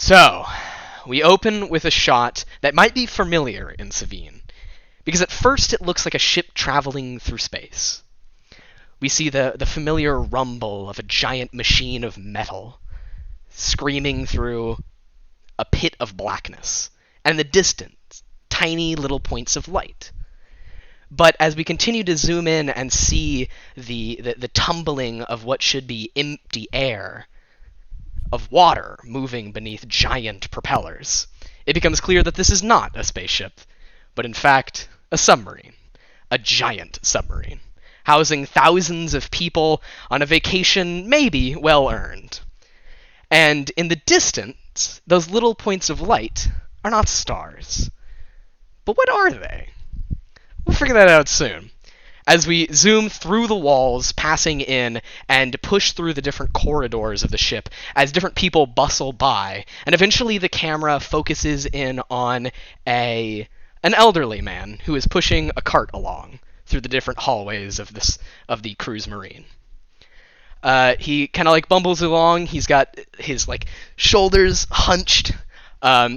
So, we open with a shot that might be familiar in Savine, because at first it looks like a ship traveling through space. We see the familiar rumble of a giant machine of metal screaming through a pit of blackness, and in the distance, tiny little points of light. But as we continue to zoom in and see the tumbling of what should be empty air, of water moving beneath giant propellers, it becomes clear that this is not a spaceship, but in fact a submarine. A giant submarine, housing thousands of people on a vacation maybe well earned. And in the distance, those little points of light are not stars. But what are they? We'll figure that out soon. As we zoom through the walls, passing in, and push through the different corridors of the ship, as different people bustle by, and eventually the camera focuses in on an elderly man who is pushing a cart along through the different hallways of the Cruisemarine. He kind of like bumbles along. He's got his like shoulders hunched.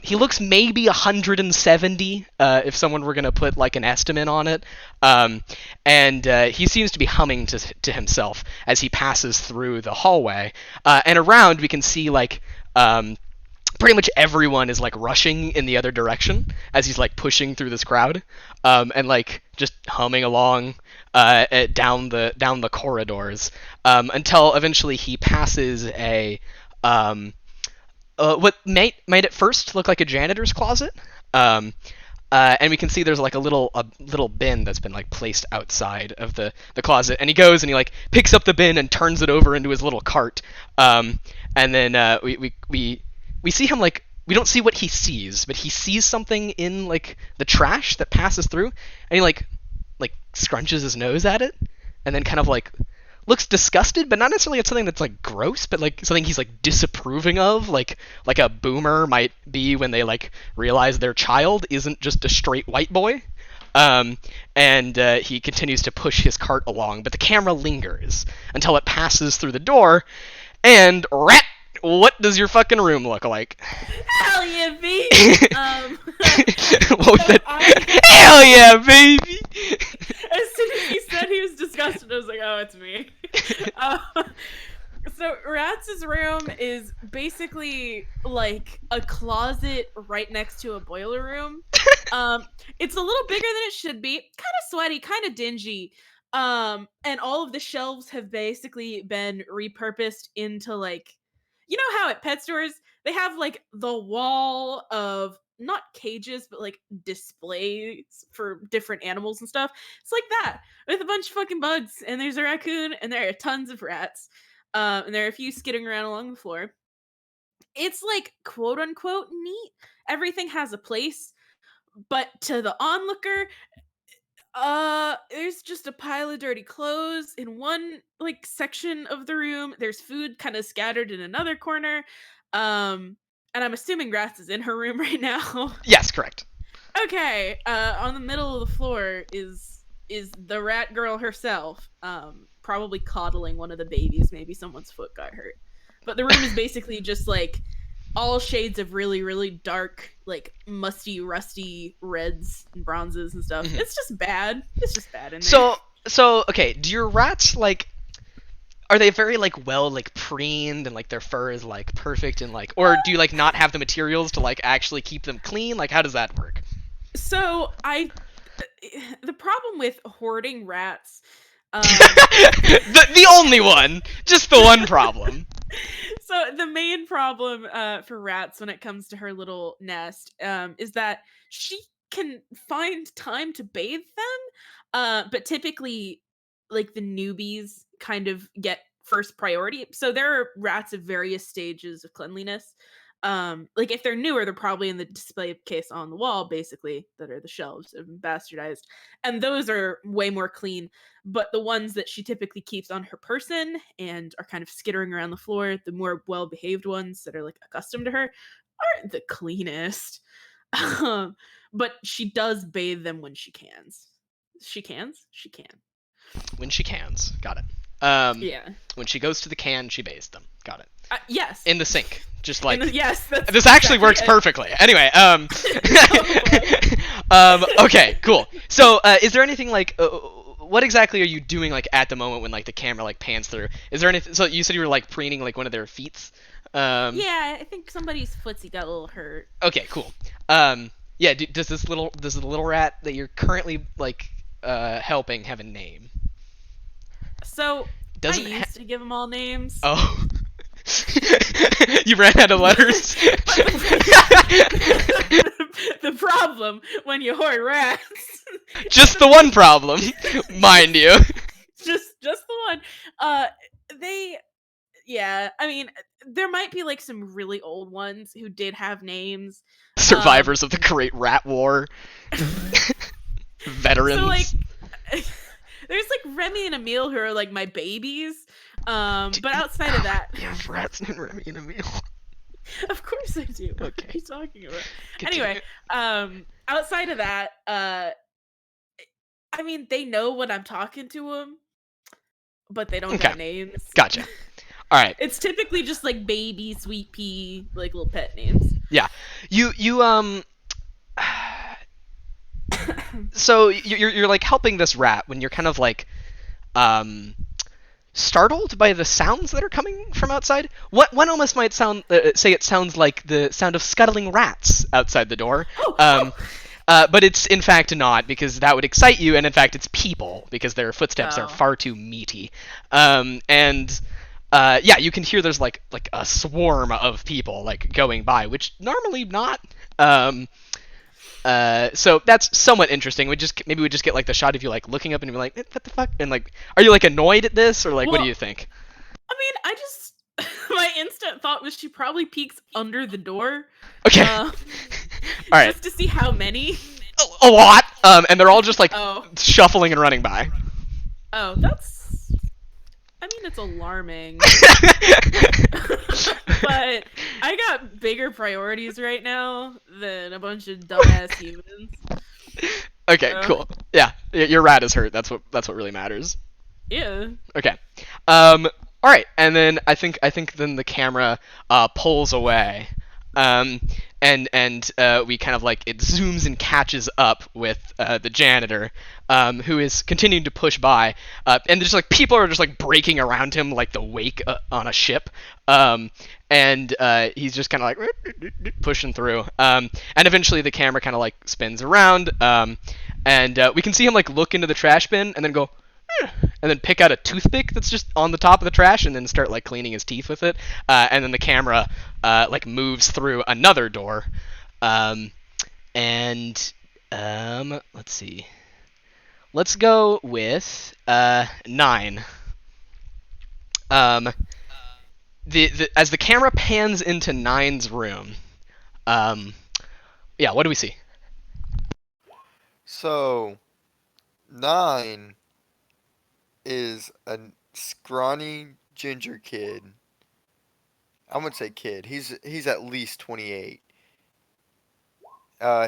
He looks maybe 170 if someone were gonna put like an estimate on it. And he seems to be humming to himself as he passes through the hallway. And around we can see like pretty much everyone is like rushing in the other direction as he's like pushing through this crowd, and like just humming along down the corridors, until eventually he passes a what might at first look like a janitor's closet. And we can see there's like a little bin that's been like placed outside of the closet, and he goes and he like picks up the bin and turns it over into his little cart. And then we see him like, we don't see what he sees, but he sees something in like the trash that passes through, and he like scrunches his nose at it, and then kind of like looks disgusted, but not necessarily at something that's like gross, but like something he's like disapproving of, like a boomer might be when they like realize their child isn't just a straight white boy. And he continues to push his cart along, but the camera lingers until it passes through the door, and rat, what does your fucking room look like? Hell yeah, baby! What was that? Hell yeah, baby! As soon as he said he was disgusted, I was like, oh, it's me. So Ratz's room is basically like a closet right next to a boiler room. It's a little bigger than it should be, kind of sweaty, kind of dingy. And all of the shelves have basically been repurposed into like, you know how at pet stores they have like the wall of not cages but like displays for different animals and stuff. It's like that with a bunch of fucking bugs, and there's a raccoon, and there are tons of rats, and there are a few skidding around along the floor. It's like quote unquote neat. Everything has a place, but to the onlooker, there's just a pile of dirty clothes in one like section of the room. There's food kind of scattered in another corner. And I'm assuming Grass is in her room right now. Yes, correct. Okay. On the middle of the floor is the rat girl herself. Probably coddling one of the babies. Maybe someone's foot got hurt. But the room is basically just like all shades of really, really dark, like musty, rusty reds and bronzes and stuff. Mm-hmm. It's just bad. It's just bad in there. So okay, do your rats like, are they very like well like preened and like their fur is like perfect and like, or do you like not have the materials to like actually keep them clean? Like how does that work? So the problem with hoarding rats, the only one, just the one problem. So the main problem for rats when it comes to her little nest is that she can find time to bathe them, but typically like the newbies kind of get first priority. So there are rats of various stages of cleanliness. Like if they're newer, they're probably in the display case on the wall, basically, that are the shelves of bastardized, and those are way more clean. But the ones that she typically keeps on her person and are kind of skittering around the floor, the more well-behaved ones that are like accustomed to her, aren't the cleanest. But she does bathe them when she cans. She cans? She can. When she cans. Got it. Yeah. When she goes to the can, she bathes them. Got it. Yes. in the sink. Just like Yes, that's this actually exactly works it. perfectly. Anyway, okay, cool. So, is there anything like, what exactly are you doing like at the moment when like the camera like pans through? Is there anything? So you said you were like preening like one of their feet. Yeah, I think somebody's footsie got a little hurt. Okay, cool. Yeah. Does the little rat that you're currently like helping have a name? So I Doesn't used to give them all names. Oh. You ran out of letters. But the problem when you hoard rats, Just the one problem, mind you. just the one. They, yeah. I mean, there might be like some really old ones who did have names. Survivors of the Great Rat War. Veterans. So like, there's like Remy and Emil who are like my babies. But outside of that, You have rats named Remy and Emil. of course I do. What Okay. are you talking about? Continue. Anyway, outside of that, I mean, they know when I'm talking to them, but they don't Okay. got names. Gotcha. All right. It's typically just like baby, sweet pea, like little pet names. Yeah. You so you're like helping this rat when you're kind of like startled by the sounds that are coming from outside. One almost might say it sounds like the sound of scuttling rats outside the door. But it's in fact not, because that would excite you, and in fact it's people, because their footsteps are far too meaty. Yeah, you can hear there's like a swarm of people like going by, which normally not. So that's somewhat interesting. Maybe we just get like the shot of you like looking up and be like, what the fuck? And like, are you like annoyed at this, or like, what do you think? I mean, I just my instant thought was she probably peeks under the door. Okay. All right. Just to see how many. A lot. And they're all just like Oh. shuffling and running by. Oh, that's. I mean, it's alarming. But I got bigger priorities right now than a bunch of dumbass humans. Okay, cool. Yeah, your rat is hurt. That's what really matters. Yeah. Okay. All right, and then I think then the camera pulls away. And we kind of like, it zooms and catches up with the janitor, who is continuing to push by, and just like people are just like breaking around him like the wake on a ship, and he's just kind of like pushing through, and eventually the camera kind of like spins around, and we can see him like look into the trash bin and then go, and then pick out a toothpick that's just on the top of the trash and then start like cleaning his teeth with it, and then the camera like moves through another door, and let's see, let's go with 9. As the camera pans into 9's room, yeah, what do we see? So 9 is a scrawny ginger kid. I wouldn't say kid. He's at least 28.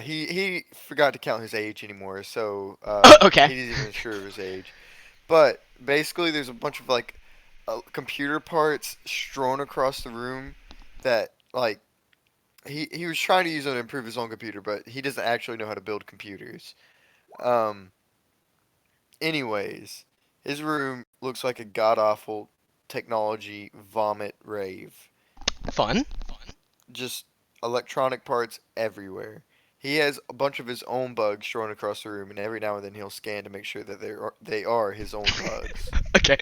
He forgot to count his age anymore, so Okay. he isn't even sure of his age. But basically, there's a bunch of like computer parts strewn across the room that like he was trying to use them to improve his own computer, but he doesn't actually know how to build computers. Anyways, his room looks like a god-awful technology vomit rave. Fun. Just electronic parts everywhere. He has a bunch of his own bugs strewn across the room, and every now and then he'll scan to make sure that they are his own bugs. Okay.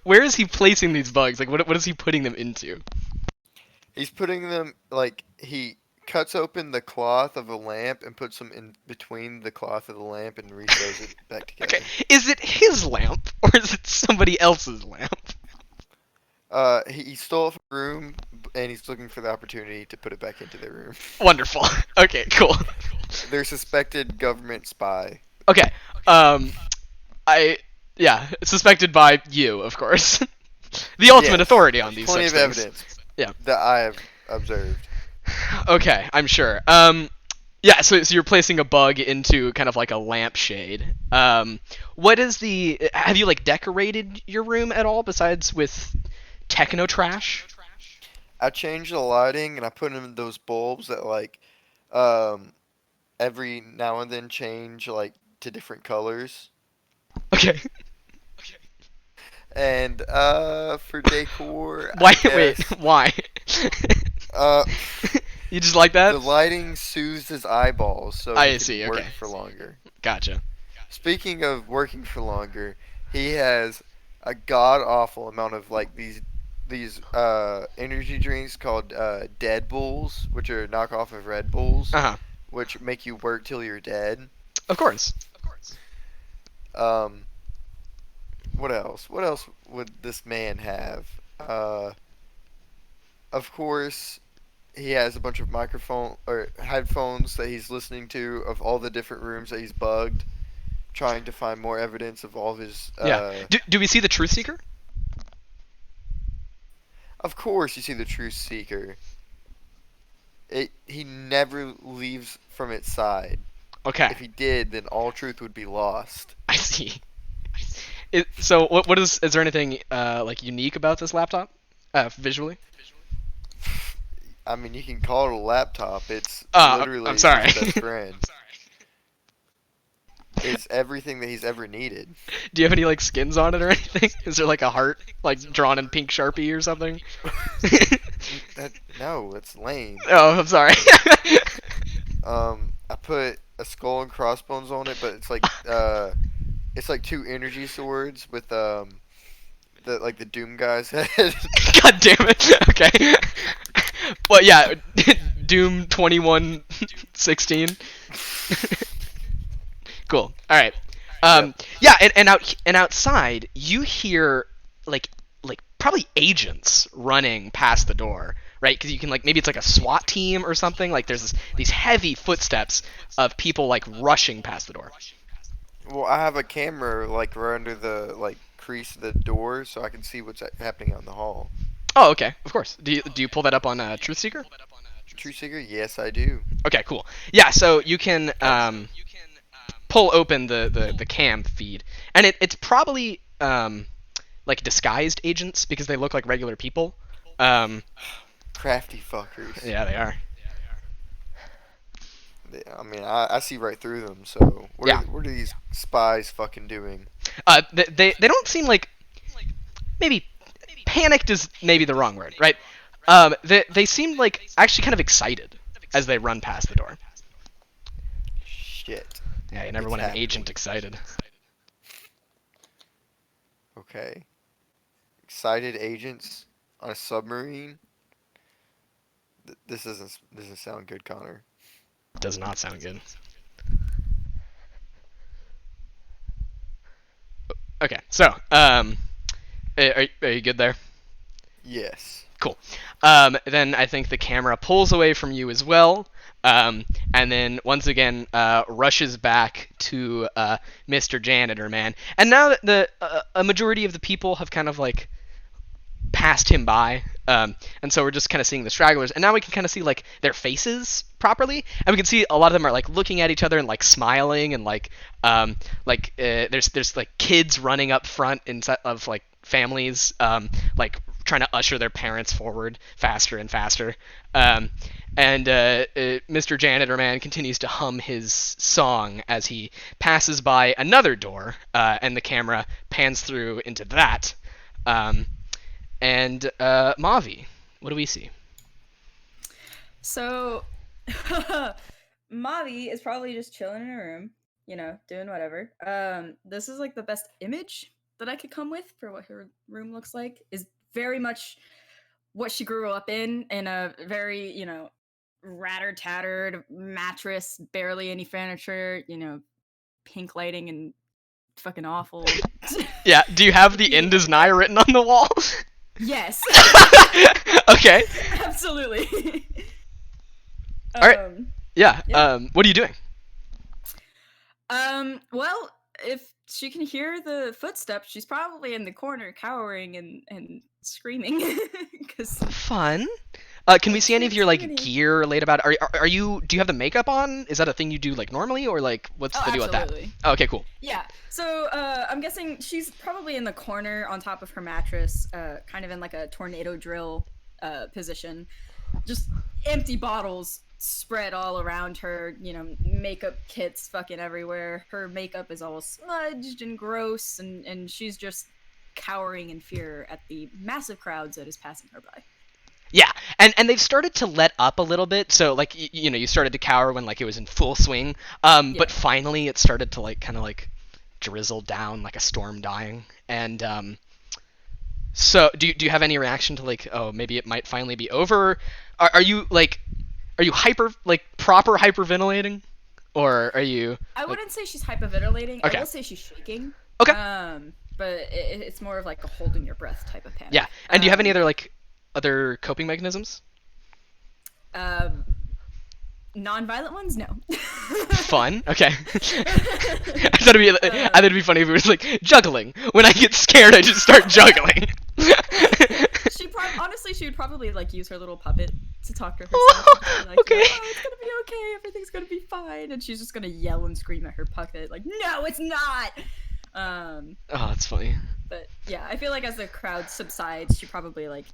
Where is he placing these bugs? Like, what is he putting them into? He's putting them, like, he cuts open the cloth of a lamp and puts them in between the cloth of the lamp and resews it back together. Okay, is it his lamp or is it somebody else's lamp? He stole it from the room, and he's looking for the opportunity to put it back into their room. Wonderful. Okay, cool. They're suspected government spy. Okay, yeah, suspected by you, of course. The ultimate Yes. authority on these Plenty such of things. evidence. Yeah. That I have observed. Okay, I'm sure. Yeah, so you're placing a bug into kind of like a lampshade. What is have you like decorated your room at all besides with techno trash. I changed the lighting and I put in those bulbs that like um every now and then change like to different colors. Okay. And for decor, I Why? Wait. guess Why? uh You just like that? the lighting soothes his eyeballs so he I can see. work Okay. for longer. Gotcha. Speaking of working for longer, he has a god awful amount of like these energy drinks called Dead Bulls, which are a knockoff of Red Bulls, Uh huh. which make you work till you're dead. Of course. Um, what else? What else would this man have? Of course, he has a bunch of microphone or headphones that he's listening to of all the different rooms that he's bugged, trying to find more evidence of all of his. Yeah. Do we see the truth seeker? Of course, you see the truth seeker. He never leaves from its side. Okay. If he did, then all truth would be lost. I see. So what is there anything like unique about this laptop visually? I mean, you can call it a laptop. It's I'm literally sorry. his best friend. It's everything that he's ever needed. Do you have any like skins on it or anything? Is there like a heart like drawn in pink Sharpie or something? No, that's lame. Oh, I'm sorry. I put a skull and crossbones on it, but it's like two energy swords with the Doom guy's head. God damn it. Okay. Well, yeah, Doom 2116. Cool. All right. Yeah, and outside you hear like probably agents running past the door, right? Because you can like maybe it's like a SWAT team or something. Like there's these heavy footsteps of people like rushing past the door. Well, I have a camera like right under the like crease of the door, so I can see what's happening out in the hall. Oh, okay. Of course. Do you pull that up on Truth Seeker? True Seeker? Yes, I do. Okay, cool. Yeah, so you can pull open the cam feed, and it's probably like disguised agents because they look like regular people. Crafty fuckers. Yeah, they are. I mean, I see right through them. So Yeah. what are these spies fucking doing? They don't seem like maybe panicked is maybe the wrong word, right? They seem like actually kind of excited as they run past the door. Shit. Yeah, you never It's want an happening. agent excited. Okay. Excited agents on a submarine. This doesn't sound good, Connor. Does not sound good. Okay, so are you good there? Yes. Cool. Then I think the camera pulls away from you as well, and then once again rushes back to Mr. Janitor Man. And now that a majority of the people have kind of like passed him by, and so we're just kind of seeing the stragglers. And now we can kind of see like their faces properly, and we can see a lot of them are like looking at each other and like smiling, and there's like kids running up front inside of like families, like trying to usher their parents forward faster and faster. And Mr. Janitor Man continues to hum his song as he passes by another door, and the camera pans through into that. And Mavi, what do we see? So, Mavi is probably just chilling in her room, doing whatever. This is like the best image that I could come with for what her room looks like. Is very much what she grew up in a very, ratter-tattered mattress, barely any furniture, pink lighting and fucking awful. Yeah, do you have the end is nigh written on the wall? Yes. Okay. Absolutely. All right. Yeah. Yeah. What are you doing? Well, if she can hear the footsteps, she's probably in the corner cowering and screaming. 'Cause Fun. Can we see any of your like Too many. gear laid about? Are you? Do you have the makeup on? Is that a thing you do like normally, or like what's Oh, the deal with that? absolutely. Oh, okay, cool. Yeah. So I'm guessing she's probably in the corner on top of her mattress, kind of in like a tornado drill position. Just empty bottles spread all around her. You know, makeup kits fucking everywhere. Her makeup is all smudged and gross, and she's just cowering in fear at the massive crowds that is passing her by. Yeah, and they've started to let up a little bit. So like you know, you started to cower when like it was in full swing. But Yeah. finally it started to like kind of like drizzle down like a storm dying. And so do you have any reaction to like, oh, maybe it might finally be over? Are you hyper like proper hyperventilating, or are you? I wouldn't say she's hyperventilating. Okay. I will say she's shaking. Okay. But it's more of like a holding your breath type of panic. Yeah. And do you have any other coping mechanisms? Non-violent ones? No. Fun. Okay. I thought it'd be funny if it was like juggling. When I get scared, I just start juggling. Honestly, she would probably like use her little puppet to talk to herself. And be like, Okay. Oh, it's gonna be okay. Everything's gonna be fine. And she's just gonna yell and scream at her puppet like, "No, it's not." Oh, that's funny. But yeah, I feel like as the crowd subsides, she probably like,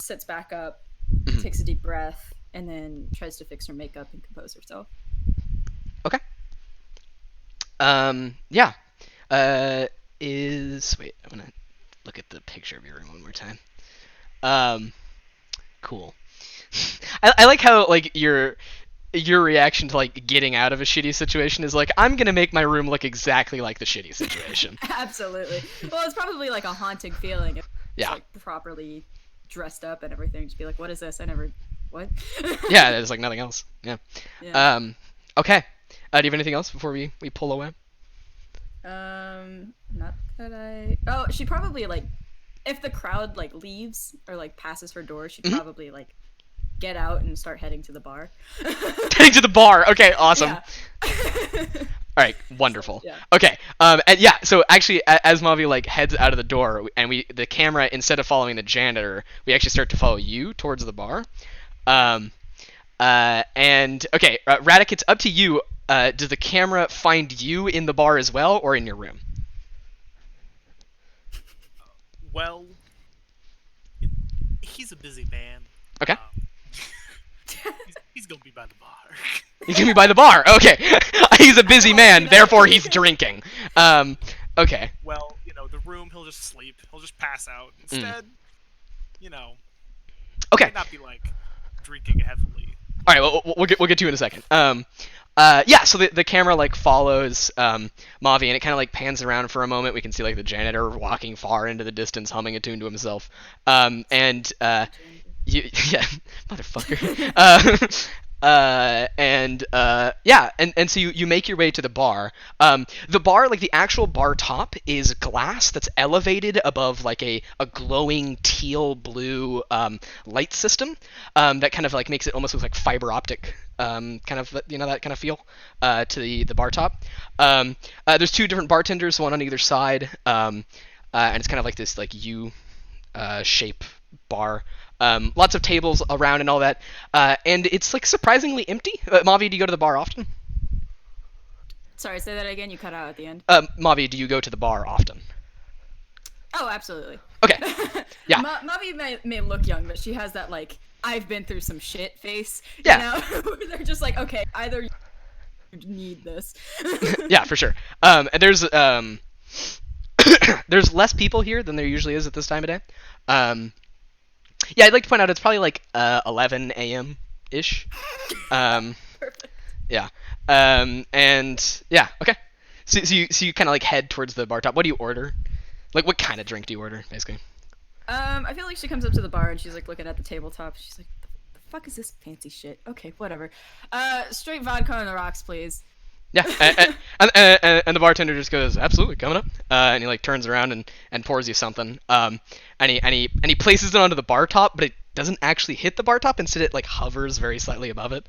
sits back up, Mhm. takes a deep breath, and then tries to fix her makeup and compose herself. Okay. Yeah. Wait, I'm gonna look at the picture of your room one more time. Cool. I like how like your reaction to like getting out of a shitty situation is like, I'm gonna make my room look exactly like the shitty situation. Absolutely. Well, it's probably like a haunting feeling. If it's, Yeah. like properly dressed up and everything. Just be like, what is this? What? Yeah, there's like nothing else. Yeah. Yeah. Okay. Do you have anything else before we pull away? Not that I. Oh, she probably like, if the crowd like leaves or like passes her door, she'd probably like get out and start heading to the bar. Heading to the bar. Okay, awesome. Yeah. All right, wonderful. Yeah. Okay, and yeah, so actually, as Mavi like heads out of the door, and the camera, instead of following the janitor, we actually start to follow you towards the bar. And okay, Radic, it's up to you. Does the camera find you in the bar as well, or in your room? Well, he's a busy man. Okay. He's gonna be by the bar. He's gonna be by the bar. Okay, he's a busy man, therefore he's drinking. Okay. Well, the room, he'll just sleep. He'll just pass out. Instead, Okay. might not be like drinking heavily. All right, well, we'll get to you in a second. Yeah, so the camera like follows Mavi, and it kind of like pans around for a moment. We can see like the janitor walking far into the distance, humming a tune to himself. Yeah, motherfucker. Yeah, and so you make your way to the bar. The bar, like the actual bar top, is glass that's elevated above like a glowing teal blue light system that kind of like makes it almost look like fiber optic, kind of that kind of feel to the bar top. There's two different bartenders, one on either side, and it's kind of like this like U shape bar. Lots of tables around and all that, and it's like surprisingly empty. Mavi, do you go to the bar often? Sorry, say that again. You cut out at the end. Mavi, do you go to the bar often? Oh, absolutely. Okay. Yeah. Mavi may look young, but she has that like I've been through some shit face. Yeah. Where they're just like, okay, either you need this. Yeah, for sure. And there's there's less people here than there usually is at this time of day. Yeah, I'd like to point out it's probably like 11 a.m. ish. Perfect. Yeah. And yeah, okay. So you kind of like head towards the bar top. What do you order? Like, what kind of drink do you order, basically? I feel like she comes up to the bar and she's like looking at the tabletop. She's like, the fuck is this fancy shit? Okay, whatever. Straight vodka on the rocks, please. Yeah, and the bartender just goes, absolutely, coming up. And he like turns around and pours you something. And he places it onto the bar top, but it doesn't actually hit the bar top. Instead, it like hovers very slightly above it.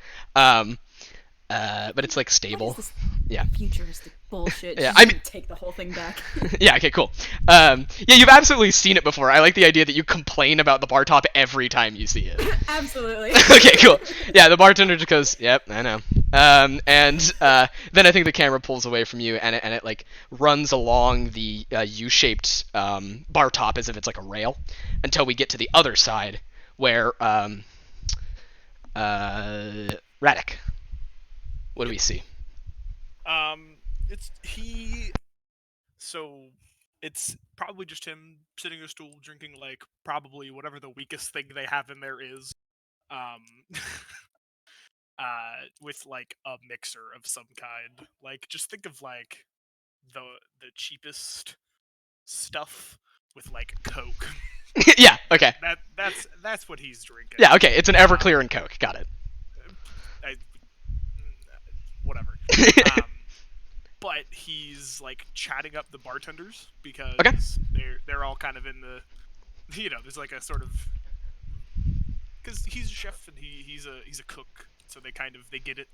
but it's like What stable. is this Yeah. futuristic bullshit? Yeah, She's I gonna mean- take the whole thing back. Yeah, okay, cool. Yeah, you've absolutely seen it before. I like the idea that you complain about the bar top every time you see it. Absolutely. Okay, cool. Yeah, the bartender just goes, "Yep, I know." And then I think the camera pulls away from you, and it like runs along the U-shaped bar top as if it's like a rail, until we get to the other side, where Radek. What do we see? So it's probably just him sitting in a stool drinking like probably whatever the weakest thing they have in there is. Um with like a mixer of some kind. Like just think of like the cheapest stuff with like Coke. Yeah. Okay. That's what he's drinking. Yeah. Okay. It's an Everclear and Coke. Got it. Whatever. But he's like chatting up the bartenders because Okay. they're all kind of in the, there's like a sort of, because he's a chef and he's a cook, so they get it.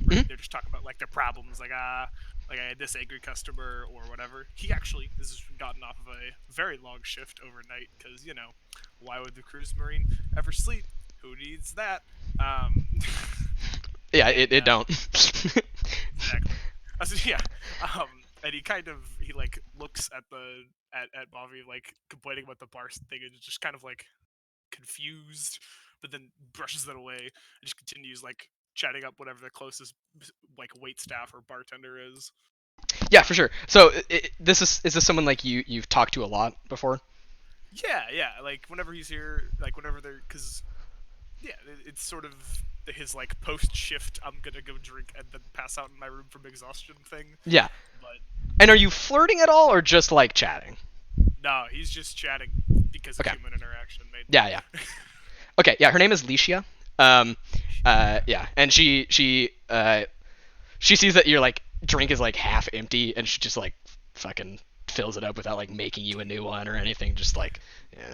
Right? Mhm. They're just talking about like their problems, like I had this angry customer or whatever. He actually has gotten off of a very long shift overnight because why would the Cruisemarine ever sleep? Who needs that? Yeah. It don't. Exactly. Yeah. And he like looks at at Bobby like complaining about the bar thing and is just kind of like confused, but then brushes it away and just continues like chatting up whatever the closest like wait staff or bartender is. Yeah, for sure. So is this someone like you've talked to a lot before? Yeah. Like whenever he's here, like whenever they're, because it's sort of his like post shift I'm gonna go drink and then pass out in my room from exhaustion thing. Yeah. But And are you flirting at all, or just like chatting? no, he's just chatting because of Okay. human interaction. Yeah. Okay. Yeah. Her name is Licia. Yeah. And she sees that your like drink is like half empty, and she just like fucking fills it up without like making you a new one or anything. Just like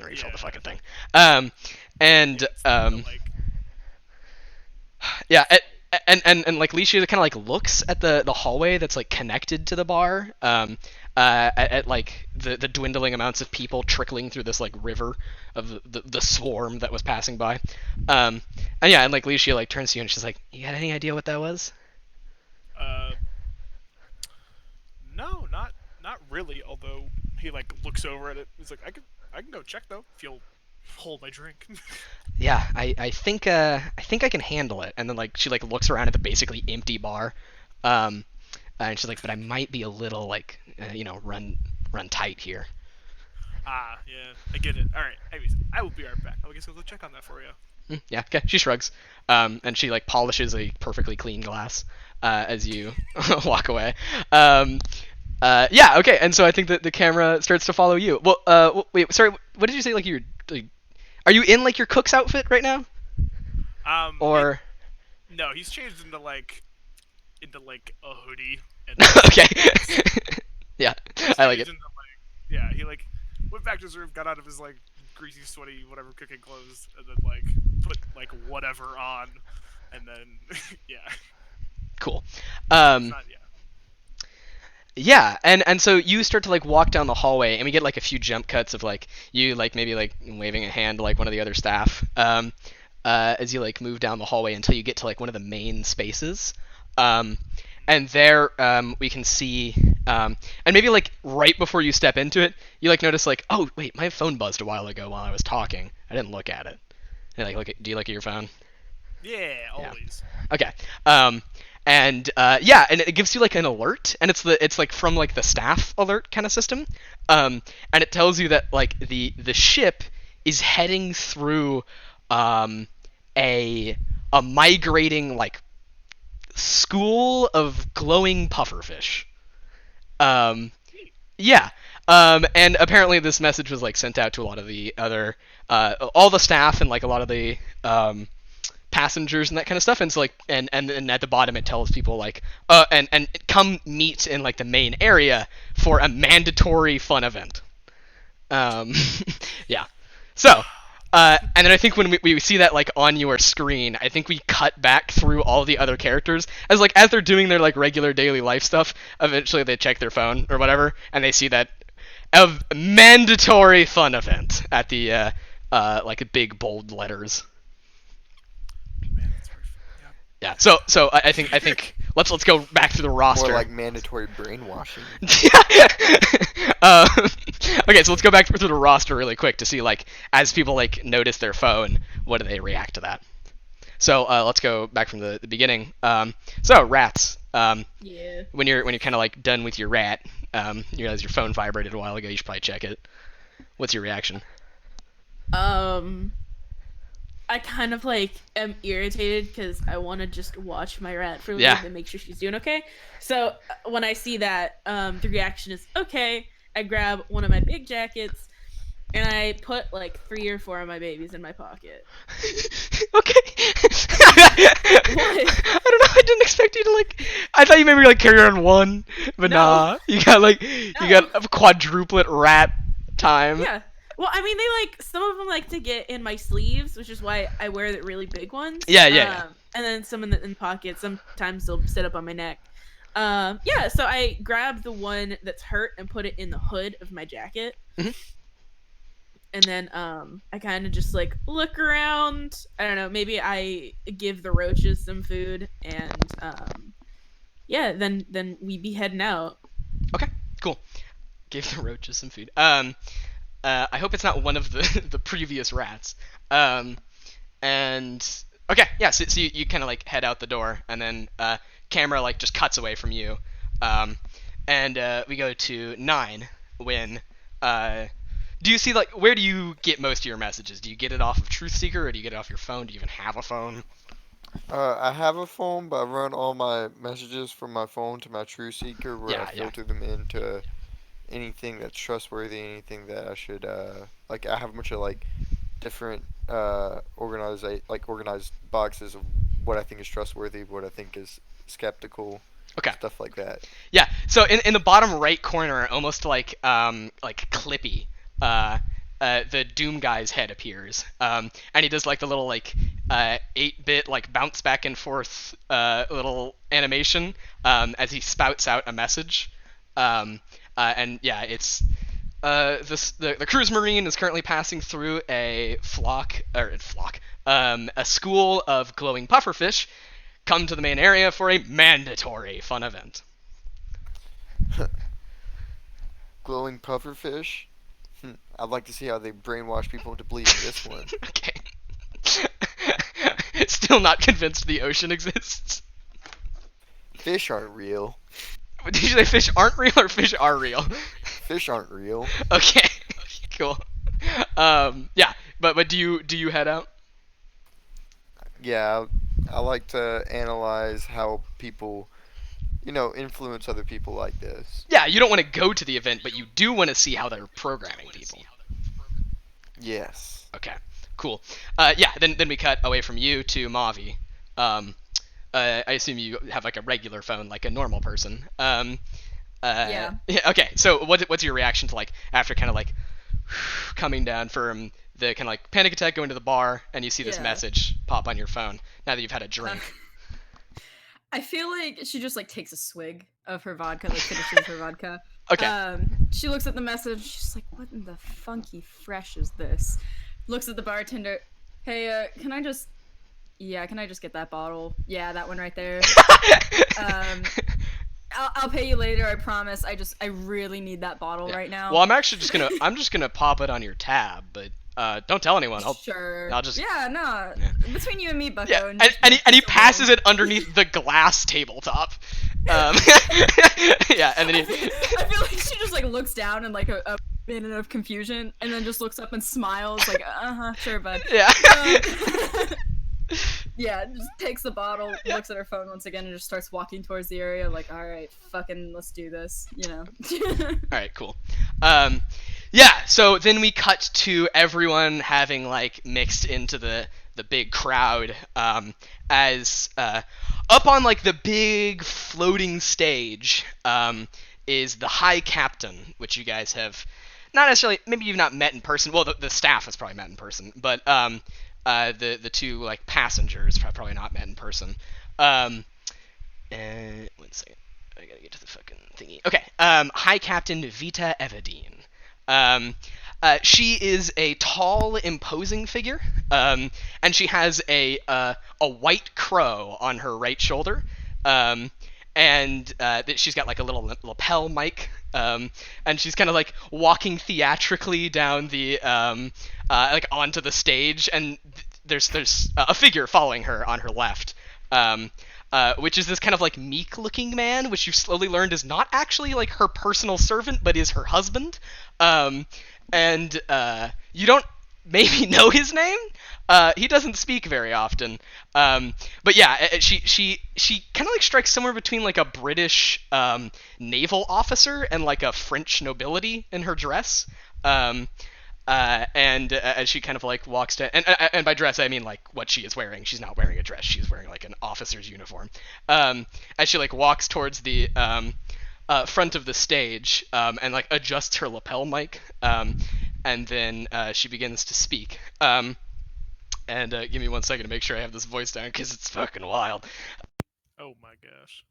refill the Yeah. fucking thing. And Like, yeah, and like Licia kind of like looks at the hallway that's like connected to the bar, at like the dwindling amounts of people trickling through this like river of the swarm that was passing by, and yeah, and like Licia like turns to you and she's like, "You got any idea what that was?" no, not really. Although he like looks over at it, he's like, I can go check though if you'll hold my drink. Yeah, I think I can handle it. And then like she like looks around at the basically empty bar, and she's like, "But I might be a little like run tight here." Yeah, I get it. All right, anyways, I will be right back. I guess I'll go check on that for you. Yeah, okay. She shrugs, and she like polishes a perfectly clean glass as you walk away. Yeah, okay. And so I think that the camera starts to follow you. Well, wait, sorry. What did you say? Like you're, like, are you in like your cook's outfit right now? Or No, he's changed into like a hoodie. And okay. Yeah, he's I like changed it. into, yeah, he like went back to his room, got out of his like greasy, sweaty, whatever cooking clothes, and then like put like whatever on, and then yeah. Cool. It's not, yeah. Yeah, and so you start to like walk down the hallway, and we get like a few jump cuts of like you like maybe like waving a hand to like one of the other staff, as you like move down the hallway until you get to like one of the main spaces, and there we can see, and maybe like right before you step into it, you like notice like, oh wait, my phone buzzed a while ago while I was talking. I didn't look at it. And, like do you look at your phone? Yeah, always. Okay. And yeah, and it gives you like an alert, and it's like from like the staff alert kind of system, and it tells you that like the ship is heading through a migrating like school of glowing pufferfish. Yeah. And apparently this message was like sent out to a lot of the other all the staff and like a lot of the passengers and that kind of stuff, and so like and at the bottom it tells people like and come meet in like the main area for a mandatory fun event. Yeah. So And then I think when we see that like on your screen, I think we cut back through all the other characters as they're doing their like regular daily life stuff. Eventually they check their phone or whatever, and they see that a mandatory fun event at the like big bold letters. Mandatory fun, yeah. Yeah. So I think let's go back to the roster. More like mandatory brainwashing. Okay, so let's go back through the roster really quick to see like as people like notice their phone, what do they react to that? So let's go back from the beginning. So rats. Yeah. When you're kind of like done with your rat, you realize your phone vibrated a while ago. You should probably check it. What's your reaction? I kind of like am irritated because I want to just watch my rat for a Yeah. little bit and make sure she's doing okay. So when I see that, the reaction is okay. I grab one of my big jackets and I put like 3 or 4 of my babies in my pocket. Okay. I don't know. I didn't expect you to like. I thought you maybe like carry on one, but No. nah. You got like you No. got a quadruplet rat time. Yeah. Well, I mean, they like some of them like to get in my sleeves, which is why I wear the really big ones. Yeah. And then some in pockets. Sometimes they'll sit up on my neck. Yeah. So I grabbed the one that's hurt and put it in the hood of my jacket. Mhm. And then I kind of just like look around. I don't know. Maybe I give the roaches some food, and yeah. Then we be heading out. Okay. Cool. Gave the roaches some food. I hope it's not one of the the previous rats. And okay, yeah. So you kind of like head out the door, and then camera like just cuts away from you. And we go to 9 when do you see like where do you get most of your messages? Do you get it off of Truthseeker or do you get it off your phone? Do you even have a phone? I have a phone, but I run all my messages from my phone to my Trueseeker, where I Yeah. filter them into anything that's trustworthy, anything that I should like. I have a bunch of like different organized boxes of what I think is trustworthy, what I think is skeptical, Okay. stuff like that. Yeah. So in the bottom right corner, almost like Clippy, the Doom guy's head appears, and he does like the little like 8-bit like bounce back and forth little animation as he spouts out a message, and yeah, it's the Cruisemarine is currently passing through a a school of glowing pufferfish. Come to the main area for a mandatory fun event. Glowing pufferfish. I'd like to see how they brainwash people into believing this one. Okay. Still not convinced the ocean exists. Fish aren't real. Did you say fish aren't real or fish are real? Fish aren't real. Okay. Cool. Yeah, but do you head out? Yeah, I like to analyze how people, influence other people like this. Yeah, you don't want to go to the event, but you do want to see how they're programming people. Yes. Okay. Cool. Yeah. Then we cut away from you to Mavi. I assume you have like a regular phone, like a normal person. Yeah. Okay. So what's your reaction to like after kind of like coming down from the kind of like panic attack, going to the bar, and you see this Yeah. message pop on your phone now that you've had a drink? I feel like she just like takes a swig of her vodka, like finishes her vodka. Okay. She looks at the message. She's like, "What in the funky fresh is this?" Looks at the bartender. Hey, can I just get that bottle? Yeah, that one right there. I'll pay you later. I promise. I really need that bottle right now. Well, I'm just gonna pop it on your tab, but don't tell anyone. Sure. I'll just. Yeah, no. Yeah. Between you and me, Bucko. Yeah, and he passes it underneath the glass tabletop. Yeah, and then he. I feel like she just like looks down in like a minute of confusion, and then just looks up and smiles like, sure, bud. Yeah. Yeah, just takes the bottle, looks at her phone once again, and just starts walking towards the area. Like, all right, fucking, let's do this. All right, cool. Yeah. So then we cut to everyone having like mixed into the big crowd. As up on like the big floating stage is the High Captain, which you guys have not necessarily. Maybe you've not met in person. Well, the staff has probably met in person, but the two like passengers have probably not met in person. One second. I gotta get to the fucking thingy. Okay. High Captain Vita Everdeen. She is a tall, imposing figure, and she has a white crow on her right shoulder, and she's got like a little lapel mic, and she's kind of like walking theatrically down the like onto the stage, and there's a figure following her on her left. Which is this kind of like meek-looking man, which you've slowly learned is not actually like her personal servant, but is her husband. And you don't maybe know his name. He doesn't speak very often. But yeah, she kind of like strikes somewhere between like a British naval officer and like a French nobility in her dress. As she kind of like walks down, and by dress I mean like what she is wearing. She's not wearing a dress. She's wearing like an officer's uniform. As she like walks towards the front of the stage and like adjusts her lapel mic, and then she begins to speak. And give me 1 second to make sure I have this voice down because it's fucking wild. Oh my gosh.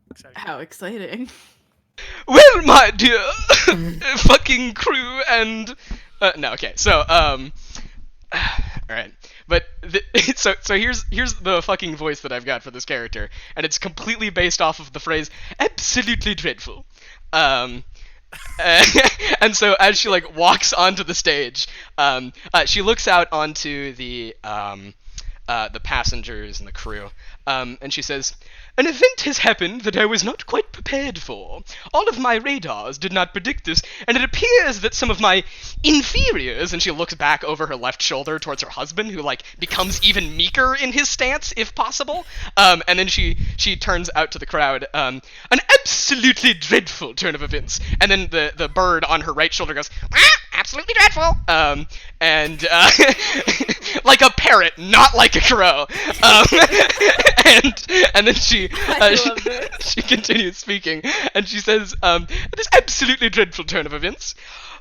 Exciting. How exciting. Well, my dear fucking crew and no, okay. So all right. But so here's the fucking voice that I've got for this character, and it's completely based off of the phrase absolutely dreadful. And so as she like walks onto the stage, she looks out onto the passengers and the crew, and she says, "An event has happened that I was not quite prepared for. All of my radars did not predict this, and it appears that some of my inferiors," and she looks back over her left shoulder towards her husband, who like becomes even meeker in his stance, if possible. And then she turns out to the crowd, "An absolutely dreadful turn of events." And then the bird on her right shoulder goes, "Absolutely dreadful." And like a parrot, not like a crow. And then she continues speaking, and she says, "This absolutely dreadful turn of events,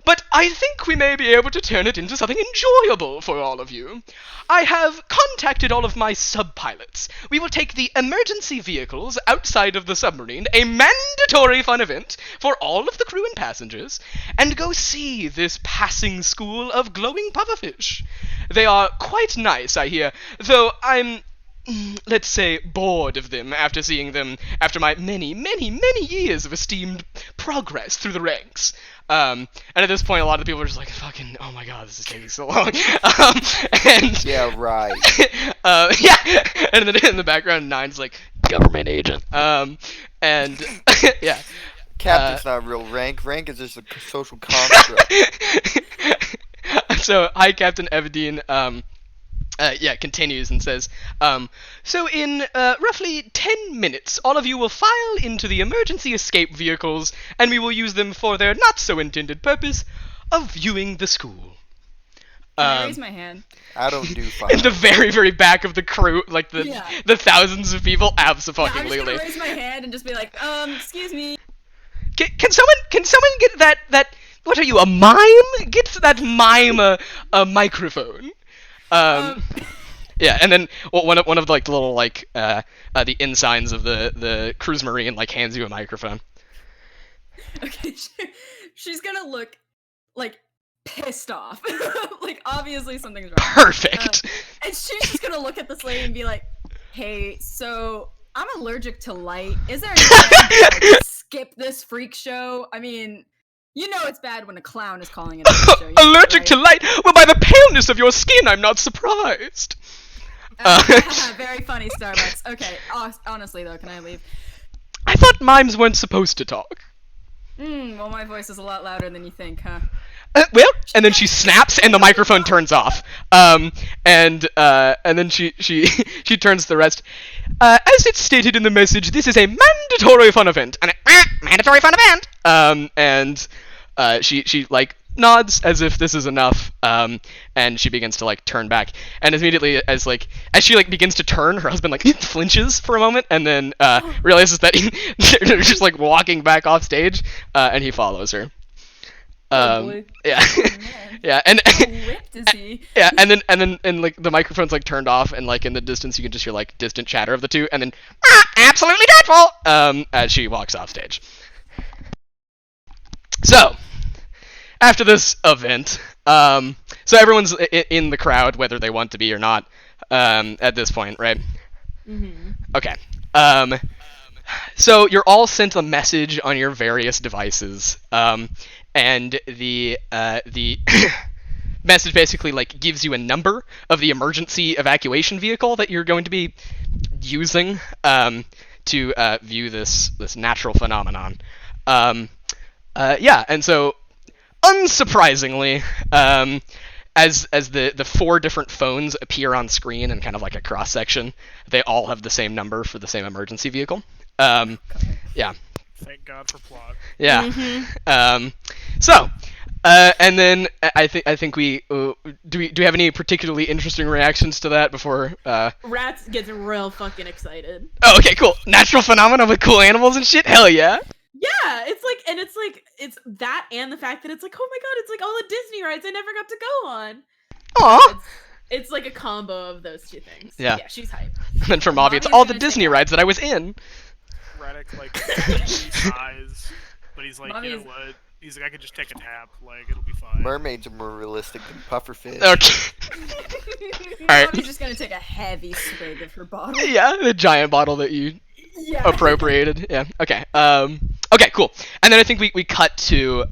but I think we may be able to turn it into something enjoyable for all of you. I have contacted all of my sub-pilots. We will take the emergency vehicles outside of the submarine, a mandatory fun event for all of the crew and passengers, and go see this passing school of glowing pufferfish. They are quite nice, I hear, though I'm, let's say, bored of them after seeing them after my many, many, many years of esteemed progress through the ranks." And at this point, a lot of people are just like, "Fucking, oh my god, this is taking so long." And Yeah, right. yeah, and then in the background, Nine's like, "Government agent." And yeah. Captain's not real rank. Rank is just a social construct. So, High Captain Everdeen, continues and says, "So in roughly 10 minutes, all of you will file into the emergency escape vehicles, and we will use them for their not-so-intended purpose of viewing the school." Can I raise my hand? I don't do fire. In the very, very back of the crew, like the thousands of people, Yeah, I'm absolutely. just gonna raise my hand and just be like, excuse me. Can someone get that? What are you, a mime? Get that mime a microphone. Yeah, and then one of the, like the little like the ensigns of the Cruisemarine like hands you a microphone. Okay, she's gonna look like pissed off. Like obviously something's wrong. Perfect. And she's just gonna look at this lady and be like, "Hey, so I'm allergic to light. Is there any way I can skip this freak show? I mean, you know it's bad when a clown is calling it a freak show. Allergic to light? Well, by the paleness of your skin, I'm not surprised." Very funny, Starbucks. Okay, honestly though, can I leave? I thought mimes weren't supposed to talk. Well, my voice is a lot louder than you think, huh? Well, and then she snaps, and the microphone turns off. And then she turns to the rest. "As it's stated in the message, this is a mandatory fun event." And mandatory fun event. And she like nods as if this is enough. And she begins to like turn back. And immediately as she like begins to turn, her husband like flinches for a moment, and then realizes that they're just like walking back off stage, and he follows her. boy. Yeah. Oh, man. Yeah, and How whipped is he? yeah, and then like the microphone's like turned off, and like in the distance you can just hear like distant chatter of the two, and then absolutely dreadful as she walks off stage. So after this event, so everyone's in the crowd whether they want to be or not at this point, right? Mm-hmm. Okay. So you're all sent a message on your various devices, and the message basically like gives you a number of the emergency evacuation vehicle that you're going to be using to view this natural phenomenon. Yeah, and so unsurprisingly, as the four different phones appear on screen in kind of like a cross section, they all have the same number for the same emergency vehicle. Yeah. Thank God for plot. Yeah. Mm-hmm. So, and then I think we do we have any particularly interesting reactions to that before? Rats gets real fucking excited. Oh, okay, cool. Natural phenomena with cool animals and shit. Hell yeah. Yeah, it's that and the fact that it's like, oh my god, it's like all the Disney rides I never got to go on. Aw. It's like a combo of those two things. Yeah. Yeah, she's hyped. And then for Mavi, it's Mavi's all the gonna Disney take rides that I was in. Radek like he sighs, but he's like, you know Mommy's- what? He's like, I could just take a nap. Like it'll be fine. Mermaids are more realistic than pufferfish. Okay. Alright. Mommy's just gonna take a heavy swig of her bottle. Yeah, the giant bottle that you Yeah. appropriated. Yeah. Okay. Okay. Cool. And then I think we cut to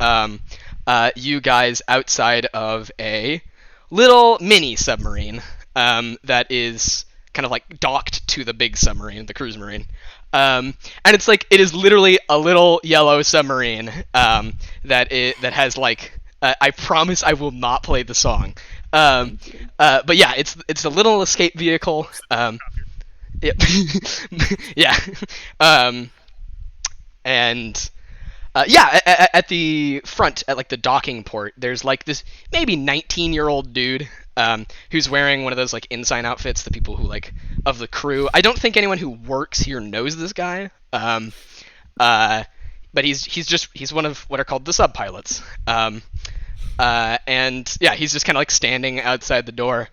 you guys outside of a little mini submarine that is kind of like docked to the big submarine, the Cruisemarine. And it's like it is literally a little yellow submarine that has like I promise I will not play the song. But yeah, it's a little escape vehicle. Yeah. Yeah. And yeah, at the front, at like the docking port, there's like this maybe 19-year-old dude who's wearing one of those like ensign outfits, the people who like of the crew. I don't think anyone who works here knows this guy. But he's one of what are called the sub pilots. And yeah, he's just kind of like standing outside the door.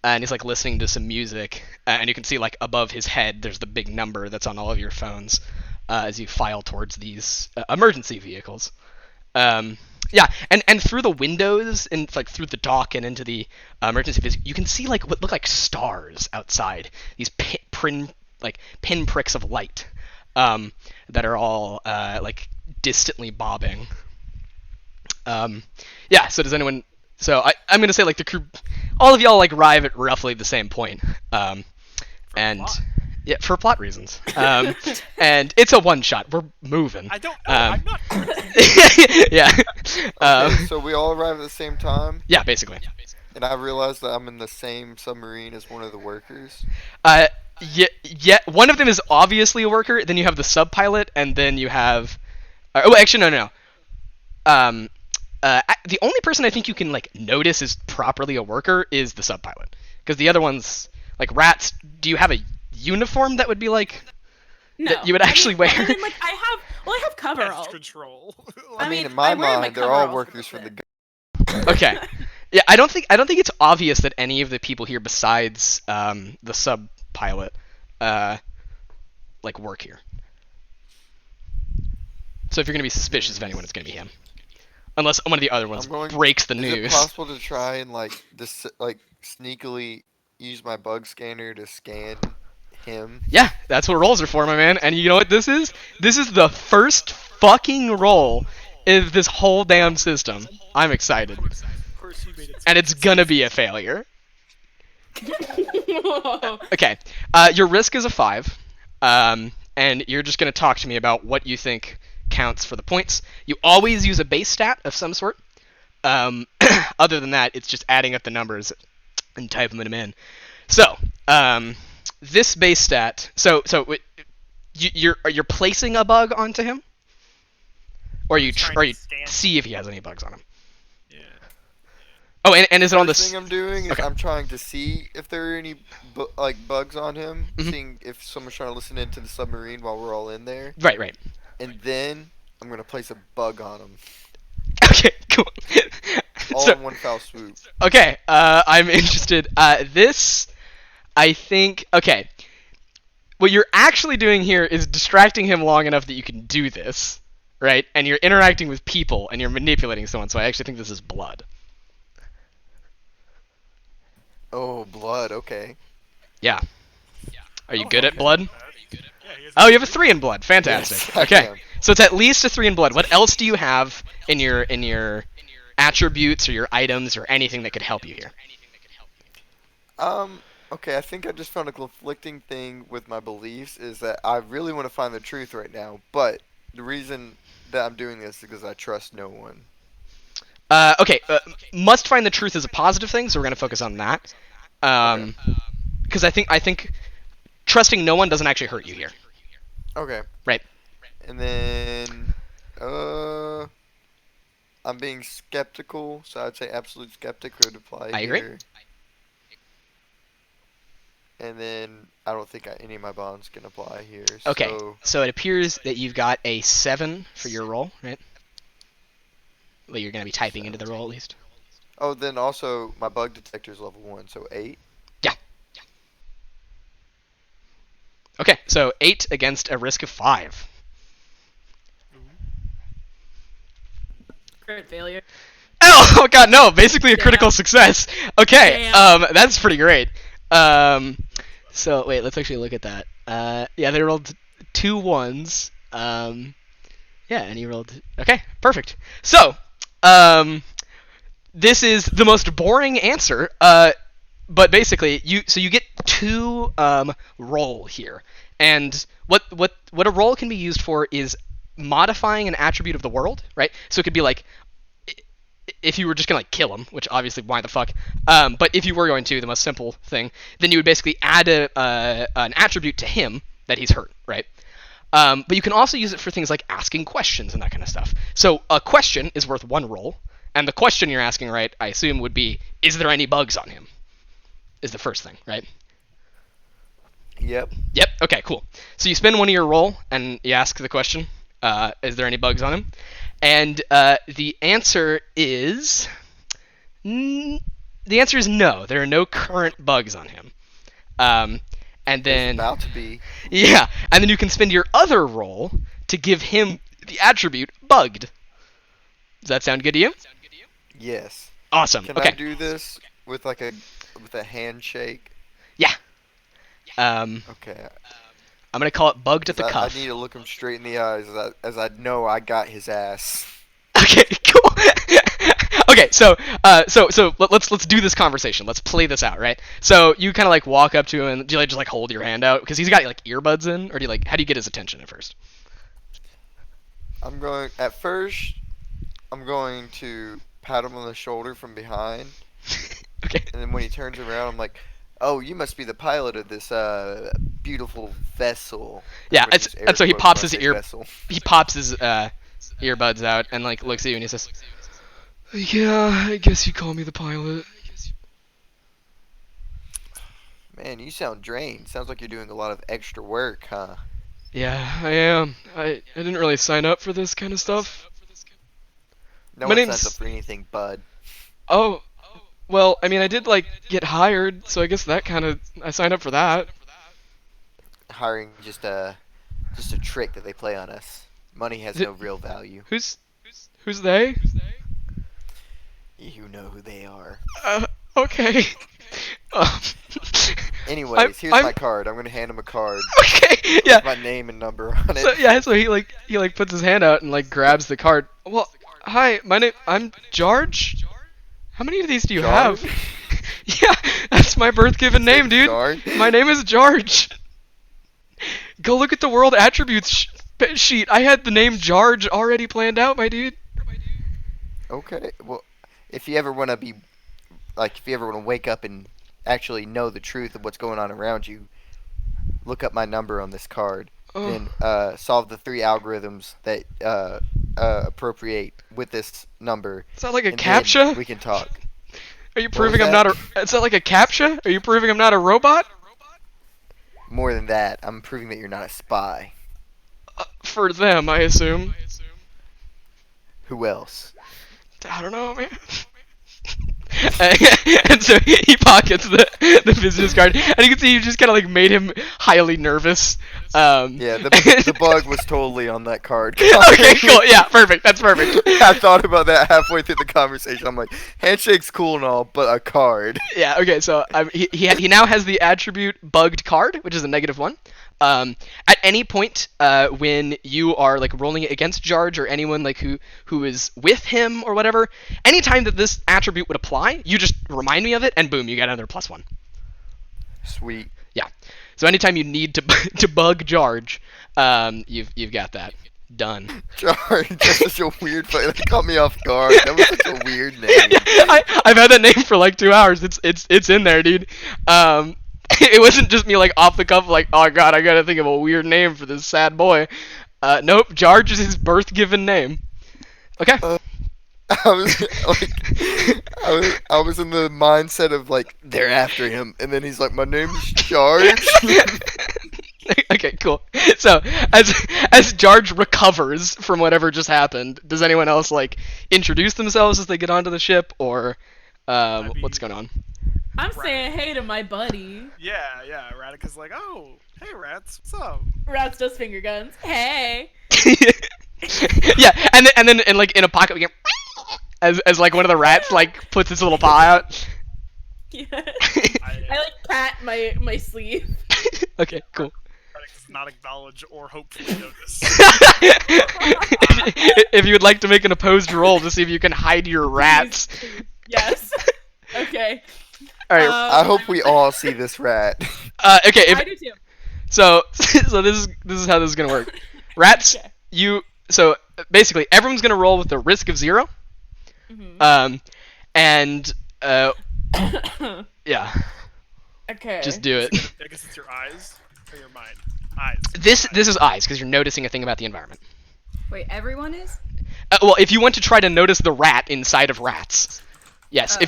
And he's like listening to some music, and you can see like above his head there's the big number that's on all of your phones as you file towards these emergency vehicles. Yeah, and through the windows and like through the dock and into the emergency vehicles, you can see like what look like stars outside. These pin pricks of light that are all like distantly bobbing. Yeah. So does anyone? So I'm gonna say like the crew, all of y'all like arrive at roughly the same point, and plot. yeah, for plot reasons. And it's a one shot. We're moving. I don't know. I'm not. Yeah. Okay, so we all arrive at the same time, Yeah, basically. and I realize that I'm in the same submarine as one of the workers. Yeah. One of them is obviously a worker. Then you have the sub pilot, and then you have. Oh, actually, no. The only person I think you can like notice is properly a worker is the sub pilot, because the other ones, like Rats, do you have a uniform that would be like No, that you would actually wear? I mean, like I have coveralls. Pest control. I mean, mean, in my I wear my mind, they're all coveralls workers for for the the. Okay. Yeah, I don't think it's obvious that any of the people here besides the sub pilot like work here. So if you're gonna be suspicious of anyone, it's gonna be him. Unless one of the other ones breaks the Is news. it possible to try and like sneakily use my bug scanner to scan him? Yeah, that's what rolls are for, my man. And you know what this is? This is the first fucking roll of this whole damn system. I'm excited. Of course, you made it. And it's gonna be a failure. Okay, your risk is a 5, and you're just gonna talk to me about what you think counts for the points. You always use a base stat of some sort. Other than that, it's just adding up the numbers and typing them in. So, this base stat. So you're placing a bug onto him, or you Trying to scan. see if he has any bugs on him. Yeah. Oh, and is it on The this? thing I'm doing is Okay. I'm trying to see if there are any bugs on him, Mhm. seeing if someone's trying to listen into the submarine while we're all in there, Right. and then I'm gonna place a bug on him. Okay, cool. All So- in one foul swoop. Okay, I'm interested. This, I think. Okay, what you're actually doing here is distracting him long enough that you can do this, right? And you're interacting with people and you're manipulating someone. So I actually think this is blood. Oh, blood. Okay. Yeah. Are you Oh, good fuck, at he's blood? good at that. Yeah, he has Oh, you have a 3 in blood. Fantastic. Yes, I Okay. am. So it's at least a 3 in blood. What else do you have in your attributes or your items or anything that could help you here? Okay, I think I just found a conflicting thing with my beliefs is that I really want to find the truth right now, but the reason that I'm doing this is because I trust no one. Okay. Must find the truth is a positive thing, so we're gonna focus on that. Because I think trusting no one doesn't actually hurt you here. Okay. Right. And then, I'm being skeptical, so I'd say absolute skeptic would apply I agree. here. And then I don't think any of my bonds can apply here. Okay. So, So it appears that you've got a 7 for your roll, right? Well, you're gonna be typing into the roll at least. oh, then also my bug detector is level 1, so 8. Okay. So 8 against a risk of 5. Crit failure. Oh god, no! Basically a critical Damn. success. Okay, Damn. that's pretty great. So wait, let's actually look at that. Yeah, they rolled 2 1s. Yeah, and he rolled. Okay, perfect. So, this is the most boring answer. But basically, you get 2 roll here, and what a roll can be used for is modifying an attribute of the world, right? So it could be like, if you were just gonna like kill him, which obviously why the fuck, but if you were going to, the most simple thing, then you would basically add an attribute to him that he's hurt, right? But you can also use it for things like asking questions and that kind of stuff. So a question is worth 1 roll, and the question you're asking, right, I assume would be, is there any bugs on him? Is the first thing, right? Yep. Yep. Okay, cool. So you spend 1 of your roll and you ask the question, is there any bugs on him? And the answer is no. There are no current bugs on him. And There's then about to be. yeah, and then you can spend your other roll to give him the attribute bugged. Does that sound good to you? Yes. Awesome. Can Okay. I do this with like a handshake? Yeah. Okay. I'm gonna call it bugged at the 'Cause cuff. I need to look him straight in the eyes as I know I got his ass. Okay, cool. Okay, so let's do this conversation. Let's play this out, right? So you kind of like walk up to him, and do you like just like hold your hand out because he's got like earbuds in, or do you like how do you get his attention at first? I'm going to pat him on the shoulder from behind, Okay. and then when he turns around, I'm like, "Oh, you must be the pilot of this beautiful vessel." Yeah, I'm gonna use and so he air pops quotes his when I say ear vessel. he pops his earbuds out and like looks at you and he says, "Yeah, I guess you call me the pilot." Man, you sound drained. Sounds like you're doing a lot of extra work, huh? Yeah, I am. I didn't really sign up for this kind of stuff. No My one name's- signs up for anything, bud. Oh, well, I mean, I did like get hired, so I guess that kind of I signed up for that. Hiring just a trick that they play on us. Money has no real value. Who's they? You know who they are. Okay. Um, Anyways, here's I'm- my card. I'm gonna hand him a card okay. Yeah. with my name and number on it. So yeah, so he like puts his hand out and like grabs the card. Well, hi, I'm George. How many of these do you have? George? Yeah, that's my birth given name, dude. George? My name is George. Go look at the world attributes sheet. I had the name George already planned out, my dude. Okay. Well, if you ever want to wake up and actually know the truth of what's going on around you, look up my number on this card. Oh. Then solve the 3 algorithms that appropriate with this number. Is that like a and then captcha? we can talk. Are you was proving I'm that? not a? Is that like a captcha? Are you proving I'm not a robot? More than that, I'm proving that you're not a spy. For them, I assume. Who else? I don't know, man. And so he pockets the business card, and you can see you just kind of like made him highly nervous. Yeah, the bug was totally on that card. Okay, cool. Yeah, perfect. That's perfect. I thought about that halfway through the conversation. I'm like, handshake's cool and all, but a card. Yeah. Okay. So he now has the attribute bugged card, which is a -1. At any point, when you are like rolling it against Jarge or anyone like who is with him or whatever, anytime that this attribute would apply, you just remind me of it, and boom, you get another +1. Sweet. Yeah. So anytime you need to to bug Jarge, you've got that done. Jarge, that's such a weird. That caught me off guard. That was such a weird name. I've had that name for like 2 hours. It's in there, dude. It wasn't just me like off the cuff, like, oh god, I gotta think of a weird name for this sad boy. Nope, Jarge is his birth-given name. Okay. I was like, I was in the mindset of like they're after him, and then he's like, my name's Jarge. Okay, cool. So as Jarge recovers from whatever just happened, does anyone else like introduce themselves as they get onto the ship, or what's going on? I'm saying hey to my buddy. Yeah. Radika's like, oh, hey, Rats, what's up? Rats does finger guns. Hey. Yeah, and then in like in a pocket we get as like one of the rats like puts its little paw out. Yeah. I like pat my sleeve. Okay, cool. Radix does not acknowledge or hopefully notice. If you would like to make an opposed roll to see if you can hide your rats. Yes. Okay. All right. I hope we all see this rat. Okay. I do too. So this is how this is gonna work. Rats, Okay. So basically everyone's gonna roll with a risk of 0. Mm-hmm. And yeah. Okay. Just do it. I guess it's your eyes or your mind. Eyes. This is eyes because you're noticing a thing about the environment. Wait, everyone is? Well, if you want to try to notice the rat inside of rats, yes. Oh.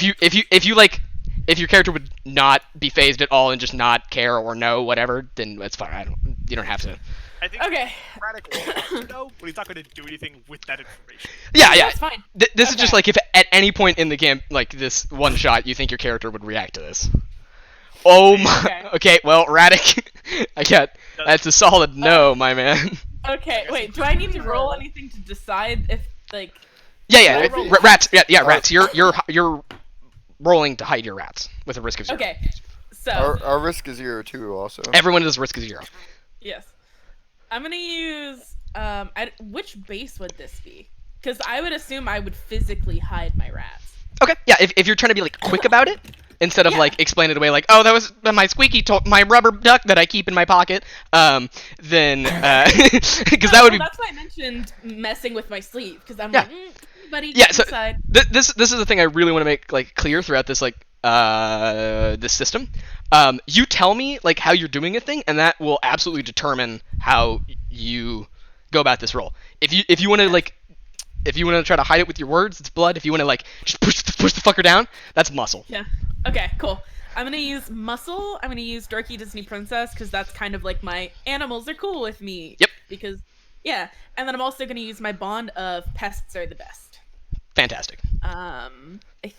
If your character would not be phased at all and just not care or know whatever, then that's fine. You don't have to. I think Okay. Radical wants to know, but he's not going to do anything with that information. Yeah. That's fine. This is just Okay. like if at any point in the game, like this one shot, you think your character would react to this. Oh my. Okay. Okay. Well, Radic, that's a solid no, my man. Okay, wait, do I need to roll anything to decide if, like... Yeah. Roll. Rats. Yeah. Rats. You're rolling to hide your rats with a risk of 0. Okay, so... Our risk is 0 too. Also. Everyone does risk of 0. Yes. I'm gonna use, which base would this be? Because I would assume I would physically hide my rats. Okay. Yeah. If you're trying to be like quick about it, instead of Yeah. like explain it away like, oh, that was my my rubber duck that I keep in my pocket, then because that would be. That's why I mentioned messing with my sleeve, because I'm Yeah. like, buddy, Yeah, get so inside. this is the thing I really want to make like clear throughout this like this system. You tell me like how you're doing a thing, and that will absolutely determine how you go about this roll. If you want to like. If you want to try to hide it with your words, it's blood. If you want to like just push the fucker down, that's muscle. Yeah. Okay, cool. I'm gonna use muscle. I'm gonna use dorky Disney princess because that's kind of like my animals are cool with me. Yep. Because yeah, and then I'm also gonna use my bond of pests are the best. Fantastic. I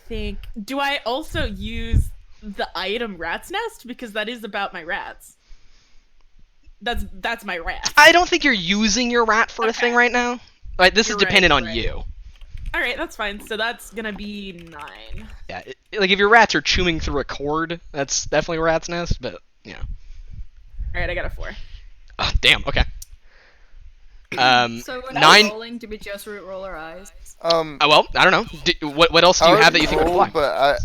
think. Do I also use the item rat's nest because that is about my rats? That's my rat. I don't think you're using your rat for a Okay. thing right now. Right, this You're is dependent right, on you're you. All right, that's fine. So that's gonna be 9. Yeah, like if your rats are chewing through a cord, that's definitely a rat's nest. But yeah. All right, I got a 4. Oh, damn. Okay. So when 9. we're rolling, do we just roll our eyes? Well, I don't know. What else do you have that you think would apply? But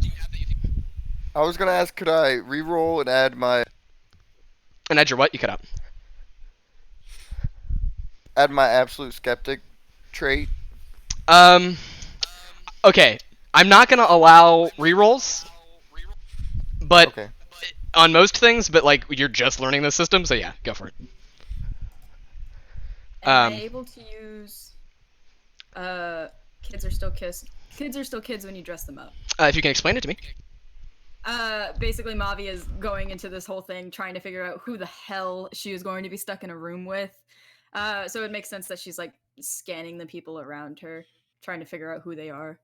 I was gonna ask, could I re-roll and add my And add your what? You cut out. absolute skeptic trait? Okay. I'm not gonna allow rerolls, but Okay. on most things. But like you're just learning the system, so yeah, go for it. Am I able to use kids are still kids when you dress them up? If you can explain it to me. Basically Mavi is going into this whole thing trying to figure out who the hell she is going to be stuck in a room with. So it makes sense that she's like scanning the people around her, trying to figure out who they are.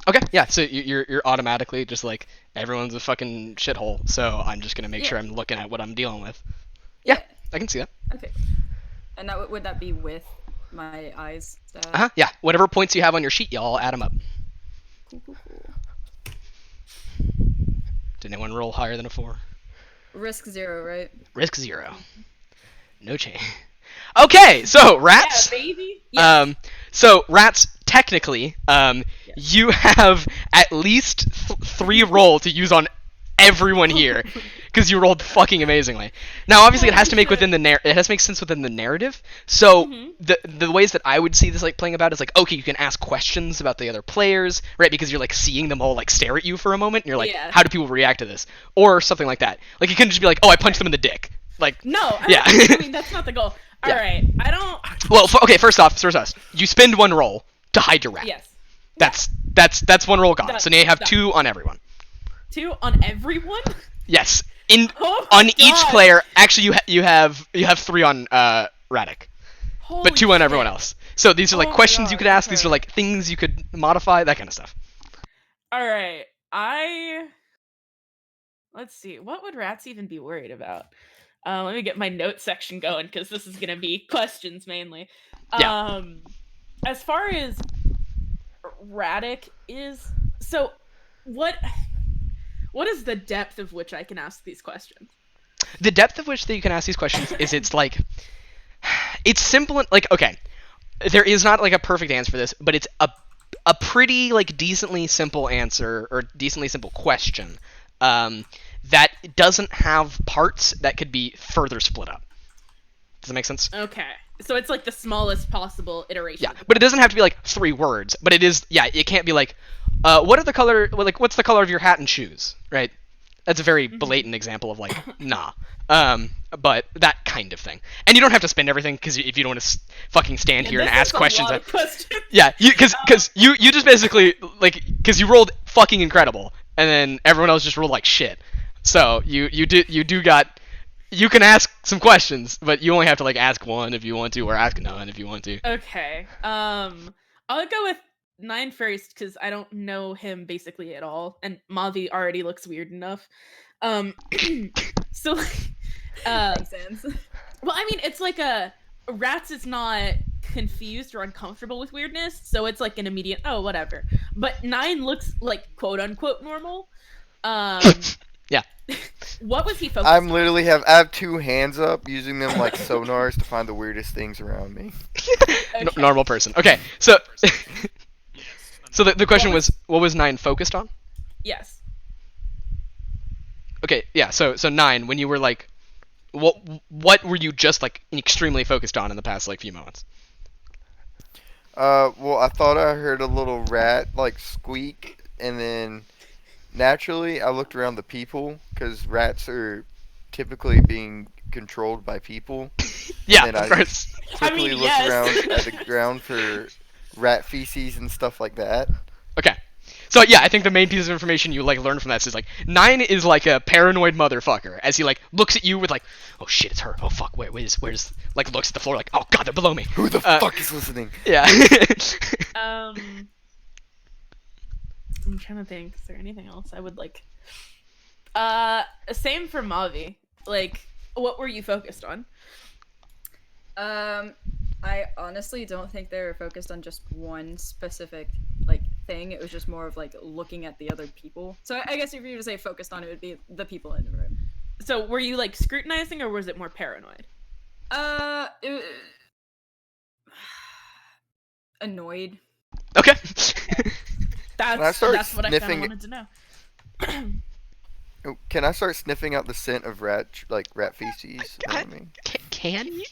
Okay, yeah. So you're automatically just like everyone's a fucking shithole. So I'm just gonna make Yeah. sure I'm looking at what I'm dealing with. Yeah, I can see that. Okay. And that would that be with my eyes stat? Yeah. Whatever points you have on your sheet, y'all add them up. Cool. Did anyone roll higher than a 4? Risk 0, right? Risk 0. No change. Okay, so rats. Yeah, baby. Yes. So rats. Technically, you have at least 3 roll to use on everyone here, because you rolled fucking amazingly. Now, obviously, it has to make Holy shit. within the it has to make sense within the narrative. So Mhm. the ways that I would see this like playing about is like, okay, you can ask questions about the other players, right? Because you're like seeing them all like stare at you for a moment, and you're like, Yeah. how do people react to this, or something like that. Like you couldn't just be like, oh, I punched them in the dick. Like, No. Yeah. I mean, that's not the goal. All Yeah. right. I don't. well, okay, first off, you spend 1 roll to hide your rat. Yes. That's 1 roll gone. Done. So now you have Done. 2 on everyone. 2 on everyone. Yes. Oh my On each God. player, actually you have 3 on Radic, Holy but 2 on shit. everyone else. So these are like Oh my questions you God, could ask. These okay. are like things you could modify, that kind of stuff. All right. Let's see. What would rats even be worried about? Let me get my note section going because this is gonna be questions mainly. Yeah. As far as Radic is, so what is the depth of which I can ask these questions? The depth of which that you can ask these questions is it's simple and like, okay, there is not like a perfect answer for this, but it's a pretty like decently simple answer or decently simple question that doesn't have parts that could be further split up. Does that make sense? Okay, so it's like the smallest possible iteration. Yeah, but it doesn't have to be like 3 words. But it is, yeah, it can't be like, what's the color of your hat and shoes, right? That's a very blatant example of like, nah. But that kind of thing. And you don't have to spend everything because if you don't want to fucking stand here and this ask is a questions, lot of questions. yeah, because you just basically like because you rolled fucking incredible, and then everyone else just rolled like shit. So you can ask some questions, but you only have to like ask 1 if you want to, or ask none if you want to. Okay. I'll go with 9 first because I don't know him basically at all, and Mavi already looks weird enough. So, Makes sense. well, I mean, it's like Rats is not confused or uncomfortable with weirdness, so it's like an immediate whatever. But 9 looks like quote unquote normal. Yeah. What was he focused I'm on? literally I have 2 hands up, using them like sonars to find the weirdest things around me. Okay. Normal person. Okay, so Yes. so the question was, what was 9 focused on? Yes. Okay, yeah. So 9, when you were like, what were you just like extremely focused on in the past like few moments? Well, I thought I heard a little rat like squeak, and then naturally I looked around the people because rats are typically being controlled by people. Yeah, And of I course. Quickly looked yes. around at the ground for rat feces and stuff like that. Okay. So yeah, I think the main piece of information you like learn from this is like 9 is like a paranoid motherfucker as he like looks at you with like, oh shit, it's her. Oh fuck, where's like looks at the floor like, oh god, they're below me. Who the fuck is listening? Yeah. I'm trying to think. Is there anything else I would like? Same for Mavi. Like, what were you focused on? I honestly don't think they were focused on just one specific like thing. It was just more of like looking at the other people. So I guess if you were to say focused on, it would be the people in the room. So were you like scrutinizing, or was it more paranoid? Annoyed. Okay. That's start what I kind of sniffing- wanted to know. Oh, can I start sniffing out the scent of rat feces around me? Can you?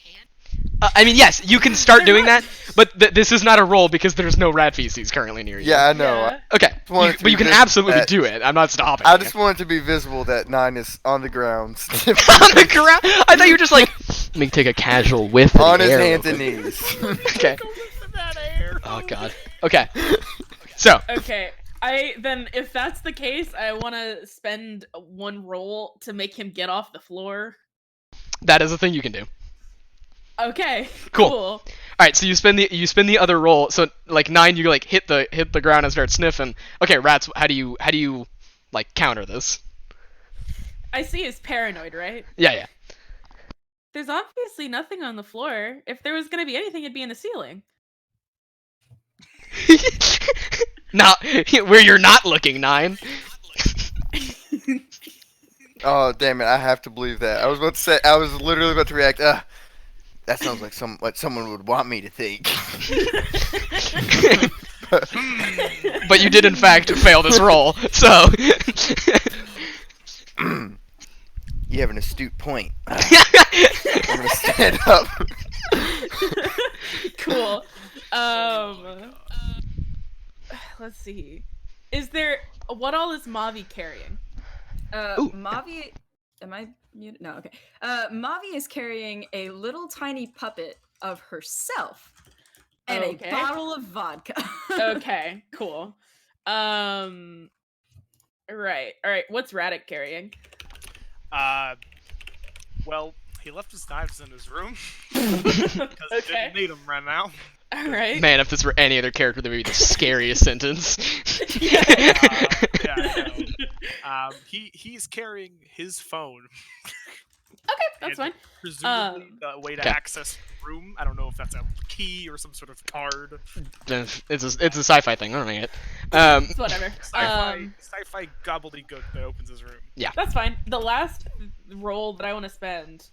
I mean, yes, you can start doing that, but this is not a roll because there's no rat feces currently near you. Yeah, I know. Yeah. Okay, wanted to but you be can visible absolutely that- do it. I'm not stopping. I you. just want it to be visible that 9 is on the ground, on the ground. I thought you were just like, let me take a casual whiff. on of the his air hands real and quick." knees. Okay. That air. Oh god. Okay. So Okay. Then if that's the case, I want to spend 1 roll to make him get off the floor. that is a thing you can do. Okay. Cool. Cool. All right, so you spin the other roll. So like 9, you like hit the ground and start sniffing. Okay, rats. How do you like counter this? I see he's paranoid, right? Yeah. There's obviously nothing on the floor. If there was gonna be anything, it'd be in the ceiling. Not where you're not looking, 9. Oh damn it! I have to believe that. I was about to say. I was literally about to react. That sounds like what someone would want me to think. But you did in fact fail this roll. So You have an astute point. I'm gonna stand up. Cool. Let's see. What all is Mavi carrying? Ooh. Mavi, am I muted? No, okay. Mavi is carrying a little tiny puppet of herself and Okay. a bottle of vodka. Okay, cool. Right. All right. What's Radek carrying? Well, he left his knives in his room because he Okay. didn't need them right now. All right. man, if this were any other character, that would be the scariest sentence. Yeah, I know. He's carrying his phone. Okay, that's fine. Presumably the way to Okay. access the room. I don't know if that's a key or some sort of card. It's a sci-fi thing. I don't know it. It's whatever. Sci-fi gobbledygook that opens his room. That's fine. The last roll that I want to spend.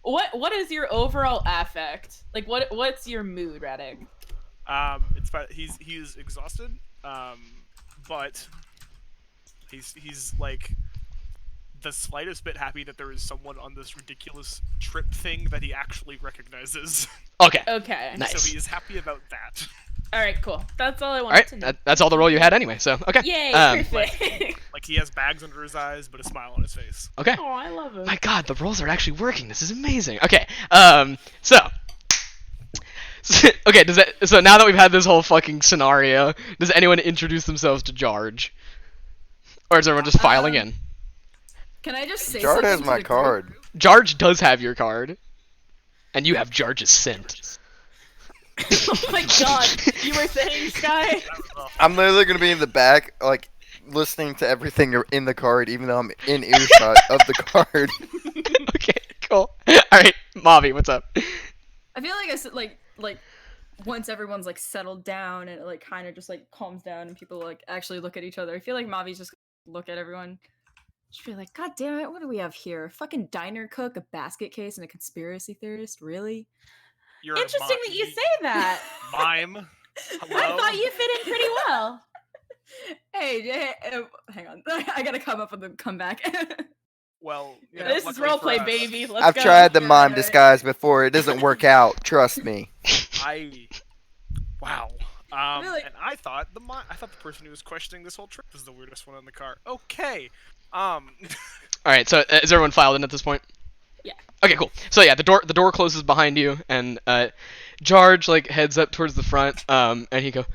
What is your overall affect? Like, what's your mood, Radek? He's exhausted. But he's like the slightest bit happy that there is someone on this ridiculous trip thing that he actually recognizes. Okay. Okay. Nice. So he is happy about that. All right, cool. That's all I All wanted right. to know. That's all the roll you had anyway. So okay. Yay! Perfect. Like he has bags under his eyes, but a smile on his face. Okay. Oh, I love him. My God, the rolls are actually working. This is amazing. Okay. Okay. So now that we've had this whole fucking scenario, does anyone introduce themselves to Jarge, or is everyone just filing in? Can I just say Jard something has to my the card. group? Jarge does have your card, and you have Jarge's scent. Oh my God! You were saying, Sky? I'm literally gonna be in the back, like listening to everything in the card, even though I'm in earshot of the card. Okay. Cool. All right, Mavi, what's up? I feel like I said like once everyone's like settled down and it like kind of just like calms down and people like actually look at each other. I feel like Mavi's just gonna look at everyone. Just be like, God damn it, what do we have here? A fucking diner cook, a basket case, and a conspiracy theorist? Really? You're Interesting that you say that. Mime. Hello? I thought you fit in pretty well. Hey, hang on. I gotta come up with a comeback. Well, you know, This is luckily for roleplay, us, baby. Let's I've go. tried the Yeah, mime right. disguise before. It doesn't work out. Trust me. Wow. Really? And I thought the person who was questioning this whole trip was the weirdest one in the car. Okay. All right. So is everyone filed in at this point? Yeah. Okay. Cool. So yeah, the door closes behind you, and Jarge like heads up towards the front, and he go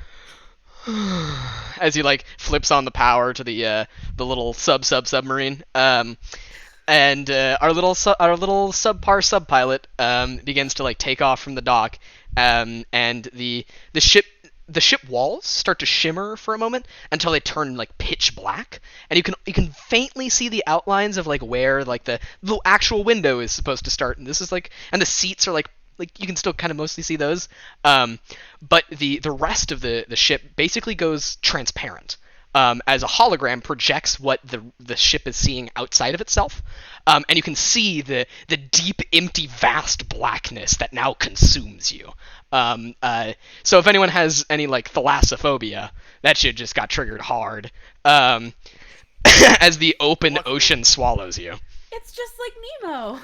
as he like flips on the power to the little submarine. And our little subpar subpilot begins to like take off from the dock, and the ship walls start to shimmer for a moment until they turn like pitch black, and you can faintly see the outlines of like where like the actual window is supposed to start, and this is like, and the seats are like you can still kind of mostly see those, but the rest of the ship basically goes transparent. As a hologram projects what the ship is seeing outside of itself, and you can see the deep, empty, vast blackness that now consumes you. So if anyone has any like thalassophobia, that shit just got triggered hard, as the open ocean swallows you. It's just like Nemo.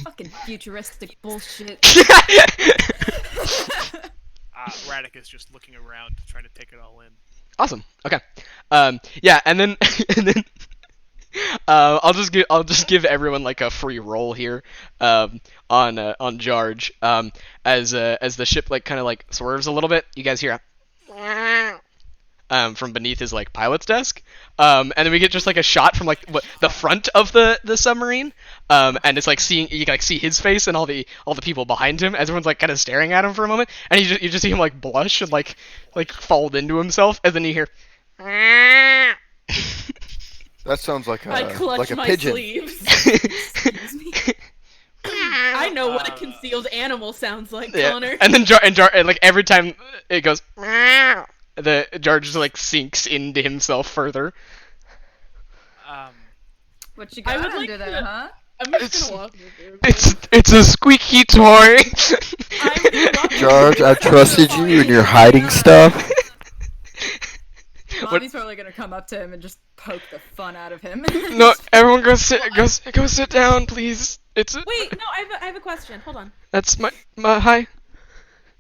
Fucking futuristic bullshit. Radek is just looking around, trying to take it all in. Awesome. Okay. Yeah, and then I'll just give everyone like a free roll here, on Jarge, as the ship like kind of like swerves a little bit. You guys hear from beneath his like pilot's desk. And then we get just like a shot from like the front of the submarine. And it's like you can like see his face and all the people behind him. Everyone's like kind of staring at him for a moment, and you just see him like blush and like fold into himself, and then you hear. That sounds like I clutch a my pigeon. sleeves. Excuse me. I know what a concealed animal sounds like, Connor. And then and like every time it goes, the jar just like sinks into himself further. What you I got would like under there, to- huh? I'm just gonna walk over. It's a squeaky toy. I'm gonna walk George, over. I've trusted you and you're hiding stuff. Mommy's probably gonna come up to him and just poke the fun out of him. No, everyone go sit down, please. It's Wait, no, I have a question. Hold on. That's my hi.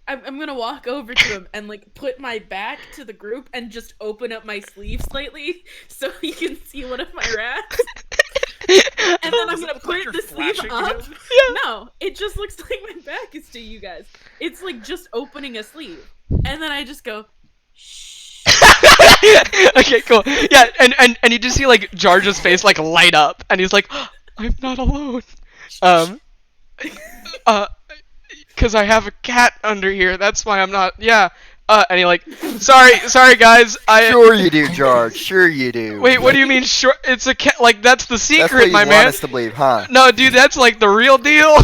I'm gonna walk over to him and like put my back to the group and just open up my sleeve slightly so he can see one of my rats. And then I'm gonna put the sleeve flashing up. him? No, it just looks like my back is to you guys. It's like just opening a sleeve, and then I just go. Shh. Okay, cool. Yeah, and you just see like Jarja's face like light up, and he's like, I'm not alone. Cause I have a cat under here. That's why I'm not. Yeah. And he like, sorry guys. Sure you do, George. Sure you do. Wait, what do you mean? Sure, it's a cat. Like that's the That's secret, what you my want man. us to believe, huh? No, dude, that's like the real deal.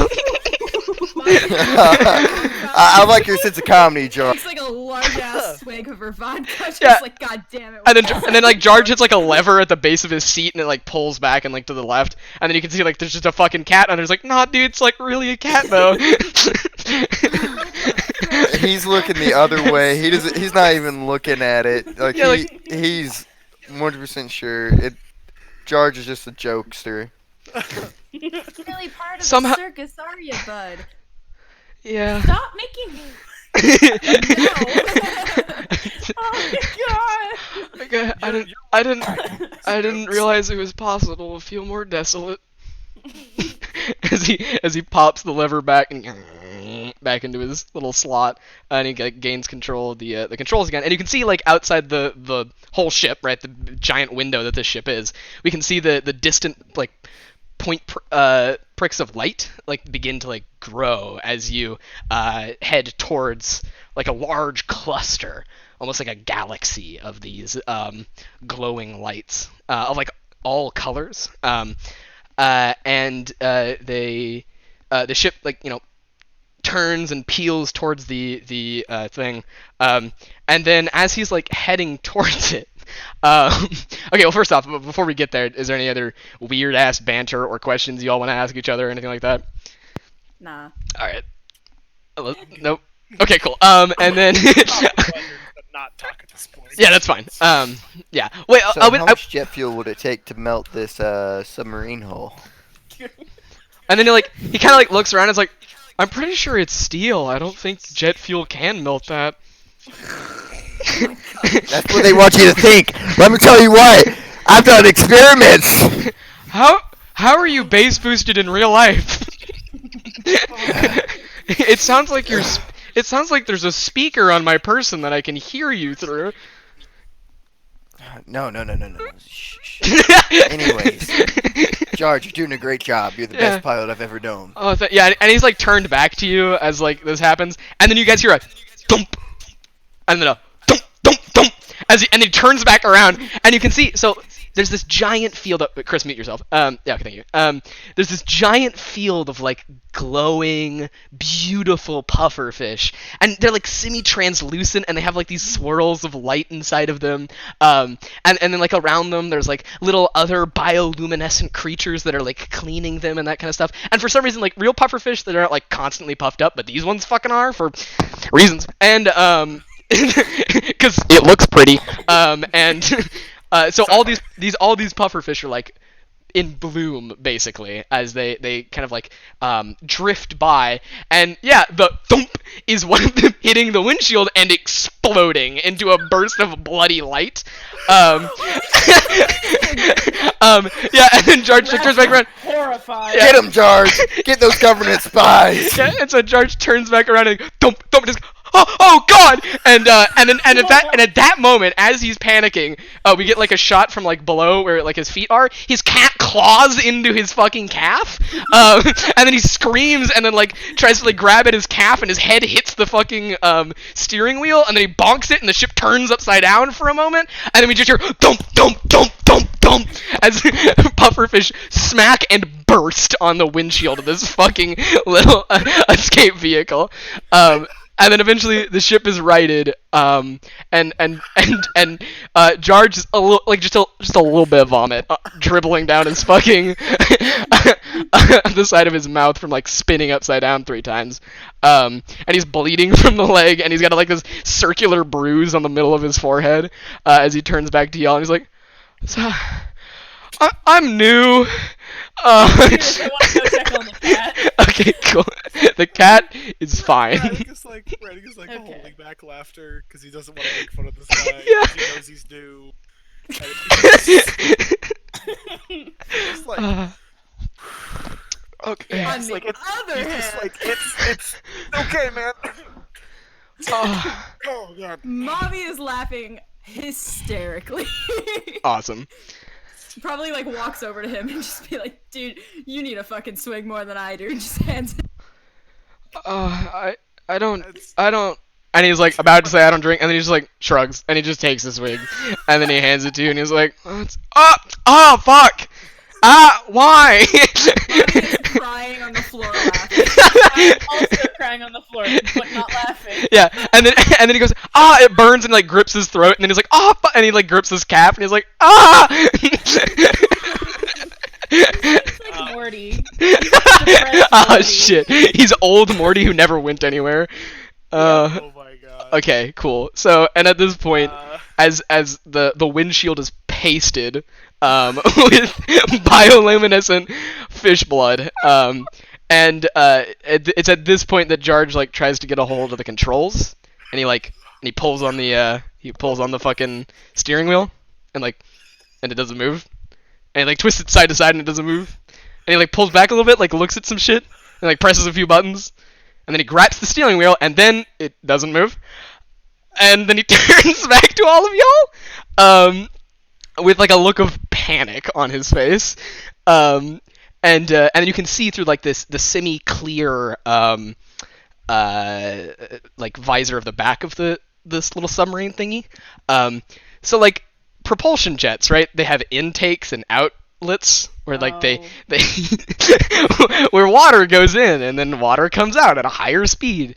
I like your sense of comedy, George. It's like a large ass swig of her vodka. Just Yeah. like, God damn it. And then like Jarge hits like a lever at the base of his seat, and it like pulls back and like to the left, and then you can see like there's just a fucking cat, and there's like, nah, dude, it's like really a cat though. He's looking the other way. He's not even looking at it. Like Yeah, he's 100% sure. George is just a jokester. really part of Somehow- the circus, are you, bud? Yeah. Stop making me. Oh my god. Okay, I didn't realize it was possible to feel more desolate. as he pops the lever back and back into his little slot, and he gains control of the controls again. And you can see like outside the whole ship, right, the giant window that this ship is. We can see the distant like pricks of light like begin to like grow as you head towards like a large cluster, almost like a galaxy of these glowing lights of like all colors. And the ship like turns and peels towards the thing, and then as he's like heading towards it, okay, well, first off, before we get there, is there any other weird ass banter or questions you all want to ask each other or anything like that? Nah. All right. Nope. Okay, cool. And then Not talk at this point. yeah, that's fine. Yeah. Wait. So how much jet fuel would it take to melt this submarine hull? And then he kind of like looks around and is like, I'm pretty sure it's steel. I don't think jet fuel can melt that. That's what they want you to think. Let me tell you what. I've done experiments. How are you base boosted in real life? It sounds like It sounds like there's a speaker on my person that I can hear you through. No. Shh. Anyways, George, you're doing a great job. You're the best pilot I've ever known. Oh, yeah, and he's like turned back to you as like this happens, and then you guys hear a thump, and then a thump, thump, thump, and he turns back around, and you can see. So there's this giant field of Chris, mute yourself. Yeah, okay, thank you. There's this giant field of like glowing, beautiful puffer fish, and they're like semi-translucent, and they have like these swirls of light inside of them. And then like around them, there's like little other bioluminescent creatures that are like cleaning them and that kind of stuff. And for some reason, like real puffer fish that aren't like constantly puffed up, but these ones fucking are for reasons. And because it looks pretty. So all these puffer fish are like in bloom basically as they kind of like drift by, and yeah, the thump is one of them hitting the windshield and exploding into a burst of bloody light. Yeah, and then George turns back around. Horrified. Get him, George. Get those government spies. Yeah, and so George turns back around and thump, thump, just oh God! And at that moment, as he's panicking, we get like a shot from like below where like his feet are. His cat claws into his fucking calf, and then he screams and then like tries to like grab at his calf, and his head hits the fucking steering wheel, and then he bonks it, and the ship turns upside down for a moment, and then we just hear thump thump thump thump thump as pufferfish smack and burst on the windshield of this fucking little escape vehicle. And then eventually the ship is righted, and Jarge is a little, like just a little bit of vomit dribbling down his fucking the side of his mouth from like spinning upside down 3 times, and he's bleeding from the leg, and he's got like this circular bruise on the middle of his forehead as he turns back to y'all, and he's like, so, I'm new. I want to go check on the cat. Okay, cool. The cat is fine. Radek is like Okay. holding back laughter because he doesn't want to make fun of this guy. Yeah. 'Cause he knows he's new. And it's like, Okay. On it's the like other it's just hand, like it's okay, man. Oh, Oh god. Mavi is laughing hysterically. awesome. Probably like walks over to him and just be like, dude, you need a fucking swig more than I do, and just hands it. I don't. It's- And he's like about to say I don't drink, and then he just like shrugs, and he just takes the swig, and then he hands it to you, and he's like, oh fuck, why? Mavi is crying on the floor laughing. I'm also crying on the floor, but not laughing. Yeah, and then he goes, it burns, and like grips his throat, and then he's like, and he like grips his calf, and he's like, It's like Morty. Depressed Oh Morty. shit, he's old Morty who never went anywhere. Oh my god. Okay, cool. So, and at this point, Uh, as the windshield is pasted with bioluminescent fish blood, and it's at this point that Jarge like tries to get a hold of the controls, and he pulls on the fucking steering wheel, and it doesn't move, and he like twists it side to side and it doesn't move, and he like pulls back a little bit, like looks at some shit, and like presses a few buttons, and then he grabs the steering wheel, and then it doesn't move, and then he turns back to all of y'all, with like a look of panic on his face, and then you can see through like the semi-clear like visor of the back of this little submarine thingy. So like propulsion jets, right? They have intakes and outlets where like they where water goes in and then water comes out at a higher speed.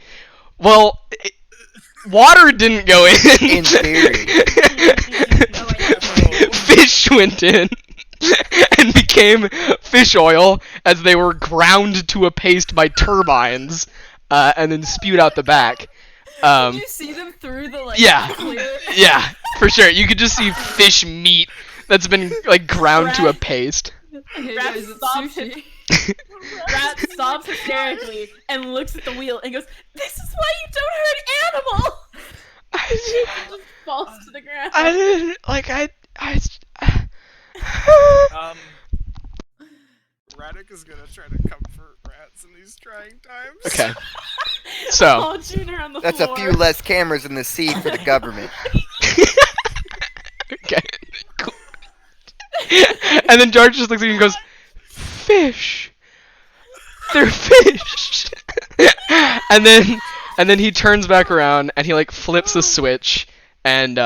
Well, water didn't go in. In theory. Fish went in and became fish oil as they were ground to a paste by turbines, and then spewed out the back. Did you see them through the like Yeah. clear? Yeah, for sure. You could just see fish meat that's been like ground to a paste. Hey Rat guys, it's stops sushi. Rat stops hysterically and looks at the wheel and goes, "This is why you don't hurt animals!" And just falls to the ground. I didn't like I Radek is gonna try to comfort rats in these trying times. Okay. So Oh, Junior on the That's floor. a few less cameras in the sea for the government. okay. Cool. And then George just looks at you and goes, "Fish. They're fish." and then he turns back around and he like flips a switch, and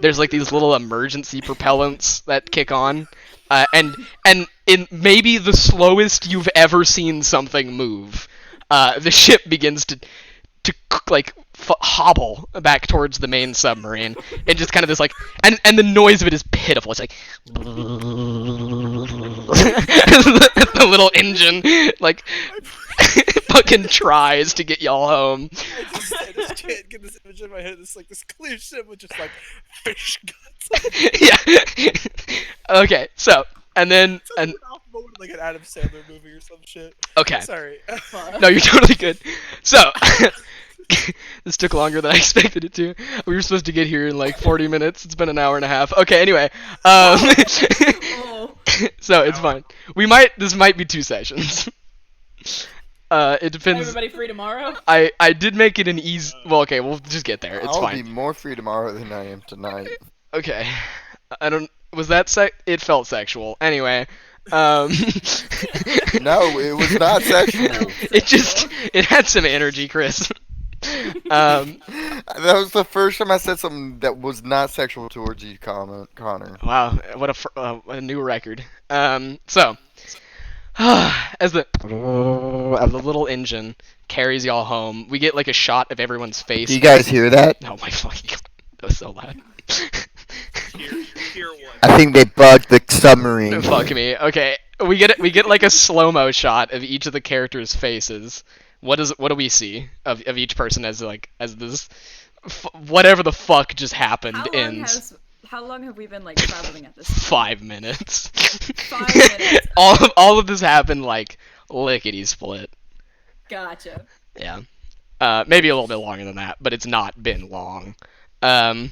there's like these little emergency propellants that kick on, and in maybe the slowest you've ever seen something move, the ship begins to like hobble back towards the main submarine. It just kind of this like, and the noise of it is pitiful. It's like the little engine like fucking tries to get y'all home. I just can't get this image in my head. It's like this clear ship with just like fish guts. Yeah. Okay. So and then Sounds like an off moment, like an Adam Sandler movie or some shit. okay. Sorry. No, you're totally good. So, this took longer than I expected it to. We were supposed to get here in like 40 minutes. It's been an hour and a half. Okay, anyway. Oh. So, it's fine. This might be 2 sessions. It depends. Everybody free tomorrow? I did make it an easy. Well, okay, we'll just get there. It's I'll fine. be more free tomorrow than I am tonight. Okay. I don't. Was that It felt sexual. Anyway. No, it was not sexual. It had some energy, Chris. That was the first time I said something that was not sexual towards you, Connor. Wow, what a new record. So as the little engine carries y'all home, we get like a shot of everyone's face. Do you guys hear that? Oh my fucking god, that was so loud. Hear what? I think they bugged the submarine. Fuck me. Okay, we get like a slow-mo shot of each of the characters' faces. What do we see of each person as this whatever the fuck just happened ends? How long have we been like traveling at this? 5 minutes. 5 minutes. all of this happened like lickety split. Gotcha. Yeah. Maybe a little bit longer than that, but it's not been long. I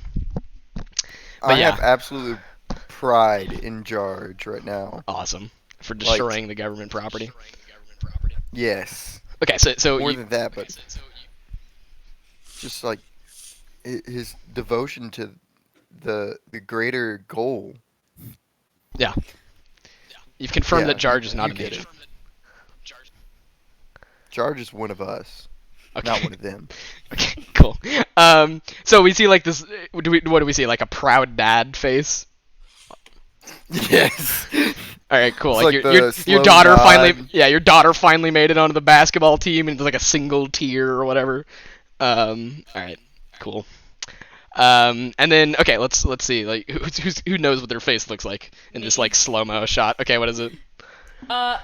yeah. have absolute pride in Jarge right now. Awesome. For destroying the government property. Yes. Okay, so More you, than that, but just like his devotion to the greater goal. yeah. You've confirmed Yeah, that Jarge is not you an get agent. Jarge is one of us, Okay. not one of them. Okay, cool. So we see like this. What do we see? Like a proud dad face. Yes. All right, cool. It's Like, like your the your slow daughter nod. finally, your daughter finally made it onto the basketball team, and it's like a single tear or whatever. All right, cool. And then okay, let's see. Like who knows what their face looks like in this like slow-mo shot? Okay, what is it?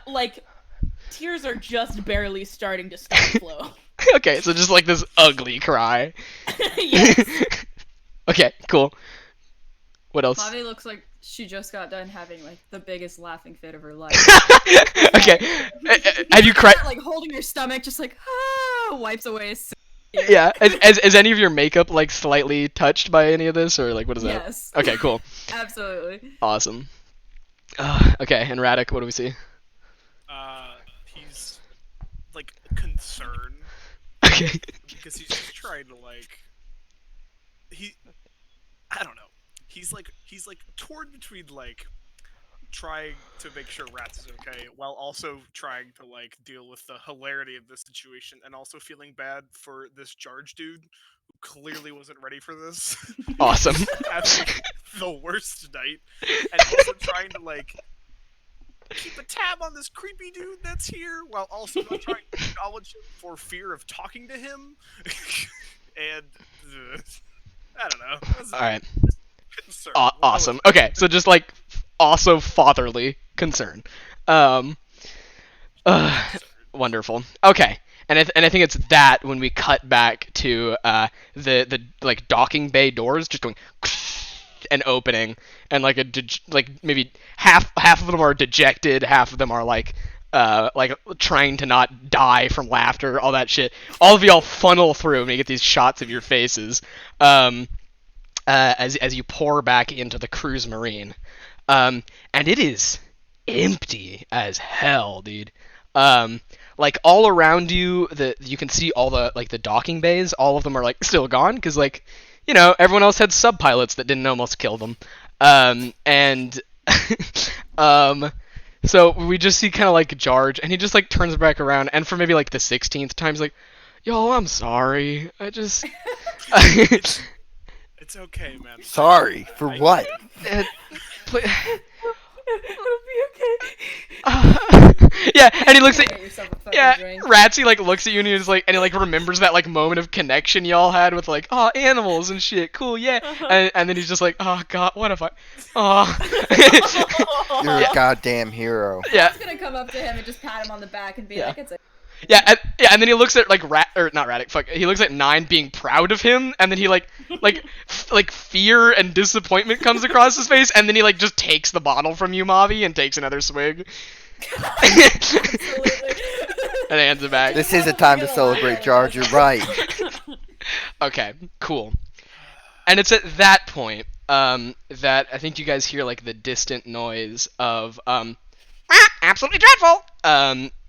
Like tears are just barely starting to stop flow. Okay, so just like this ugly cry. Yes. Okay, cool. What else? Bobby looks like she just got done having like the biggest laughing fit of her life. Okay, have you cried? Like holding her stomach, just like wipes away. Yeah. Is any of your makeup like slightly touched by any of this, or like what is that? Yes. Okay, cool. Absolutely. Awesome. Okay, and Radek, what do we see? He's like concerned Okay. because he's just trying to I don't know. He's like torn between like trying to make sure Rats is okay while also trying to like deal with the hilarity of this situation and also feeling bad for this Jarge dude who clearly wasn't ready for this. Awesome. Having the worst night and also trying to like keep a tab on this creepy dude that's here while also not trying to acknowledge him for fear of talking to him. And I don't know. All right. Concern. Awesome. Okay, so just like also fatherly concern. Wonderful. Okay, and I think it's that when we cut back to the like docking bay doors just going and opening, and like maybe half of them are dejected, half of them are like trying to not die from laughter, all that shit. All of y'all funnel through and you get these shots of your faces. As you pour back into the Cruisemarine, and it is empty as hell, dude. Like all around you, you can see all the like the docking bays. All of them are like still gone because like everyone else had subpilots that didn't almost kill them. And so we just see kind of like Jarge, and he just like turns back around, and for maybe like the 16th time, he's like, "Yo, I'm sorry. I just." It's okay, man. Sorry for what? It'll be okay. Yeah, and he looks at Get yourself a fucking drink. Ratsy like looks at you and he's like, and he like remembers that like moment of connection y'all had with like, oh, animals and shit, cool, yeah, and then he's just like, oh god, what if I, You're a goddamn hero. yeah, I'm just gonna come up to him and just pat him on the back and be like, "It's a." yeah, and then he looks at like not Radek, fuck, he looks at Nine being proud of him, and then he like fear and disappointment comes across his face, and then he like just takes the bottle from you, Mavi, and takes another swig. And hands it back. This is a time to celebrate, Jarge. You're right. Okay, cool. And it's at that point that I think you guys hear like the distant noise of absolutely dreadful.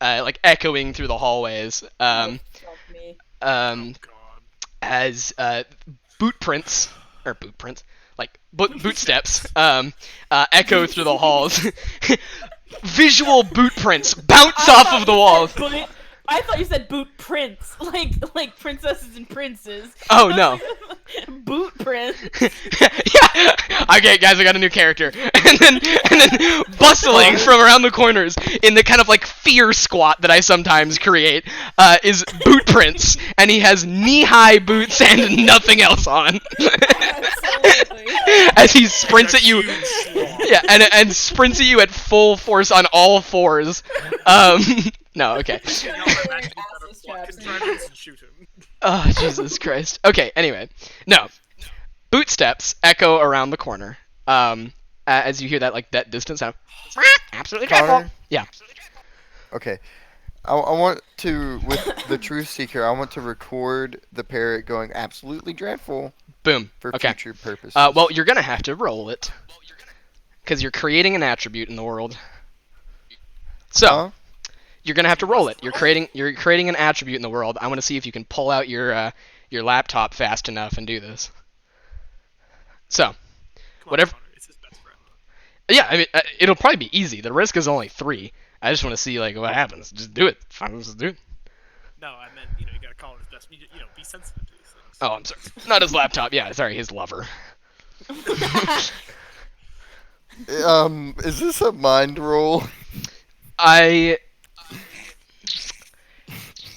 Like echoing through the hallways. Oh, fuck me. Um, God. as boot prints, like boot steps, echo through the halls. Visual boot prints bounce off of the walls. I thought you said boot prints, like princesses and princes. Oh, no. Boot prints. Yeah. Okay, guys, I got a new character, and then bustling from around the corners in the kind of like fear squat that I sometimes create is boot prints, and he has knee-high boots and nothing else on. Absolutely. As he sprints at you, Huge sloth. yeah, and sprints at you at full force on all fours. No, okay. You know, imagine you gotta Assless block his traps. dragons and shoot him. Oh, Jesus Christ. Okay, anyway. No. Boot steps echo around the corner. As you hear that distant sound. Absolutely dreadful. Connor? Yeah. Okay. I want to, with the Truth Seeker, I want to record the parrot going absolutely dreadful Boom. for Okay. future purposes. Well, you're gonna have to roll it. Because you're creating an attribute in the world. So, Huh? you're gonna have to roll it. You're creating an attribute in the world. I want to see if you can pull out your laptop fast enough and do this. So, Come on, Whatever- Connor, it's his best friend. yeah, I mean, it'll probably be easy. The risk is only 3. I just want to see like what happens. Just do it. Fine, just do it. No, I meant, you gotta call him his best. Be sensitive to these things. Oh, I'm sorry. Not his laptop. Yeah, sorry, his lover. Is this a mind roll?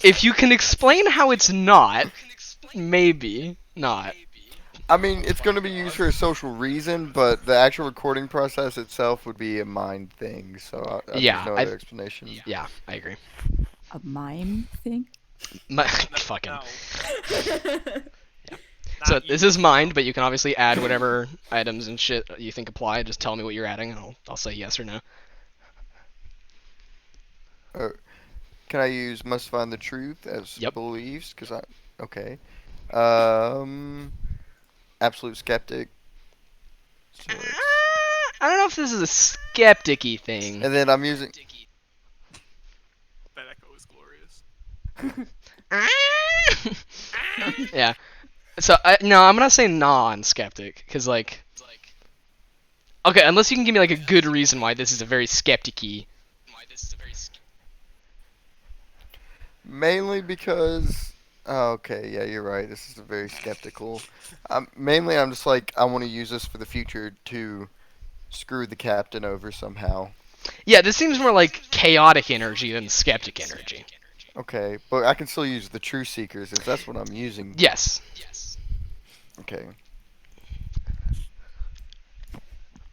If you can explain how it's not, maybe not. I mean, it's going to be used for a social reason, but the actual recording process itself would be a mind thing. So Yeah, there's no other explanation. Yeah, I agree. A mime thing? Fucking. No. So Not this you. is mind, but you can obviously add whatever items and shit you think apply. Just tell me what you're adding, and I'll say yes or no. Can I use must find the truth as Yep. beliefs? Okay. Absolute skeptic. So it's- I don't know if this is a skeptic-y thing. and then I'm using. That echo is glorious. Yeah. So no, I'm gonna say non-skeptic, cause like. Okay, unless you can give me like a good reason why this is a very skeptic-y. Mainly because. Oh, okay, yeah, you're right. This is a very skeptical. Mainly, I'm just like I want to use this for the future to screw the captain over somehow. Yeah, this seems more like chaotic energy than skeptic energy. Okay, but I can still use the True Seekers if that's what I'm using. Yes. Okay.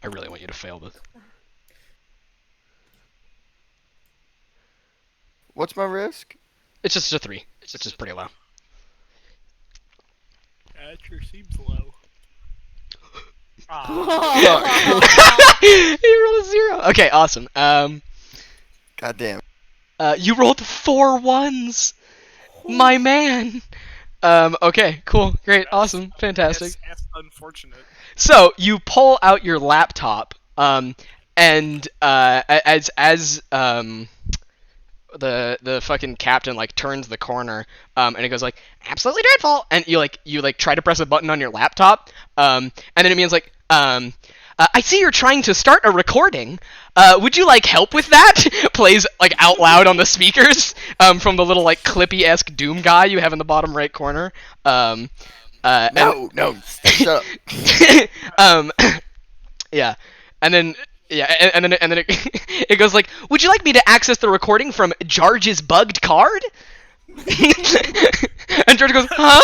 I really want you to fail this. What's my risk? It's just a 3. It's just pretty low. That sure seems low. Ah, You rolled a 0. Okay, awesome. God damn. You rolled 4 1s. My man. Okay, cool, great, awesome, fantastic. that's unfortunate. So you pull out your laptop, and as the fucking captain like turns the corner, and it goes like absolutely dreadful, and you try to press a button on your laptop, and then it means like I see you're trying to start a recording. Would you like help with that? Plays like out loud on the speakers from the little like Clippy-esque Doom guy you have in the bottom right corner. No, shut up. Yeah, and then it, it goes like, would you like me to access the recording from Jarge's bugged card? And George goes, huh?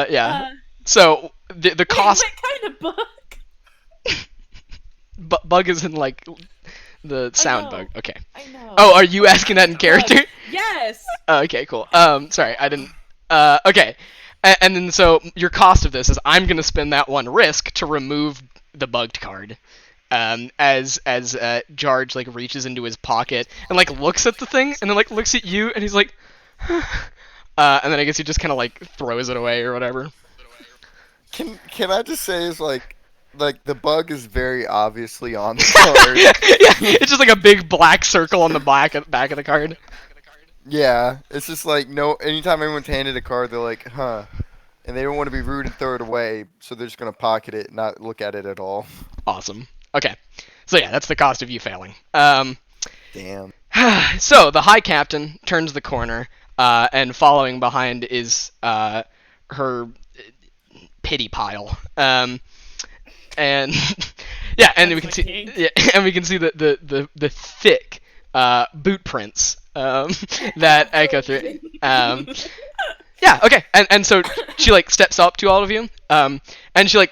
Yeah. So the cost What kind of bug? bug is in like the sound know. bug. Okay. I know. Oh, are you asking that in character? Yes. Okay, cool. Sorry, I didn't. Okay. And then so your cost of this is I'm gonna spend that 1 risk to remove the bugged card. As Jarge like reaches into his pocket and like looks at the thing and then like looks at you and he's like, and then I guess he just kind of like throws it away or whatever. Can I just say is like like the bug is very obviously on the card. Yeah, it's just like a big black circle on the back of the card. Yeah, it's just like no. Anytime anyone's handed a card, they're like, "Huh," and they don't want to be rude and throw it away, so they're just gonna pocket it, and not look at it at all. Awesome. Okay, so yeah, that's the cost of you failing. Damn. So the High Captain turns the corner, and following behind is her pity pile. And yeah, and we can see the thick boot prints that echo through. Yeah, okay, and so she like steps up to all of you, and she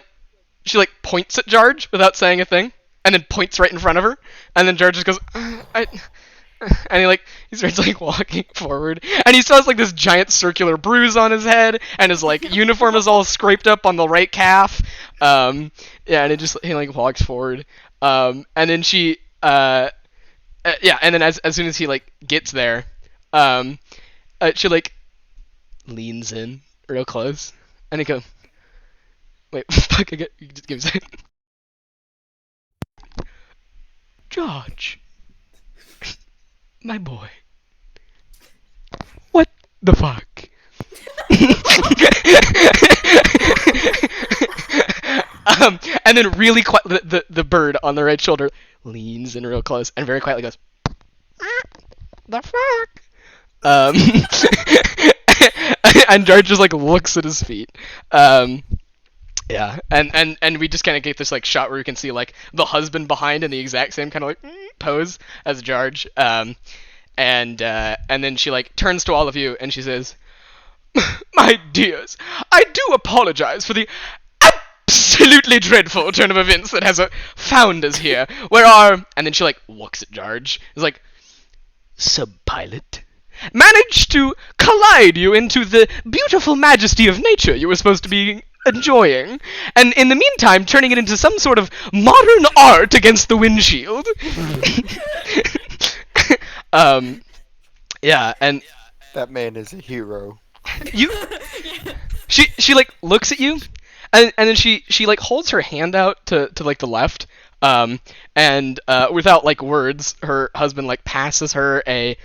points at Jarge without saying a thing, and then points right in front of her, and then Jarge just goes, and he starts like walking forward, and he still has like this giant circular bruise on his head, and his like uniform is all scraped up on the right calf. Yeah, and he like walks forward, and then she yeah, and then as soon as he like gets there, she like leans in real close, and he goes, wait, fuck, just give me a second. George, my boy, what the fuck? And then really the bird on the right shoulder leans in real close and very quietly goes, the fuck? And George just like looks at his feet. Yeah, and we just kind of get this like shot where you can see like the husband behind in the exact same kind of like pose as George. And then she like turns to all of you and she says, "My dears, I do apologize for the absolutely dreadful turn of events that has found us here. Where are..." And then she like looks at George. Is like, "Subpilot managed to collide you into the beautiful majesty of nature you were supposed to be enjoying, and in the meantime turning it into some sort of modern art against the windshield." Yeah, and That man is a hero. she like looks at you, and then she like holds her hand out to like the left, and without like words, her husband like passes her a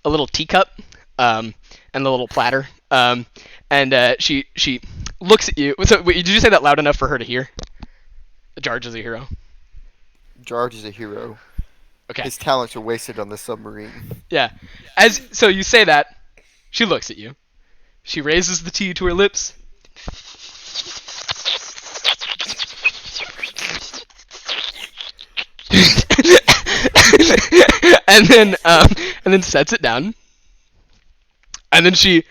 little teacup, and a little platter, and she looks at you. So wait, did you say that loud enough for her to hear? George is a hero. George is a hero. Okay. His talents are wasted on the submarine. Yeah. So you say that, she looks at you. She raises the tea to her lips. and then sets it down. And then she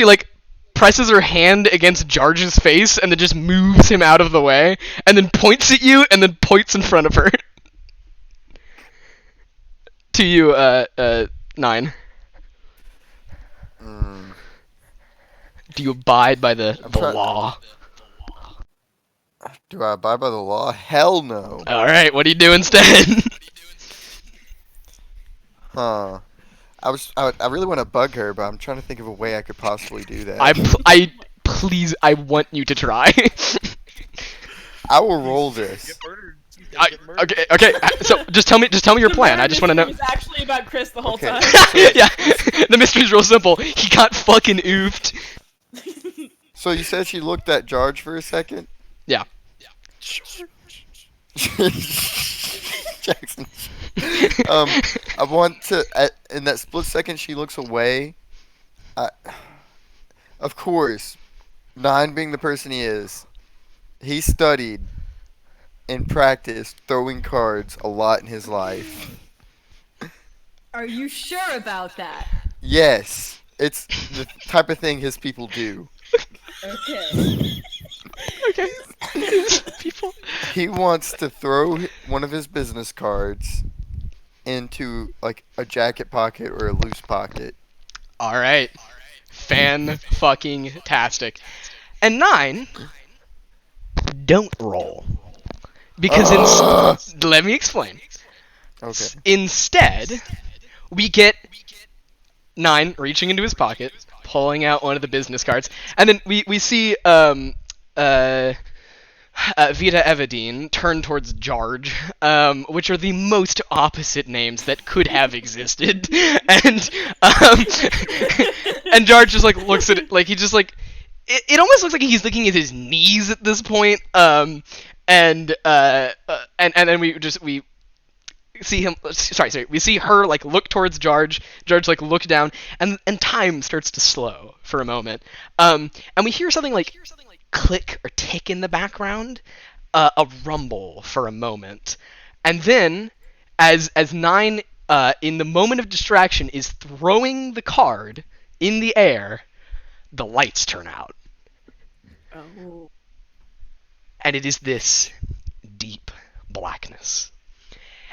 like presses her hand against George's face and then just moves him out of the way and then points at you and then points in front of her. To you, 9. Do you abide by the law? Do I abide by the law? Hell no. Alright, what do you do instead? Huh. I really want to bug her, but I'm trying to think of a way I could possibly do that. Please, I want you to try. I will roll this. Get murdered. Okay. So just tell me your plan. I just want to know. It's actually about Chris the whole Okay. time. Yeah, the mystery's real simple. He got fucking oofed. So you said she looked at George for a second? Yeah. Jackson. I want to, in that split second she looks away, of course, 9 being the person he is, he studied and practiced throwing cards a lot in his life. Are you sure about that? Yes, it's the type of thing his people do. Okay. Okay. People. He wants to throw one of his business cards into like a jacket pocket or a loose pocket. All right. Fan-fucking-tastic. And 9, don't roll. Because let me explain. Okay. Instead, we get 9 reaching into his pocket, pulling out one of the business cards, and then we see Vita Evadine turn towards Jarge, which are the most opposite names that could have existed, and and Jarge just like looks at it, like he just like it almost looks like he's looking at his knees at this point, and then we see him. Sorry. We see her like look towards Jarge. Jarge like look down, and time starts to slow for a moment. And we hear something like click or tick in the background, a rumble for a moment, and then as Nine in the moment of distraction is throwing the card in the air, the lights turn out, Oh. and it is this deep blackness.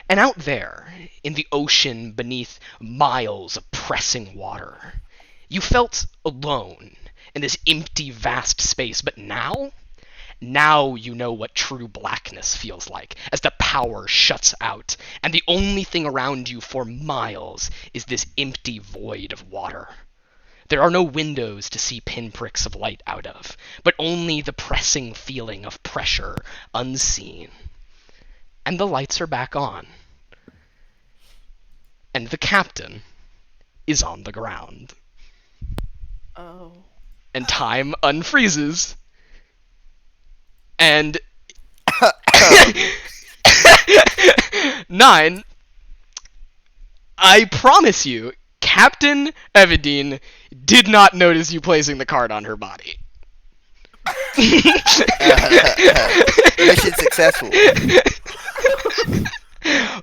And out there, in the ocean beneath miles of pressing water, you felt alone in this empty, vast space. But now you know what true blackness feels like, as the power shuts out, and the only thing around you for miles is this empty void of water. There are no windows to see pinpricks of light out of, but only the pressing feeling of pressure unseen. And the lights are back on. And the captain is on the ground. Oh. And time unfreezes. And 9, I promise you, Captain Evadine did not notice you placing the card on her body. Mission successful.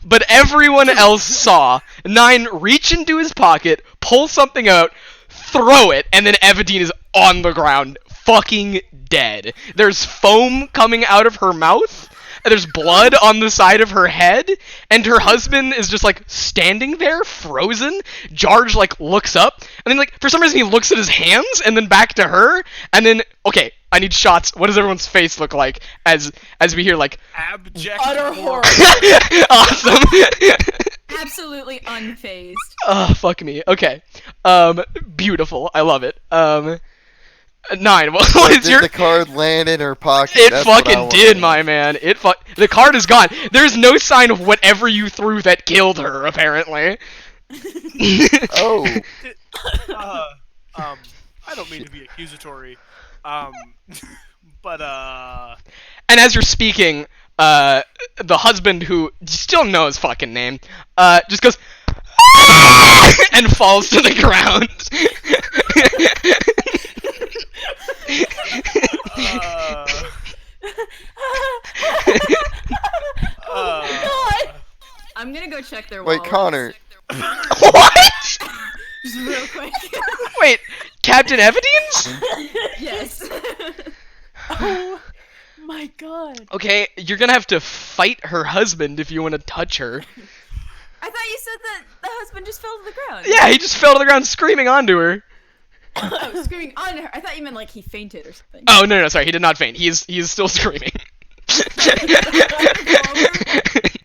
But everyone else saw 9 reach into his pocket, pull something out, throw it, and then Evadine is on the ground, fucking dead. There's foam coming out of her mouth, and there's blood on the side of her head, and her husband is just like standing there, frozen. Jarge like looks up, and then like for some reason he looks at his hands, and then back to her, and then okay, I need shots. What does everyone's face look like as we hear like Abject Utter horror. awesome. Absolutely unfazed. Oh, fuck me. Okay. Beautiful. I love it. 9. What is Did your... the card land in her pocket? It That's what I fucking wanna did, know. my man. The card is gone. There's no sign of whatever you threw that killed her, apparently. Oh. I don't mean to be accusatory, but And as you're speaking, the husband, who still knows his fucking name, just goes and falls to the ground. God. I'm gonna go check their Wait, wallets. Connor. What? Just real quick. Wait, Captain Evadine's? Yes. Oh my god. Okay, you're gonna have to fight her husband if you want to touch her. I thought you said that the husband just fell to the ground. Yeah, he just fell to the ground screaming onto her. Oh, screaming on her. I thought you meant like he fainted or something. Oh, no, sorry, he did not faint. He is still screaming.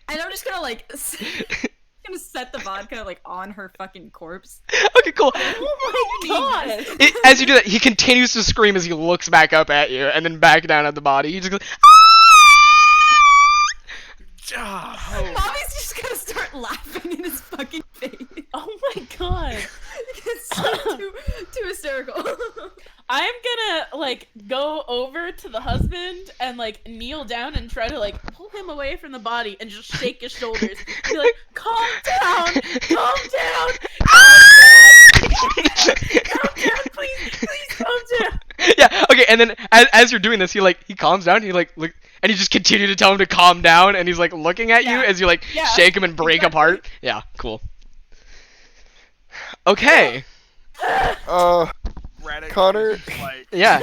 And I'm just gonna like gonna set the vodka like on her fucking corpse. Okay, cool. Oh my god. As you do that, he continues to scream as he looks back up at you, and then back down at the body. He just goes, Bobby's just gonna start laughing in his fucking face. Oh my god. It's so too hysterical. I'm gonna like go over to the husband and like kneel down and try to like pull him away from the body and just shake his shoulders. Be like, calm down, calm down, calm down, please calm down. yeah, okay, and then as you're doing this, he calms down, he look, and you just continue to tell him to calm down, and he's like looking at you Yeah. as you Yeah, shake him and break exactly. apart. Yeah, cool. Okay. Radek Connor? is like, Yeah.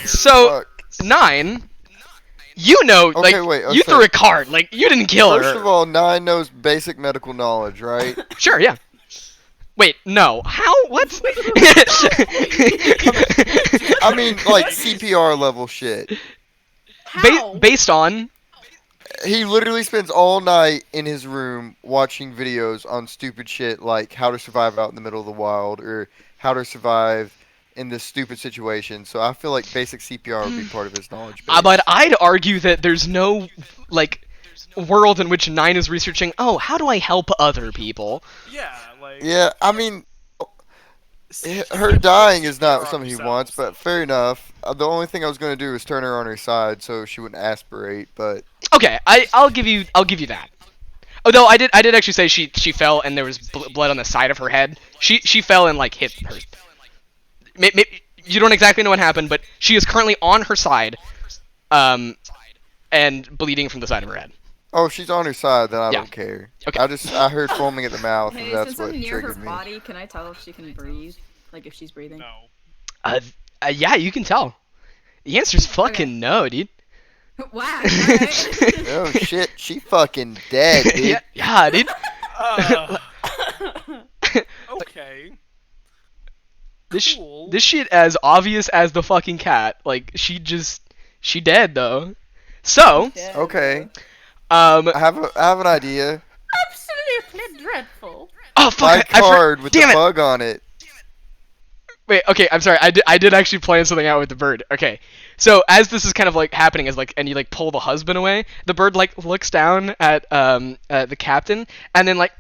So Fuck. 9, you know, Okay, wait, you okay. threw a card, you didn't kill First her. of all, 9 knows basic medical knowledge, right? Sure, yeah. Wait, no. How? What? I mean, like CPR level shit. How? Based on... He literally spends all night in his room watching videos on stupid shit like how to survive out in the middle of the wild or how to survive in this stupid situation. So I feel like basic CPR would be part of his knowledge base. But I'd argue that there's no like world in which 9 is researching. Oh, how do I help other people? Yeah, like Yeah, I mean, you her can't dying force is not CPR on something he yourself, wants, but so- fair enough. The only thing I was going to do was turn her on her side so she wouldn't aspirate, but Okay, I'll give you that. Although I did actually say she fell and there was blood on the side of her head. She fell and like hit her. You don't exactly know what happened, but she is currently on her side, and bleeding from the side of her head. oh, she's on her side, then I Yeah. don't care. Okay. I heard foaming at the mouth, Hey, and that's since what I'm near her triggered me. body, can I tell if she can breathe? Like if she's breathing? No. Yeah, you can tell. The answer's fucking no, dude. Wow. Alright. Oh shit, she fucking dead, dude. Yeah, dude. Okay. This Cool. this shit as obvious as the fucking cat. Like she dead though. So, Dead, Okay, um, I have an idea. Absolutely dreadful. oh fuck, My I card with the damn it. bug on it. Wait, okay, I'm sorry. I did actually plan something out with the bird. Okay, so as this is kind of like happening, as like, and you like pull the husband away, the bird like looks down at the captain, and then like,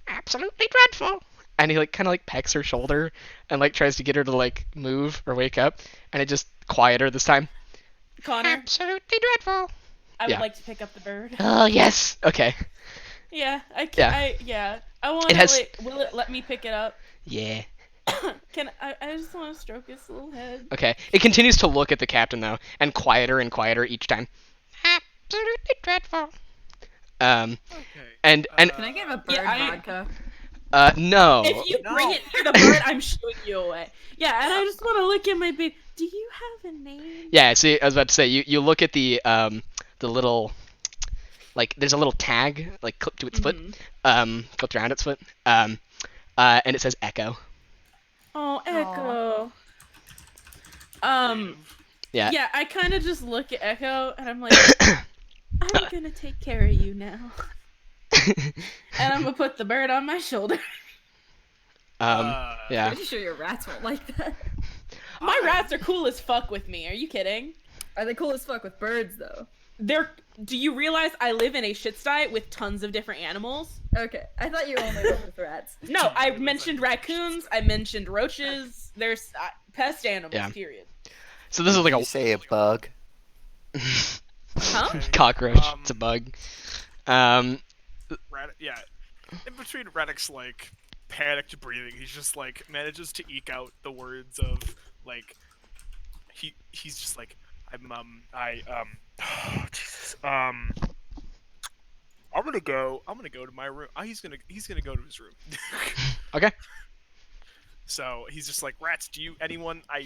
absolutely dreadful, and he like kind of like pecks her shoulder, and like tries to get her to like move or wake up, and it just quieter this time. Connor, Absolutely dreadful. I would Yeah. like to pick up the bird. Oh yes. Okay. Yeah, Yeah. I want It to. has- Will it let me pick it up? Yeah. I just want to stroke its little head. Okay. It continues to look at the captain though, and quieter each time. Absolutely dreadful. Okay. And Can I get a bird Yeah, I- vodka? no. If you bring No. it near the bird, I'm shooing you away. Yeah, and I just want to look at my baby. Do you have a name? Yeah. See, I was about to say you look at the little like there's a little tag like clipped to its foot, clipped around its foot, and it says Echo. Oh, Echo. Yeah. Yeah, I kind of just look at Echo and I'm like, I'm gonna take care of you now, and I'm gonna put the bird on my shoulder. Yeah. Pretty sure your rats won't like that. My rats are cool as fuck with me. Are you kidding? Are they cool as fuck with birds though? Do you realize I live in a shit sty with tons of different animals? Okay, I thought you only lived with rats. No, I mentioned raccoons. I mentioned roaches. There's pest animals. Yeah. Period. So this is like You say a bug. Huh? Okay. cockroach. It's a bug. Yeah. In between Radek's like panicked breathing, he's just like manages to eke out the words of like he's just like Jesus. I'm gonna go to my room. He's gonna go to his room. Okay. So he's just like, rats, do you anyone I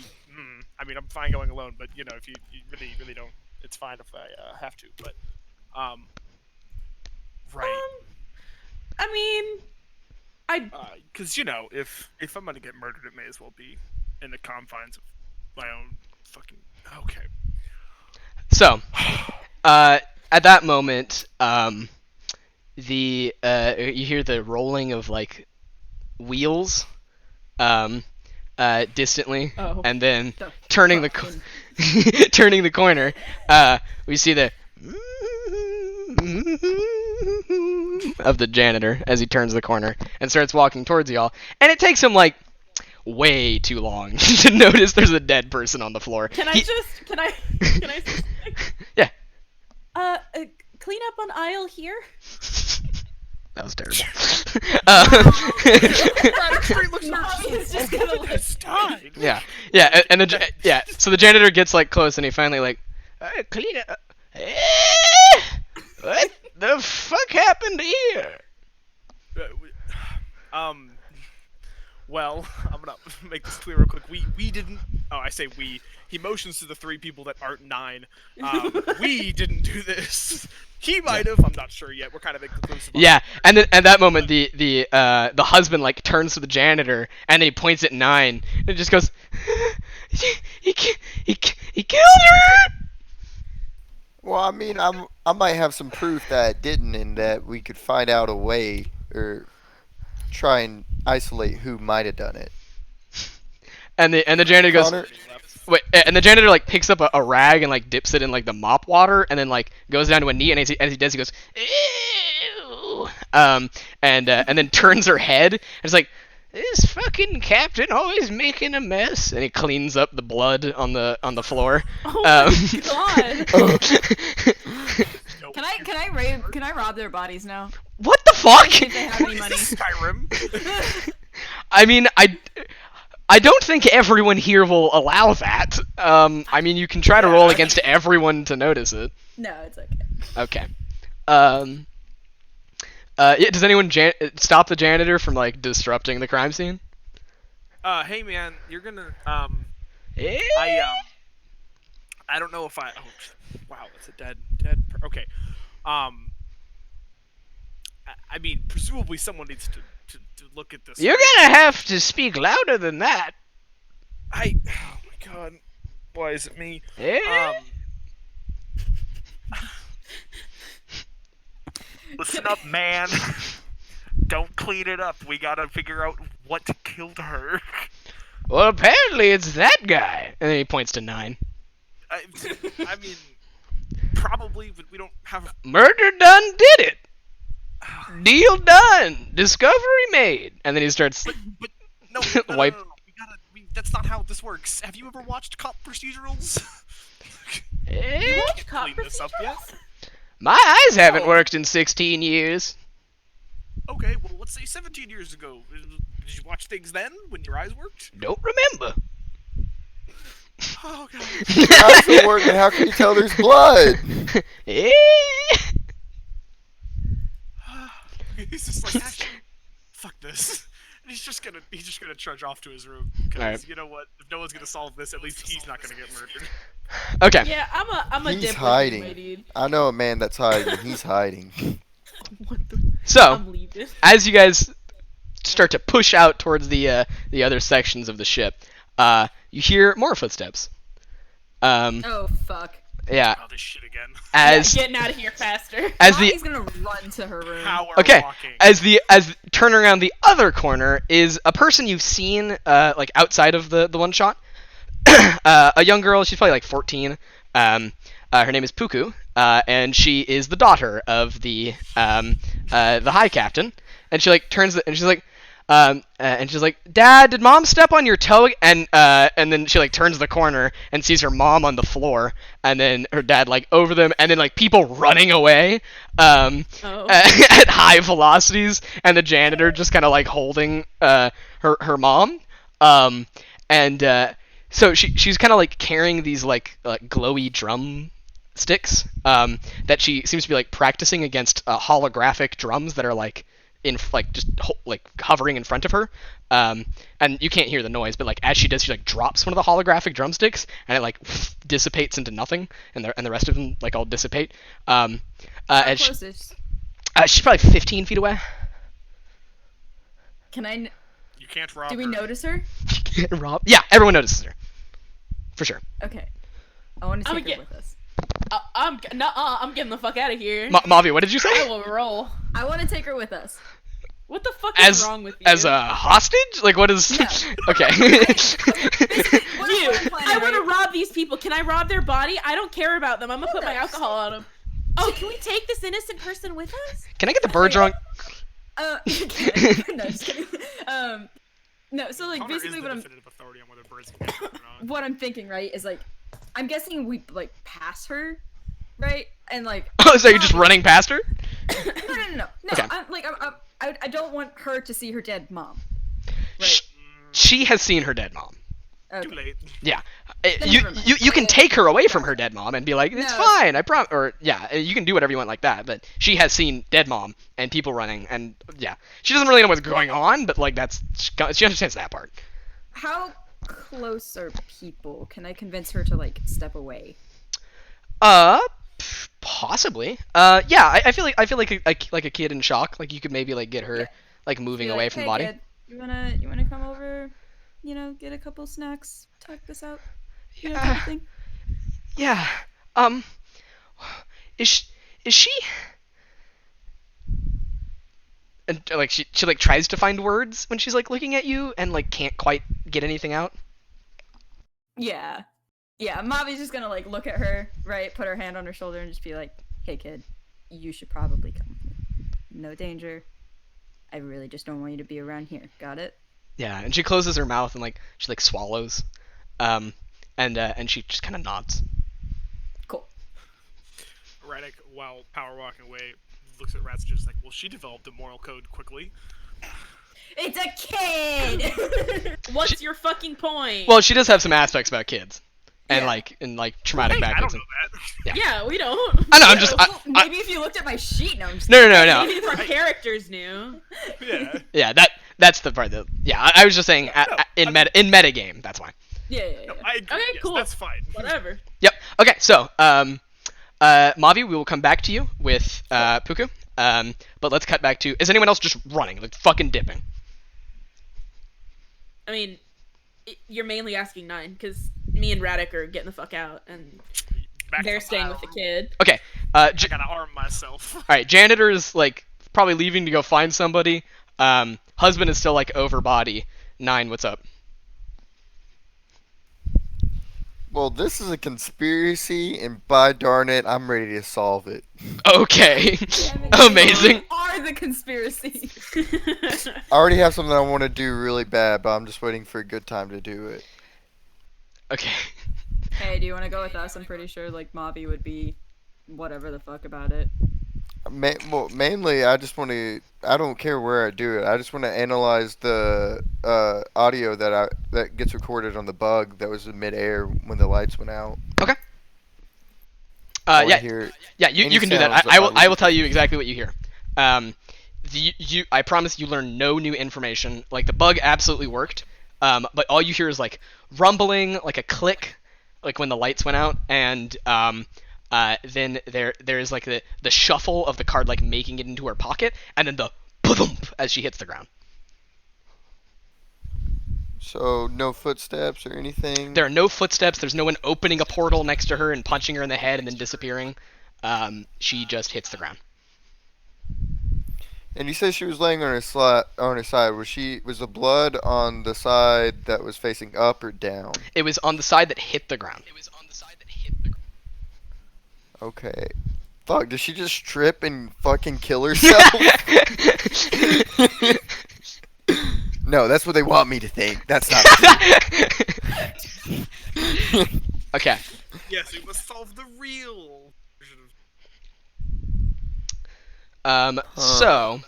mean I'm fine going alone, but you know, if you really don't, it's fine if I have to, but right. I mean, Because you know, if I'm gonna get murdered, it may as well be in the confines of my own fucking. Okay. So, at that moment, you hear the rolling of like wheels, distantly, Oh. and then The turning the turning the corner, we see the of the janitor as he turns the corner and starts walking towards y'all, and it takes him like way too long to notice there's a dead person on the floor. can I He- can I say something? Yeah. Clean up on aisle here. That was terrible. He's just gonna like. It's died. Yeah, and the so the janitor gets like close, and he finally like, clean it. What the fuck happened here? Well, I'm gonna make this clear real quick. We didn't. Oh, I say we. He motions to the three people that aren't 9. We didn't do this. He might have. I'm not sure yet. We're kind of inconclusive. Yeah, and then at that moment, the husband like turns to the janitor, and then he points at 9, and just goes, he killed her. Well, I mean, I might have some proof that it didn't, and that we could find out a way or try and isolate who might have done it. And the janitor goes, Connor, wait, and the janitor like picks up a rag and like dips it in like the mop water, and then like goes down to a knee, and as he does, he goes, ew, and then turns her head, and it's like, this fucking captain always making a mess, and he cleans up the blood on the floor. Oh my god. Nope. Can I rob their bodies now? What the fuck? If they have any Is money. this Skyrim? I mean, I don't think everyone here will allow that. I mean, you can try to roll against everyone to notice it. No, it's okay. Okay. Yeah, does anyone stop the janitor from like disrupting the crime scene? Hey man, you're gonna Eh? I don't know if I. Oh, wow, it's a dead. Okay. I mean, presumably someone needs to look at this. You're gonna have to speak louder than that. Oh my god, why is it me? Eh? Listen up, man. Don't clean it up. We gotta figure out what killed her. Well, apparently it's that guy. And then he points to 9. I mean, probably, but we don't have. Murder done did it. Deal done. Discovery made. And then he starts. But no, Wipe. no. That's not how this works. Have you ever watched cop procedurals? Eh? Watch cop Clean this up yet? My eyes haven't Oh. worked in 16 years. Okay, well, let's say 17 years ago. Did you watch things then, when your eyes worked? Don't remember. Oh, God. how's it working? How can you tell there's blood? Eh? He's just like, actually, fuck this. And he's just gonna trudge off to his room. Because, Alright. you know what? If no one's gonna solve this, at least he's not gonna get murdered. Okay. Yeah, I'm a He's dip hiding. with you, my dude. I know a man that's hiding. He's hiding. What the? So, I'm leaving. as you guys start to push out towards the other sections of the ship, you hear more footsteps. Oh fuck. Yeah, Oh, this shit again. as Getting out of here faster. as the Bonnie's gonna run to her room. How are okay, walking? as turn around the other corner is a person you've seen like outside of the one shot. A young girl, she's probably like 14. Her name is Puku, and she is the daughter of the high captain. And she like turns and she's like, Dad, did Mom step on your toe? And then she like turns the corner and sees her mom on the floor, and then her dad like over them, and then like people running away Oh. at high velocities, and the janitor just kind of like holding her mom. So she's kind of like carrying these like glowy drum sticks that she seems to be like practicing against holographic drums that are like like hovering in front of her, and you can't hear the noise, but like as she does, she like drops one of the holographic drumsticks, and it like dissipates into nothing, and the rest of them like all dissipate. How And close is? she's probably 15 feet away. Can I? You can't rob Do we her. notice her? Rob? Yeah, everyone notices her, for sure. Okay. I want to I'ma take her get- with us. I'm getting the fuck out of here. Mavi, what did you I say? will roll. I want to take her with us. What the fuck is As wrong with you? as a hostage? Like what is? No. Okay. What You, I'm planning, I want to right? rob these people. Can I rob their body? I don't care about them. I'm gonna put my No. alcohol on them. Oh, can we take this innocent person with us? Can I get the bird drunk? no, just kidding. No. So like Connor basically is the what I'm definitive authority on whether birds can get hurt or not. what I'm thinking, right, is like I'm guessing we like pass her, right, and like Oh, so you're just running past her? no. Okay. I don't want her to see her dead mom. Sh- She has seen her dead mom. Okay. Too late. Yeah. Then You, never mind. you can take her away from her dead mom and be like, it's No. fine, I promise. Or, yeah, you can do whatever you want like that, but she has seen dead mom and people running, and, yeah. She doesn't really know what's going on, but, like, she understands that part. How close are people? Can I convince her to like step away? Possibly. Yeah, I feel like a kid in shock. Like, you could maybe, like, get her, Yeah. like, moving Be away like, from hey, the body. kid, you wanna come over? You know, get a couple snacks, talk this out. You know, type of thing. Yeah. Is she? And like she like tries to find words when she's like looking at you and like can't quite get anything out. Yeah. Yeah, Mavi's just gonna like look at her, right, put her hand on her shoulder and just be like, "Hey kid, you should probably come with me. No danger. I really just don't want you to be around here. Got it?" Yeah, and she closes her mouth and like she like swallows, and she just kind of nods. Cool. Radek, while power walking away, looks at Rats and just like, well, she developed a moral code quickly. It's a kid. What's your fucking point? Well, she does have some aspects about kids, and Yeah. like traumatic Hey, I backwards. don't know that. yeah, we don't. I know. I'm just. Well, maybe if you looked at my sheet, no, I'm just No. Maybe if our characters knew. Yeah. Yeah, that's the part that. Yeah, I was just saying in metagame. That's why. Yeah. No, I agree. Okay, yes, cool. That's fine. Whatever. Yep. Okay. So Mavi, we will come back to you with Puku. But let's cut back to. Is anyone else just running, like fucking dipping? I mean, you're mainly asking 9 because me and Radek are getting the fuck out, and Back they're to staying my with the room. kid. Okay. I gotta arm myself. All right. Janitor is like probably leaving to go find somebody. Husband is still like over body. 9, what's up? Well, this is a conspiracy, and by darn it, I'm ready to solve it. Okay. Damn it, Amazing. you are the conspiracy. I already have something I want to do really bad, but I'm just waiting for a good time to do it. Okay. Hey, do you want to go with us? I'm pretty sure like Mavi would be whatever the fuck about it. Well, mainly, I just want to. I don't care where I do it. I just want to analyze the audio that gets recorded on the bug that was in midair when the lights went out. Okay. I wanna Yeah. hear Yeah, you any can do that. sounds I will I tell you exactly what you hear. I promise you learn no new information. Like the bug absolutely worked. But all you hear is like rumbling, like a click, like when the lights went out, and then there's like the shuffle of the card like making it into her pocket, and then the boom as she hits the ground. So no footsteps or anything. There are no footsteps. There's no one opening a portal next to her and punching her in the head and then disappearing. She just hits the ground. And you said she was laying on her side. Was the blood on the side that was facing up or down? It was on the side that hit the ground. Okay. Fuck, did she just trip and fucking kill herself? No, that's what they want me to think. That's not true. Okay. Yes, we must solve the real version of So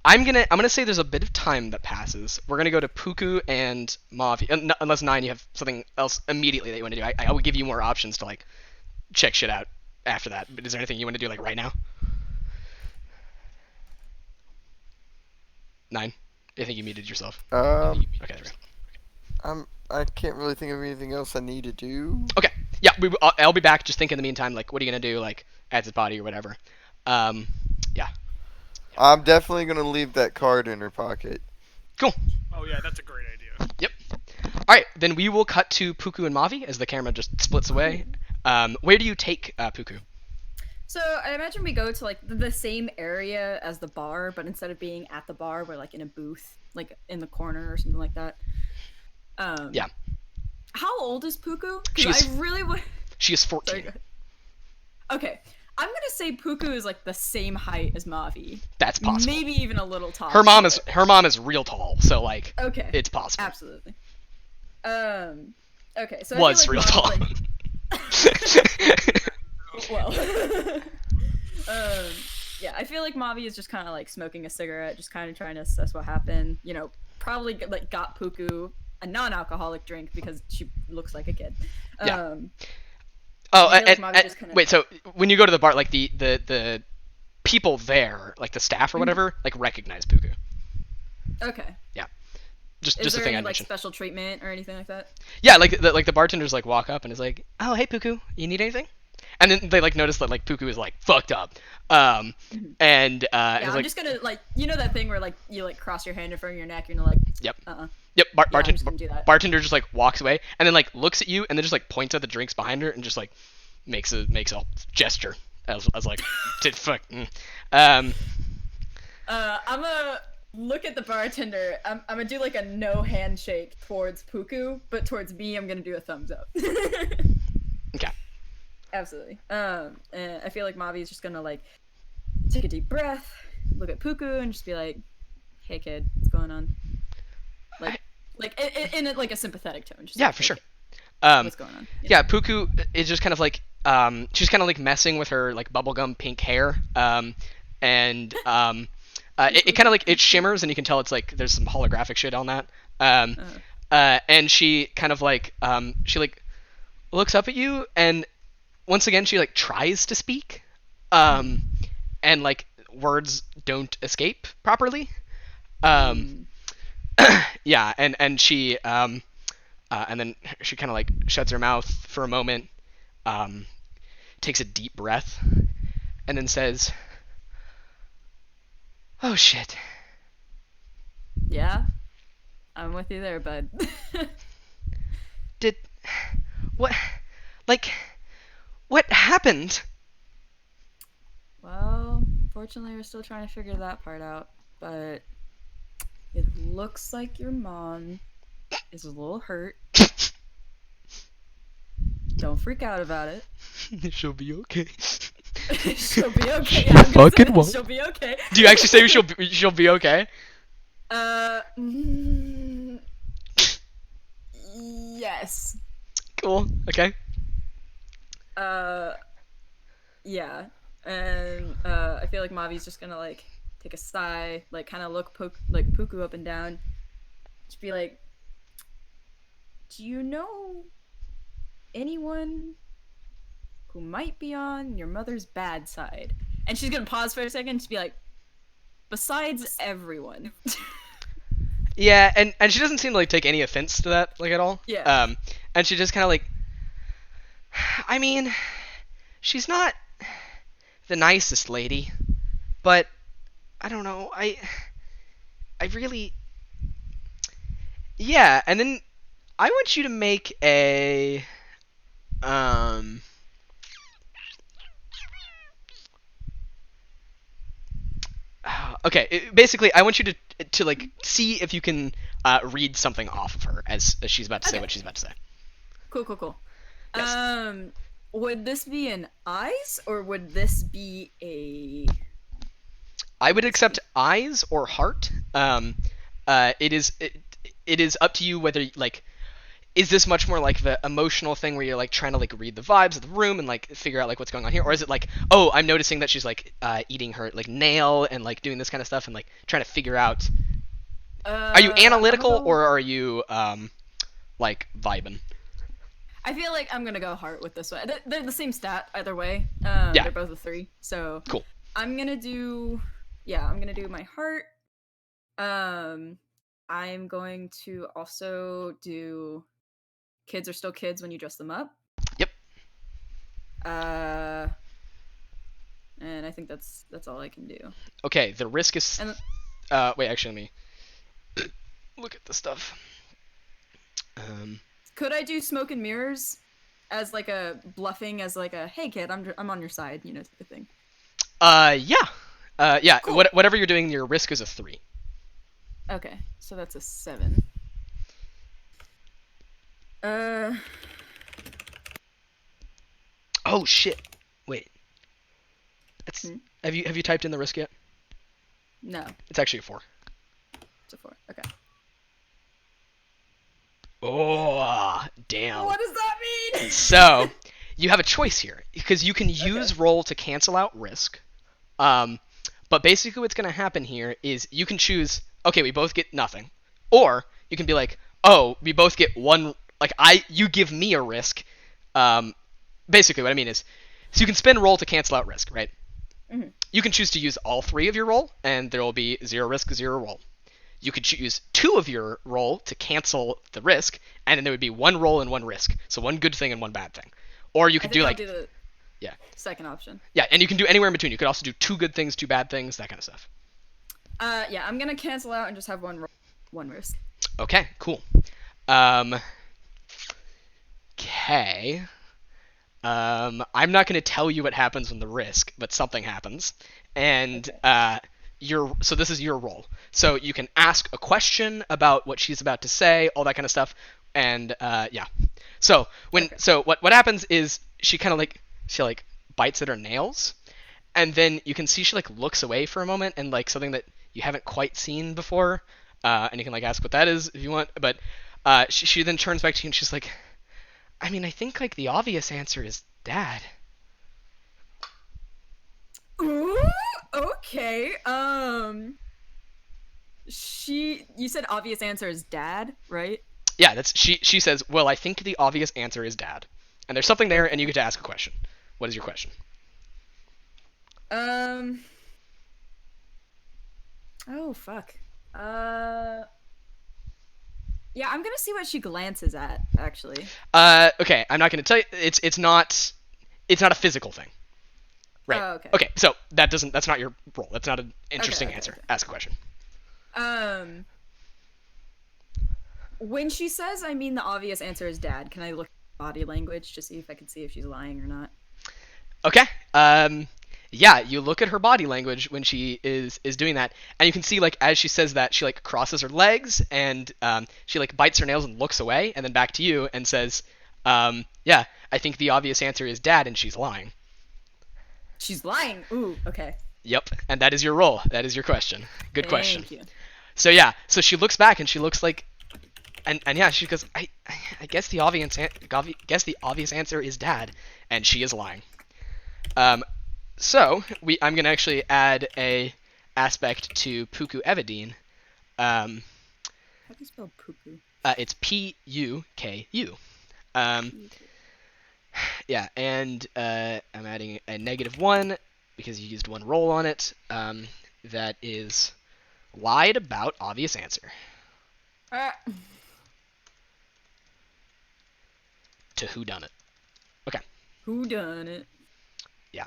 I'm gonna say there's a bit of time that passes. We're gonna go to Puku and Mavi, unless 9 you have something else immediately that you want to do. I will give you more options to like check shit out after that. But is there anything you want to do like right now? 9. I think you muted yourself. Okay, there we go. I can't really think of anything else I need to do. Okay. Yeah, I'll be back. Just think in the meantime, like, what are you gonna do, like, at his body or whatever. Yeah. I'm definitely gonna leave that card in her pocket. Cool. Oh yeah, that's a great idea. Yep. All right, then we will cut to Puku and Mavi as the camera just splits away. Where do you take Puku? So I imagine we go to like the same area as the bar, but instead of being at the bar, we're like in a booth, like in the corner or something like that. Yeah. How old is Puku? She's- I really would. She is Sorry, 14. go ahead. Okay, I'm gonna say Puku is like the same height as Mavi. That's possible. Maybe even a little taller. Her mom is real tall, so like Okay. it's possible. Absolutely. Okay, so Was I feel real like tall. Mavi, well. Yeah, I feel like Mavi is just kind of like smoking a cigarette, just kind of trying to assess what happened. You know, probably like got Puku a non-alcoholic drink because she looks like a kid. Yeah. I feel like Mavi just kinda- wait. So when you go to the bar, like the people there, like the staff or whatever, like recognize Puku. Okay. Just Is a there thing any I like mentioned. special treatment or anything like that? Yeah, like the bartenders like walk up and is like, "Oh, hey Puku, you need anything?" And then they like notice that like Puku is like fucked up. And Yeah, is I'm like, just gonna like that thing where like you like cross your hand in front of your neck and you're like, Yep. uh-uh. Yep. Yeah, I'm just gonna do that. Bartender just like walks away and then like looks at you and then just like points at the drinks behind her and just like makes a gesture as like did fuck. I'm gonna look at the bartender. I'm gonna do like a no handshake towards Puku, but towards me, I'm gonna do a thumbs up. Okay. Absolutely. And I feel like Mavi is just gonna like take a deep breath, look at Puku, and just be like, "Hey, kid, what's going on?" In like a sympathetic tone. Just Yeah, like, for "Hey, sure. kid, what's going on?" Yeah, Puku is just kind of like she's kind of like messing with her like bubblegum pink hair. It kind of like it shimmers and you can tell it's like there's some holographic shit on that. And she kind of like she like looks up at you and once again she like tries to speak. And like words don't escape properly. Yeah, and she and then she kind of like shuts her mouth for a moment, takes a deep breath, and then says, "Oh shit." Yeah, I'm with you there, bud. Did what? Like, what happened? Well, fortunately, we're still trying to figure that part out, but it looks like your mom is a little hurt. Don't freak out about it. She'll be okay. She'll be okay. She Yeah, I'm gonna fucking say won't. she'll be okay. Do you actually say she'll be okay? Yes. Cool. Okay. Yeah. And I feel like Mavi's just gonna like take a sigh, like kind of look Puku up and down, just be like, "Do you know anyone who might be on your mother's bad side?" And she's gonna pause for a second to be like, "Besides everyone." Yeah, and she doesn't seem to like take any offense to that like at all. Yeah. And she just kind of like, I mean, she's not the nicest lady, but I don't know. I really, yeah. And then I want you to make a okay. Basically, I want you to like see if you can read something off of her as she's about to say Okay. what she's about to say. Cool. Yes. Would this be an eyes or would this be a? I would accept eyes or heart. It is up to you whether like is this much more like the emotional thing where you're like trying to like read the vibes of the room and like figure out like what's going on here, or is it like, oh, I'm noticing that she's like eating her like nail and like doing this kind of stuff and like trying to figure out. Are you analytical or are you like vibing? I feel like I'm gonna go heart with this one. They're the same stat either way. Yeah. They're both a 3, so Cool. I'm gonna do my heart. I'm going to also do kids are still kids when you dress them up. Yep. And I think that's all I can do. Okay, the risk is. And Wait, actually, let me look at the stuff. could I do smoke and mirrors as like a bluffing, as like a hey kid, I'm on your side, you know, type of thing? Yeah. Cool. Whatever you're doing, your risk is a 3. Okay, so that's a 7. Oh shit! Wait. That's have you typed in the risk yet? No, It's actually a 4. it's a 4. Okay. Oh damn! What does that mean? So you have a choice here because you can use roll to cancel out risk. But basically what's going to happen here is you can choose, okay, we both get nothing. Or you can be like, oh, we both get one, like you give me a risk. Basically what I mean is, so you can spend roll to cancel out risk, right? Mm-hmm. You can choose to use all 3 of your roll and there will be 0 risk, 0 roll. You could choose 2 of your roll to cancel the risk, and then there would be 1 roll and 1 risk. So 1 good thing and 1 bad thing. Or you could do like, I'll do the yeah, second option. yeah, and you can do anywhere in between. You could also do 2 good things, 2 bad things, that kind of stuff. Yeah, I'm gonna cancel out and just have one risk. Okay, cool. Okay. I'm not going to tell you what happens when the risk, but something happens. And this is your role. So you can ask a question about what she's about to say, all that kind of stuff, and yeah. So what happens is she kind of like bites at her nails, and then you can see she like looks away for a moment, and like something that you haven't quite seen before, and you can like ask what that is if you want, but she then turns back to you and she's like, I mean, I think like the obvious answer is Dad. Ooh, okay. You said obvious answer is Dad, right? Yeah, she says, well, I think the obvious answer is Dad. And there's something there, and you get to ask a question. What is your question? Oh fuck. Yeah, I'm gonna see what she glances at, actually. Okay, I'm not gonna tell you. It's not a physical thing. Right. Oh, okay. Okay, so that's not your role. That's not an interesting Okay, answer. okay. Ask a question. When she says, I mean, the obvious answer is Dad, can I look at body language to see if I can see if she's lying or not? Okay. Yeah, you look at her body language when she is doing that, and you can see like as she says that, she like crosses her legs and she like bites her nails and looks away, and then back to you and says, yeah, I think the obvious answer is Dad, and she's lying. She's lying. Ooh, okay. Yep, and that is your role. That is your question. Good question. Thank you. So yeah, so she looks back and she looks like, and yeah, she goes, I guess the obvious answer is Dad, and she is lying. So I'm gonna actually add a aspect to Puku Evadine. How do you spell poo-poo? It's Puku. Yeah, and I'm adding a -1 because you used one roll on it. That is lied about obvious answer. To who done it? Okay. Who done it? Yeah.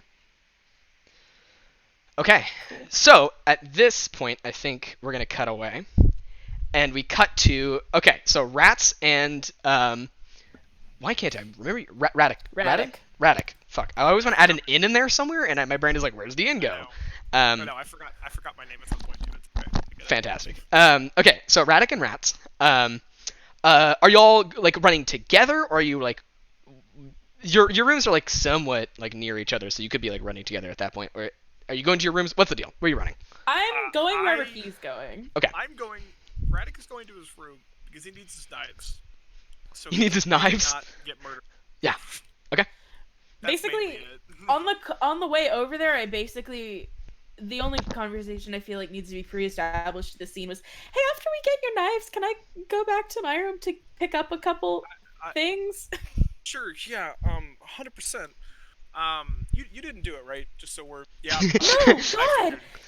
Okay. So at this point, I think we're gonna cut away, and we cut to So Rats and why can't I remember Radek? Fuck. I always want to add an in there somewhere, and my brain is like, where's the in go? No, I forgot my name at some point too. It's okay. Fantastic. Okay, so Radek and Rats. Are y'all like running together, or are you like your rooms are like somewhat like near each other, so you could be like running together at that point, or are you going to your rooms? What's the deal? Where are you running? I'm going wherever he's going. Okay. Radek is going to his room because he needs his knives. So he needs his knives. Not get murdered. Yeah. Okay. That's Basically, on the way over there, the only conversation I feel like needs to be pre-established in the scene was, hey, after we get your knives, can I go back to my room to pick up a couple things? Sure, yeah, 100%. You didn't do it, right? Just so we're No,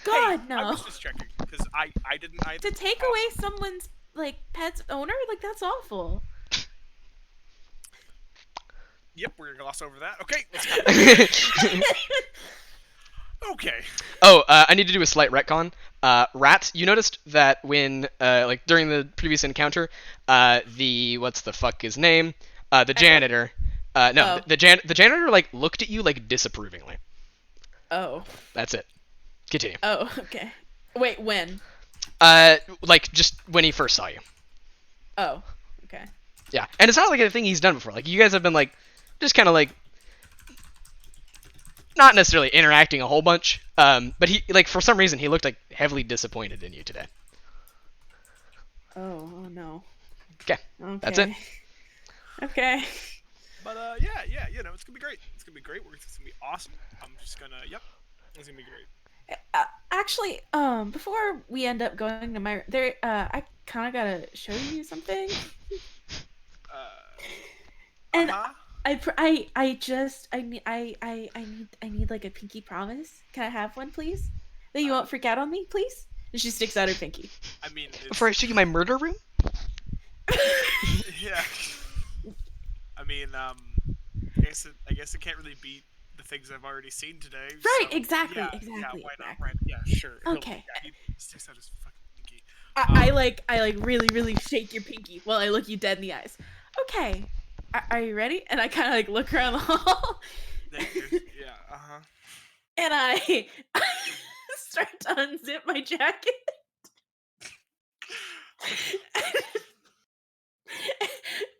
God, no. I was just checking because I didn't. To take away someone's like pet's owner, like that's awful. Yep, we're gonna gloss over that. Okay, let's go. Okay. Oh, I need to do a slight retcon. Rat, you noticed that when, like, during the previous encounter, what's the fuck his name? The janitor. The janitor, like, looked at you, like, disapprovingly. Oh. That's it. Continue. Oh, okay. Wait, when? Like, just when he first saw you. Oh, okay. Yeah, and it's not like a thing he's done before. Like, you guys have been, like, just kind of, like, not necessarily interacting a whole bunch, but he, like, for some reason, he looked, like, heavily disappointed in you today. Oh no. Okay. That's it. Okay. But, yeah, you know, it's gonna be great. It's gonna be great. It's gonna be awesome. I'm just gonna, it's gonna be great. Actually, before we end up going to my, I kind of gotta show you something. And I need like a pinky promise. Can I have one, please? That you won't freak out on me, please? And she sticks out her pinky. I mean, Before I show you my murder room? Yeah. I mean, I guess it can't really beat the things I've already seen today. Right, so, exactly. Yeah, why not? Right, yeah, sure. Okay. He sticks out his fucking pinky. I really, really shake your pinky while I look you dead in the eyes. Okay. Are you ready? And I kind of like look around the hall. Yeah, And I start to unzip my jacket.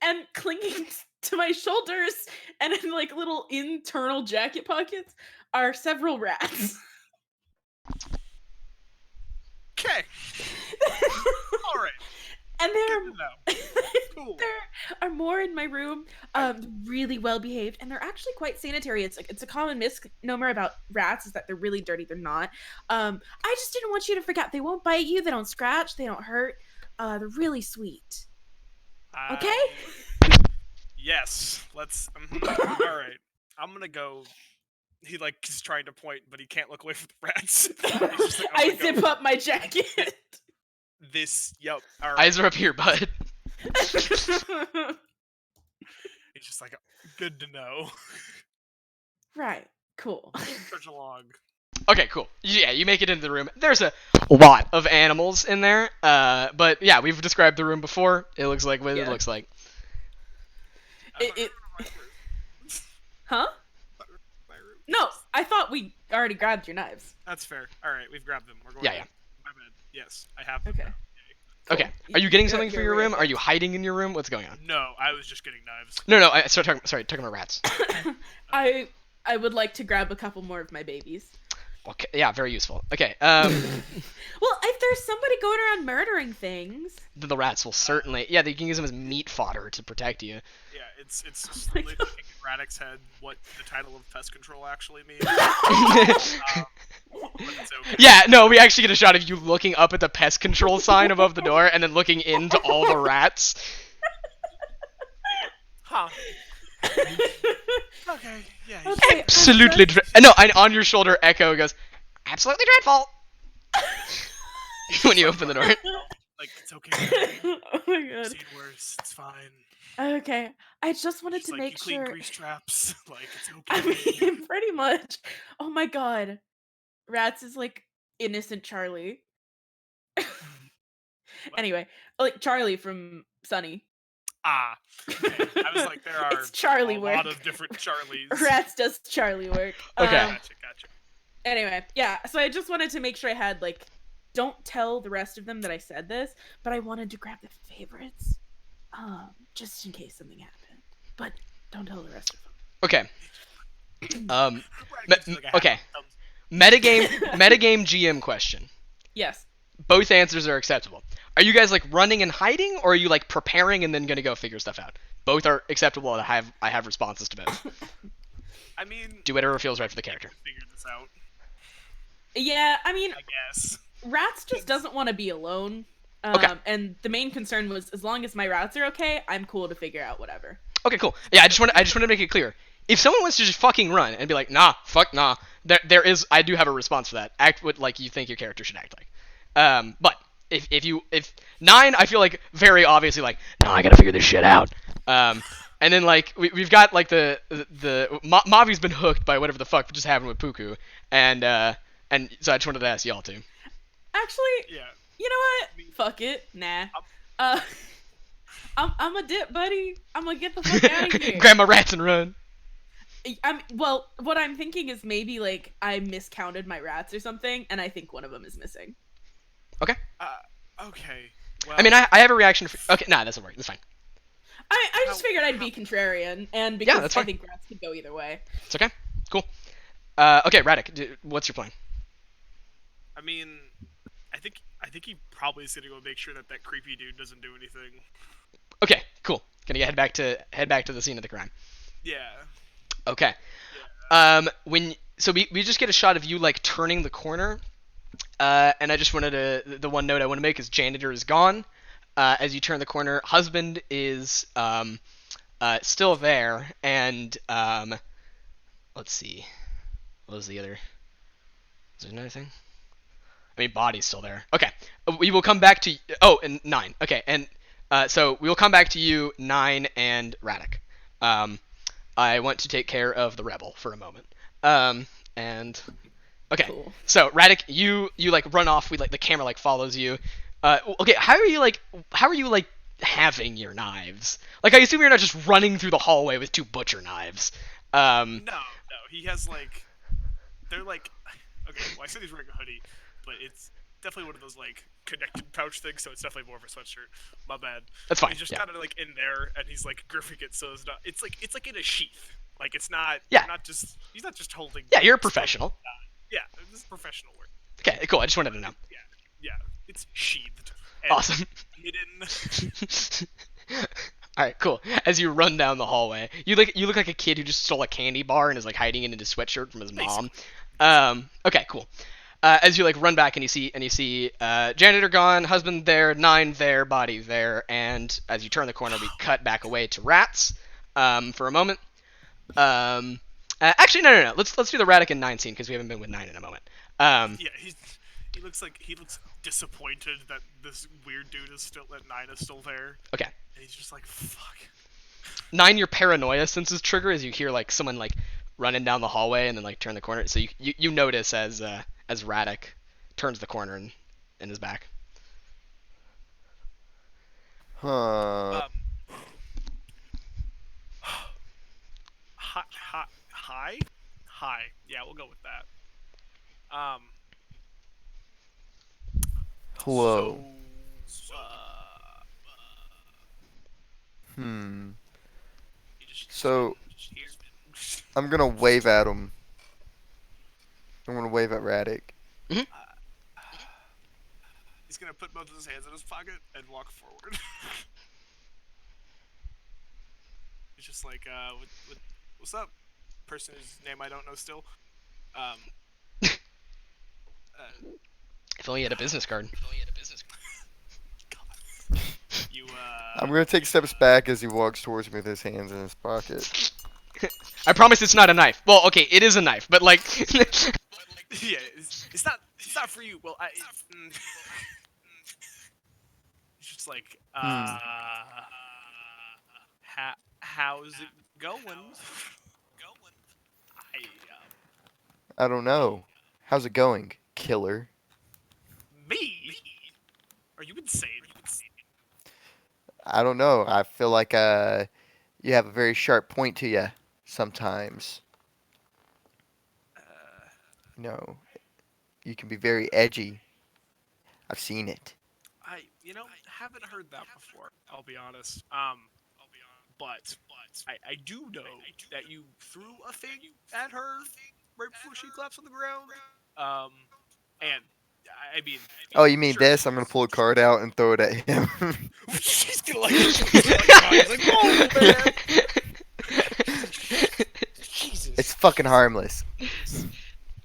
And clinging to my shoulders and in like little internal jacket pockets are several rats. Okay. All right. And Good to know. Cool. there are more in my room, really well behaved, and they're actually quite sanitary. It's a common misnomer about rats is that they're really dirty. They're not. I just didn't want you to forget. They won't bite you. They don't scratch. They don't hurt. They're really sweet. Okay. Yes. Let's. All right. I'm gonna go. He like is trying to point, but he can't look away from the rats. He's just like, I'm I gonna go zip up my jacket. this. Yep. All right. Eyes are up here, bud. He's just like, good to know. Right. Cool. Trudge along. Okay, cool. Yeah, you make it into the room. There's a lot of animals in there, but yeah, we've described the room before. It looks like what it Yeah. looks like. Huh? My room. No, I thought we already grabbed your knives. That's fair. All right, we've grabbed them. We're going. Yeah, yeah. My bad. Yes, I have them. Okay. now. Okay, are you getting You're- something for you're your room? right. Are you hiding in your room? What's going on? No, I was just getting knives. No, I started talking about rats. I would like to grab a couple more of my babies. Okay, yeah, very useful. Okay, Well, if there's somebody going around murdering things. the rats will certainly. Yeah, you can use them as meat fodder to protect you. Yeah, it's just my literally God. thinking in Radek's head what the title of pest control actually means. But it's okay. Yeah, no, we actually get a shot of you looking up at the pest control sign above the door and then looking into all the rats. Huh. Okay. Yeah. Okay, Absolutely no, and on your shoulder, Echo goes, absolutely dreadful. When you open the door. Like it's okay. Oh my god. Seen worse. It's fine. Okay, I just wanted Just to like make you clean sure. grease traps. Like it's I okay. mean, pretty much. Oh my god. Rats is like innocent Charlie. Anyway, like Charlie from Sunny. Ah. Okay. I was like, there are It's Charlie a work. lot of different Charlies. Rats does Charlie work. Okay. Gotcha. Anyway, yeah, so I just wanted to make sure I had, like, don't tell the rest of them that I said this, but I wanted to grab the favorites, just in case something happened. But don't tell the rest of them. Okay. Radek gives you, like, a half Okay. thumbs. Metagame GM question. Yes. Both answers are acceptable. Are you guys like running and hiding, or are you like preparing and then gonna go figure stuff out? Both are acceptable, and I have responses to both. I mean, Do whatever feels right for the character. figure this out. Yeah, I mean, I guess. Rats just doesn't want to be alone. Okay. And the main concern was, as long as my rats are okay, I'm cool to figure out whatever. Okay, cool. Yeah, I just want to make it clear. If someone wants to just fucking run and be like, nah, fuck nah, I do have a response for that. Act what like you think your character should act like. But if 9, I feel like very obviously like, no, I gotta figure this shit out. And then like we've got like the Mavi's been hooked by whatever the fuck just happened with Puku, and so I just wanted to ask y'all too. Actually, Yeah. you know what? Fuck it. Nah. I'm a dip, buddy. I'm gonna get the fuck out of here. Grab my rats and run. Well, what I'm thinking is maybe like I miscounted my rats or something, and I think one of them is missing. Okay. Okay. Well, I mean, I have a reaction for. Okay, nah, that doesn't work. That's fine. I just figured I'd be contrarian, and because that's I fine. think rats could go either way. It's okay. Cool. Okay, Radek, what's your plan? I mean, I think he probably is gonna go make sure that creepy dude doesn't do anything. Okay, cool. Gonna head back to the scene of the crime. Yeah. Okay. We just get a shot of you like turning the corner, and I just wanted to the one note I want to make is janitor is gone. As you turn the corner, husband is still there, and let's see, what was the other? Is there another thing? I mean, body's still there. Okay, we will come back to and 9. Okay, and so we will come back to you, 9 and Radek. I want to take care of the rebel for a moment. And okay, Cool. so Radek, you like run off. The camera like follows you. Okay, how are you like having your knives? Like, I assume you're not just running through the hallway with 2 butcher knives. No, he has like, they're like, Okay, well I said he's wearing a hoodie, but it's definitely one of those like connected pouch things, so it's definitely more of a sweatshirt. My bad. That's fine. He's just Yeah. kind of like in there, and he's like gripping it, so it's not. It's like in a sheath. Like it's not. Yeah. Not just. He's not just holding. Yeah, you're a stuff. professional. Yeah, this is professional work. Okay, cool. I just wanted to know. Yeah, it's sheathed. And Awesome. hidden. All right, cool. As you run down the hallway, you look like a kid who just stole a candy bar and is like hiding it in his sweatshirt from his mom. Okay, cool. As you like run back and you see janitor gone, husband there, 9 there, body there, and as you turn the corner, we cut back away to rats for a moment. Actually, no. Let's do the Radic and 9 scene because we haven't been with 9 in a moment. Yeah, he looks disappointed that this weird dude is still that 9 is still there. Okay. And he's just like, fuck. 9, your paranoia senses trigger as you hear like someone like running down the hallway and then like turn the corner. So you notice as Radic turns the corner and is back. Huh. Hi. Yeah, we'll go with that. Hello. So, So, I'm gonna wave at him. I'm gonna wave at Radic. he's gonna put both of his hands in his pocket and walk forward. He's just like, what's up? Person whose name I don't know still. If only you had a business card. You, I'm gonna take steps back as he walks towards me with his hands in his pocket. I promise it's not a knife. Well, okay, it is a knife, but like. yeah, it's not for you. Well, it's just like, how's it going? I don't know. How's it going, killer? Me? Are you insane? I don't know. I feel like you have a very sharp point to you sometimes. No, you can be very edgy. I've seen it. I haven't heard that before. I'll be honest. But I do know that you threw a thing at her right before she collapsed on the ground. And I mean. Oh, you mean sure. this? I'm gonna pull a card out and throw it at him. She's gonna like. He's like, oh man. Jesus. It's fucking harmless.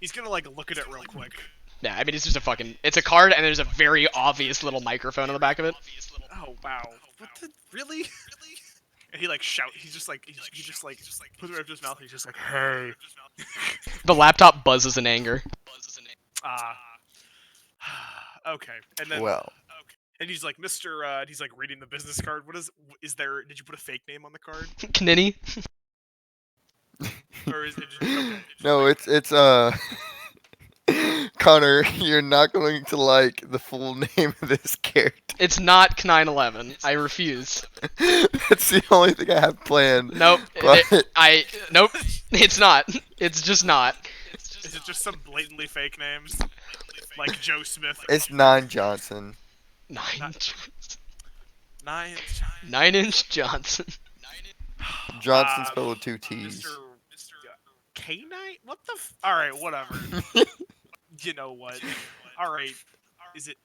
He's gonna like look at it real quick. Yeah, I mean it's just it's a card and there's a very obvious little microphone on the back of it. Oh wow! What the really? And he like shout. He's just like he just like puts it right up to his mouth. He's just like, hey. The laptop buzzes in anger. Okay. And then. Well. And he's like, Mr. He's like reading the business card. What is there? Did you put a fake name on the card? Kninny. Or is it just, okay, No, it's Connor, you're not going to like the full name of this character. It's not K911. I refuse. That's the only thing I have planned. Nope. But Nope. It's not. It's just not. Is it just some blatantly fake names? Like Joe Smith? it's 9 Johnson. 9 Johnson. 9-inch 9-inch Johnson. Johnson spelled with 2 T's. Mr. K9? What the Alright, whatever. You know what? Alright. Is it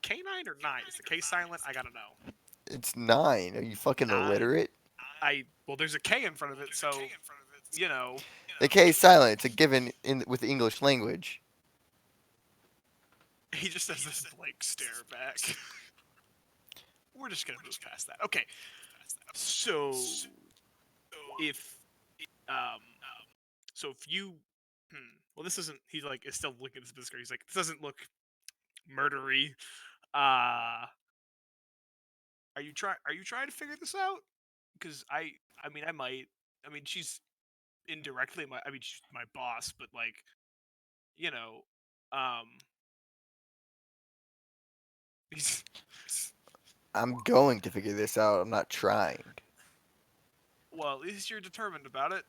K9 or 9? Is the K silent? I gotta know. It's 9. Are you fucking illiterate? Well, there's a K in front of it, so, you know. The K is silent. It's a given with the English language. He just has this blank stare back. We're just gonna move past that. Okay. So, if you, well, this isn't. He's like, is still looking at his business card. He's like, this doesn't look murdery. Are you trying to figure this out? Because I mean, I might. I mean, she's indirectly she's my boss, but like, you know, I'm going to figure this out. I'm not trying. Well, at least you're determined about it.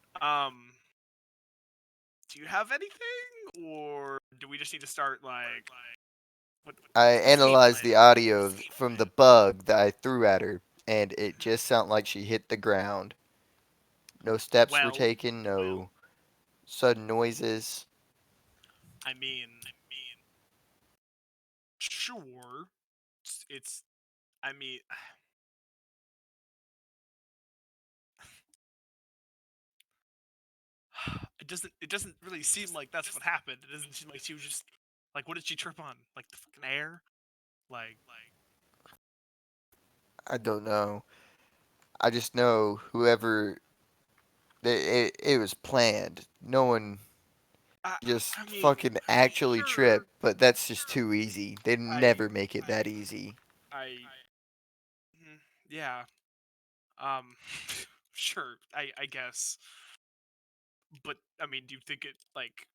Do you have anything, or do we just need to start like? I what's the game analyzed the plan? audio from the bug that I threw at her, and it just sounded like she hit the ground. No steps were Well, taken, no sudden noises. I mean, sure. It's I mean, it doesn't really seem like that's what happened. It doesn't seem like she was just like, what did she trip on? Like the fucking air? Like I don't know. I just know whoever it was planned. No one just I mean, fucking actually sure. tripped, but that's just too easy. They I never make it that easy. yeah. Um sure, I guess. But I mean, do you think it like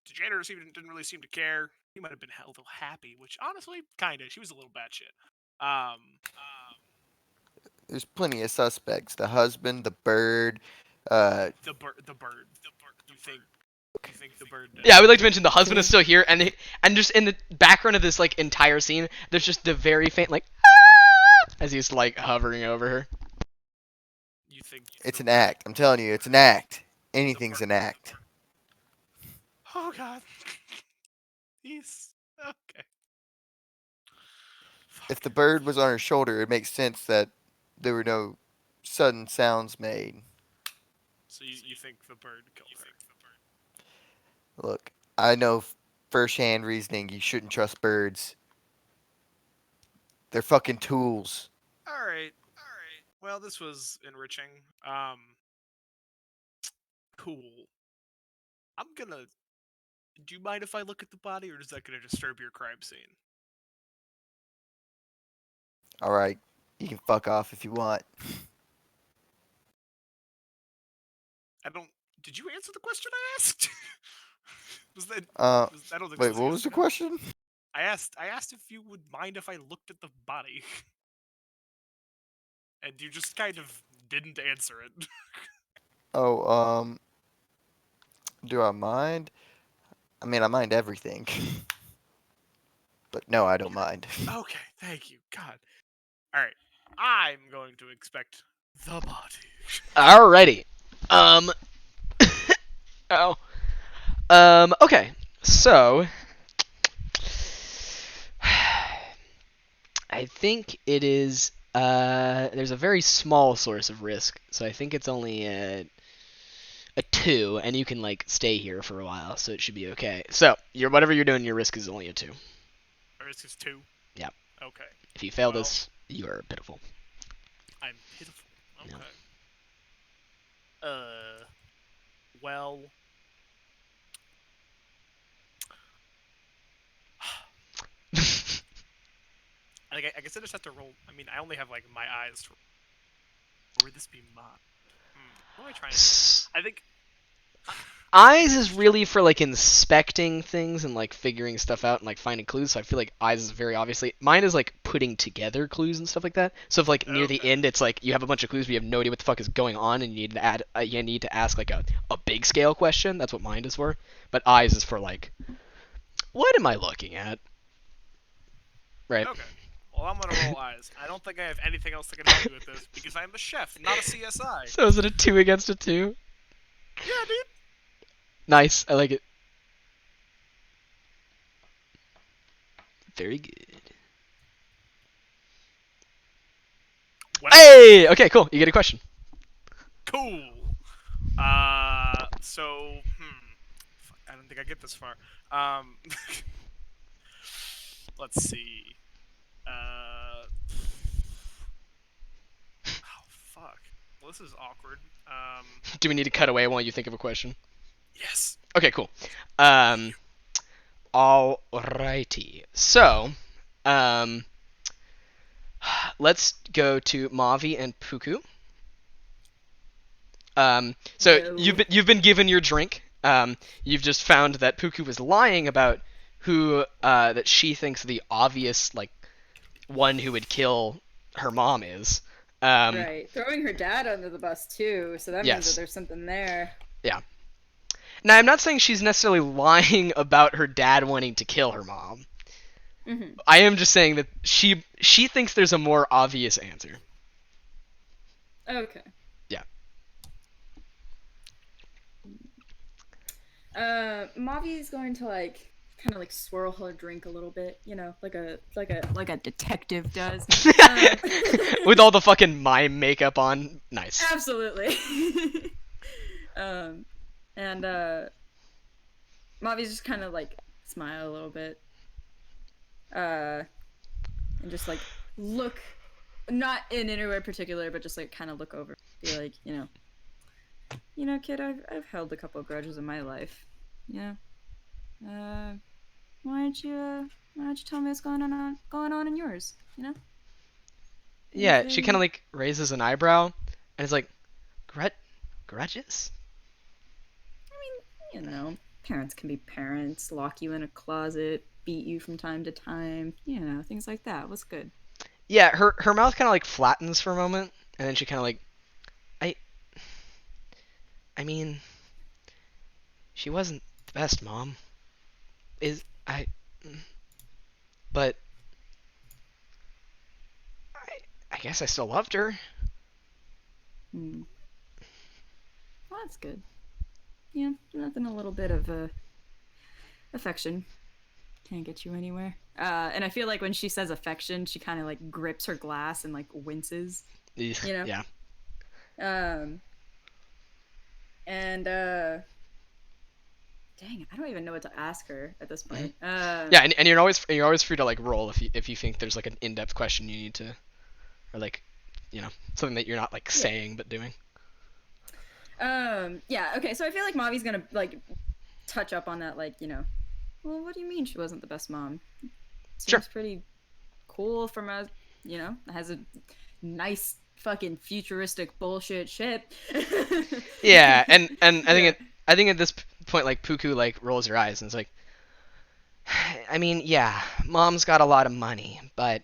the janitor even didn't really seem to care? He might have been a little happy, which honestly, kinda. She was a little batshit. Um, There's plenty of suspects. The husband, the bird, uh, the bird. You think the bird did Yeah, I it? would like to mention the husband is Yeah. still here, and just in the background of this like entire scene, there's just the very faint like as he's like hovering over her. You think it's the an act. I'm telling you, it's an act. Anything's an act. Oh god. He's okay. If the Fuck. bird was on her shoulder, it makes sense that there were no sudden sounds made. So you think the bird killed her? Look, I know first-hand reasoning. You shouldn't trust birds. They're fucking tools. All right. Well, this was enriching. Cool. I'm gonna. Do you mind if I look at the body, or is that gonna disturb your crime scene? All right, you can fuck off if you want. I don't. Did you answer the question I asked? was that? Uh, I don't think wait, that was what a was yes the or no. question? I asked if you would mind if I looked at the body, and you just kind of didn't answer it. Oh, do I mind? I mean, I mind everything. But no, I don't mind. Okay, thank you. God. All right, I'm going to expect the body. Alrighty. Um. Oh. Okay. So. I think it is. There's a very small source of risk, so I think it's only a 2, and you can like stay here for a while, so it should be okay. So whatever you're doing, your risk is only a 2. Or is this 2? Yeah. Okay. If you fail Well, this, you are pitiful. I'm pitiful. No. Okay. Well. I guess I just have to roll. I mean, I only have like my eyes. Or would this be mine? What am I trying to do? I think. Eyes is really for like inspecting things and like figuring stuff out and like finding clues. So I feel like eyes is very obviously. Mine is like putting together clues and stuff like that. So if like near the Okay. end, it's like you have a bunch of clues, but you have no idea what the fuck is going on, and you need to add. You need to ask like a big scale question. That's what mind is for. But eyes is for like, what am I looking at? Right. Okay. Well, I'm gonna roll eyes. I don't think I have anything else that can help me with this because I'm a chef, not a CSI. So is it a 2 against a 2? Yeah, dude. Nice. I like it. Very good. Well, Hey! Okay, cool. You get a question. cool. So, fuck, I don't think I get this far. Let's see. Oh, fuck. Well, this is awkward. Do we need to cut away while you think of a question? Yes. Okay, cool. Alrighty. So, let's go to Mavi and Puku. So No. you've been given your drink. You've just found that Puku was lying about who that she thinks the obvious like one who would kill her mom is. Right. Throwing her dad under the bus too, so that means Yes. that there's something there. Yeah. Now, I'm not saying she's necessarily lying about her dad wanting to kill her mom. Mm-hmm. I am just saying that she thinks there's a more obvious answer. Okay. Yeah. Mavi's going to like kind of like swirl her drink a little bit, like a detective does. With all the fucking mime makeup on. Nice. Absolutely. And Mavi's just kind of like smile a little bit, and just like look, not in any way particular, but just like kind of look over, be like, kid, I've held a couple of grudges in my life. Yeah. Why don't you tell me what's going on in yours? Yeah, she Anything- kind of like raises an eyebrow and is like, grudges? Parents can be parents, lock you in a closet, beat you from time to time, things like that. What's good? Yeah, her mouth kind of like flattens for a moment, and then she kind of like, I mean, she wasn't the best mom. But I guess I still loved her. Hmm. Well, that's good. Yeah, nothing a little bit of affection can't get you anywhere. And I feel like when she says affection, she kind of like grips her glass and like winces. Yeah. And dang it, I don't even know what to ask her at this point. Yeah, and you're always free to like roll if you think there's like an in-depth question you need to, or like, something that you're not like saying but doing. Yeah, okay, so I feel like Mavi's gonna like touch up on that, like, well, what do you mean she wasn't the best mom? Seems pretty cool from a, has a nice fucking futuristic bullshit ship. Yeah, and I think at this point like Puku like rolls her eyes and is like, I mean, yeah, mom's got a lot of money, but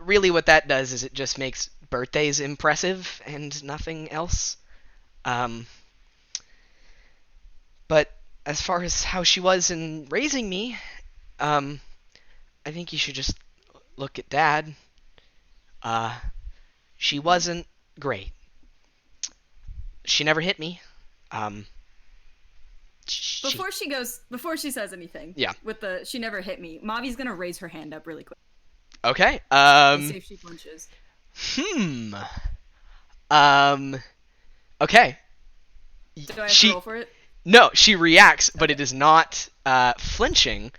really what that does is it just makes birthdays impressive and nothing else. But as far as how she was in raising me, I think you should just look at Dad. She wasn't great. She never hit me. Before she says anything, with the she never hit me, Mavi's gonna raise her hand up really quick. Okay. And see if she flinches. Okay. Do I have to roll for it? No, she reacts, but it is not flinching.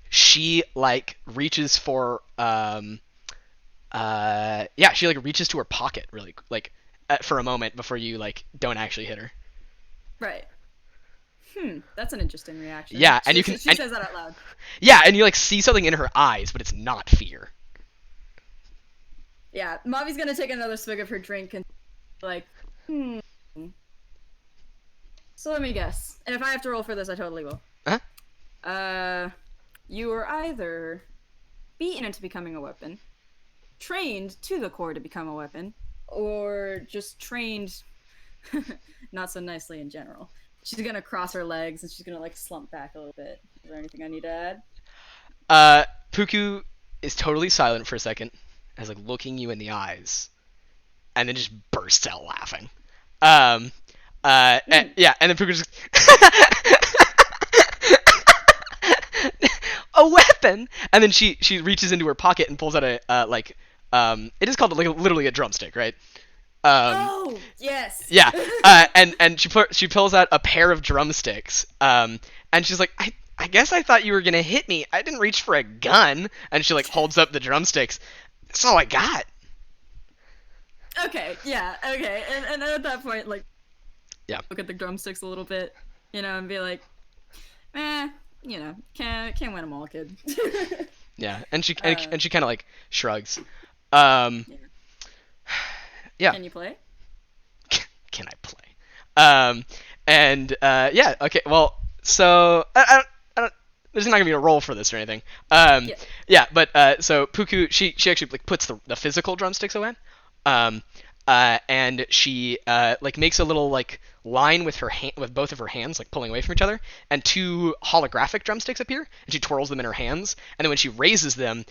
She like reaches for she like reaches to her pocket really like for a moment before you like don't actually hit her. Right. That's an interesting reaction. Yeah, and she says that out loud. Yeah, and you like see something in her eyes, but it's not fear. Yeah, Mavi's gonna take another swig of her drink and like, So let me guess. And if I have to roll for this, I totally will. You were either beaten into becoming a weapon, trained to the core to become a weapon, or just trained not so nicely in general. She's gonna cross her legs and she's gonna like slump back a little bit. Is there anything I need to add? Puku is totally silent for a second, as like looking you in the eyes, and then just bursts out laughing. And then Puku just a weapon, and then she reaches into her pocket and pulls out a it is called like literally a drumstick, right? Oh yes. Yeah. And she pulls out a pair of drumsticks. And she's like, I guess I thought you were gonna hit me. I didn't reach for a gun. And she like holds up the drumsticks. That's all I got. Okay. Yeah. Okay. And at that point, like, look at the drumsticks a little bit, and be like, can't win them all, kid. Yeah. And she kind of like shrugs. Yeah. Can you play? Can I play? Okay. Well, so I don't. There's not gonna be a roll for this or anything. But so Puku, she actually like puts the physical drumsticks away, and she like makes a little like line with her with both of her hands, like pulling away from each other, and two holographic drumsticks appear, and she twirls them in her hands, and then when she raises them,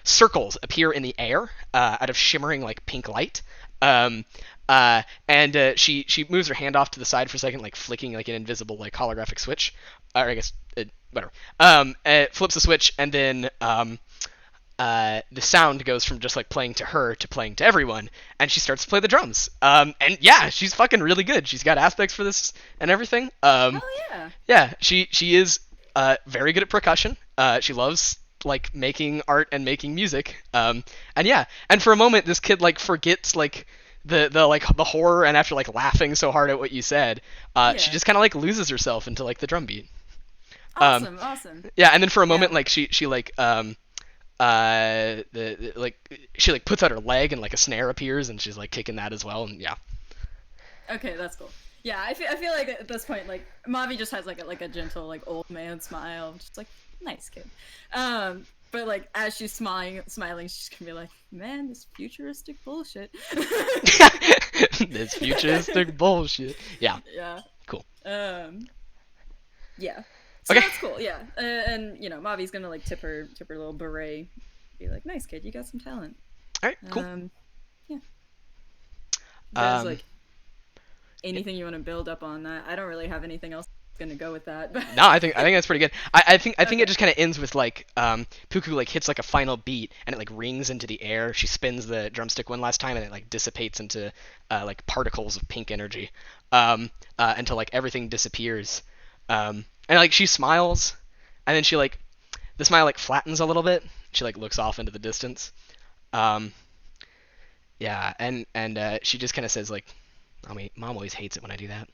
circles appear in the air out of shimmering like pink light. And she moves her hand off to the side for a second, like flicking like an invisible like holographic switch, or I guess whatever. It flips the switch, and then the sound goes from just like playing to her to playing to everyone, and she starts to play the drums. And yeah, she's fucking really good. She's got aspects for this and everything. Oh yeah. Yeah, she is very good at percussion. She loves like making art and making music. And yeah, and for a moment this kid like forgets like the like the horror, and after like laughing so hard at what you said, she just kind of like loses herself into like the drum beat. Awesome. Yeah, and then for a moment like she like she like puts out her leg and like a snare appears and she's like kicking that as well, and yeah. Okay, that's cool. Yeah, I feel like at this point, like Mavi just has like a gentle like old man smile, just like nice kid. But like as she's smiling, she's gonna be like, man, this futuristic bullshit. This futuristic bullshit. Yeah. Yeah. Cool. Yeah. So Okay. that's cool. Yeah. And you know, Mavi's gonna like tip her little beret, be like, nice kid, you got some talent. All right. Cool. Yeah. There's Um, like anything you want to build up on that? I don't really have anything else gonna go with that. But No, I think that's pretty good. I think Okay. it just kind of ends with like Puku like hits like a final beat and it like rings into the air. She spins the drumstick one last time and it like dissipates into like particles of pink energy until like everything disappears. And like she smiles, and then she like the smile like flattens a little bit. She like looks off into the distance. Yeah, and she just kind of says like, "I mean, Mom always hates it when I do that."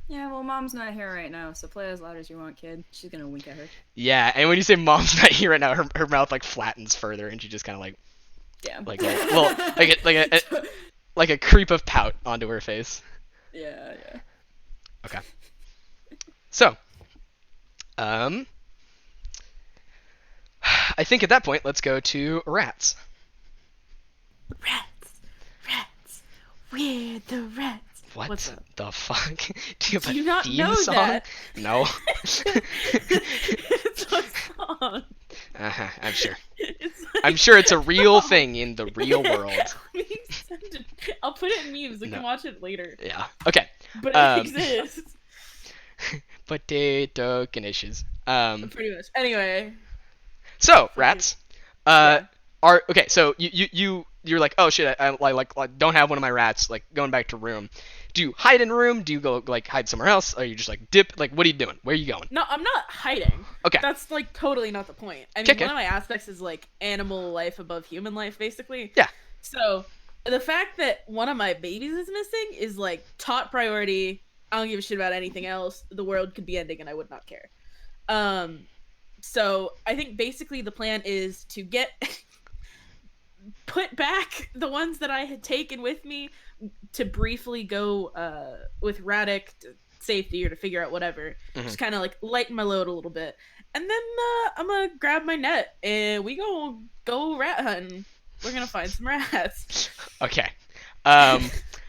yeah, well, Mom's not here right now, so play as loud as you want, kid. She's gonna wink at her. Yeah, and when you say Mom's not here right now, her mouth like flattens further, and she just kind of like Damn. like like a creep of pout onto her face. Yeah. Okay. So, I think at that point, let's go to rats. Rats, we're the rats. What What's up? the fuck? Do you have Do a you not theme know song? that? No. It's a song. I'm sure. It's I'm sure it's a real thing in the real world. Let me send it. I'll put it in memes. I No. can watch it later. Yeah. Okay. But it Um, exists. Potato issues. Pretty much. Anyway. So rats. Yeah. Are okay. So you're like, oh shit, I like don't have one of my rats. Like going back to room. Do you hide in a room? Do you go like hide somewhere else? Or you just like dip? Like what are you doing? Where are you going? No, I'm not hiding. Okay. That's like totally not the point. I mean, Okay. one of my aspects is like animal life above human life, basically. Yeah. So the fact that one of my babies is missing is like top priority. I don't give a shit about anything else. The world could be ending and I would not care. So I think basically the plan is to get put back the ones that I had taken with me to briefly go with Radek to safety or to figure out whatever. Just kind of like lighten my load a little bit. And then I'm gonna grab my net and we go rat hunting. We're gonna find some rats. Okay.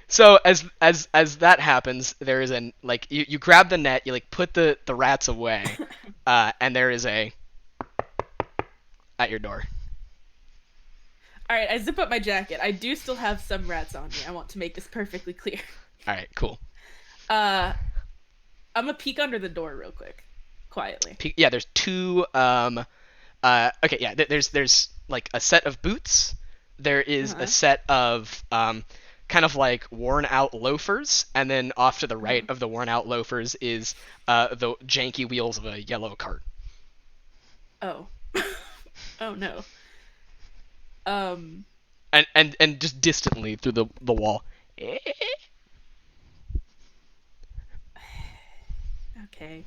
So as that happens, there is an like you grab the net, you like put the rats away, and there is a at your door. All right, I zip up my jacket. I do still have some rats on me. I want to make this perfectly clear. All right, cool. I'm gonna peek under the door real quick, quietly. Yeah, there's two. Okay, yeah. There's like a set of boots. There is a set of kind of like worn out loafers, and then off to the right of the worn out loafers is the janky wheels of a yellow cart. Oh. Oh no. And just distantly through the wall. Okay.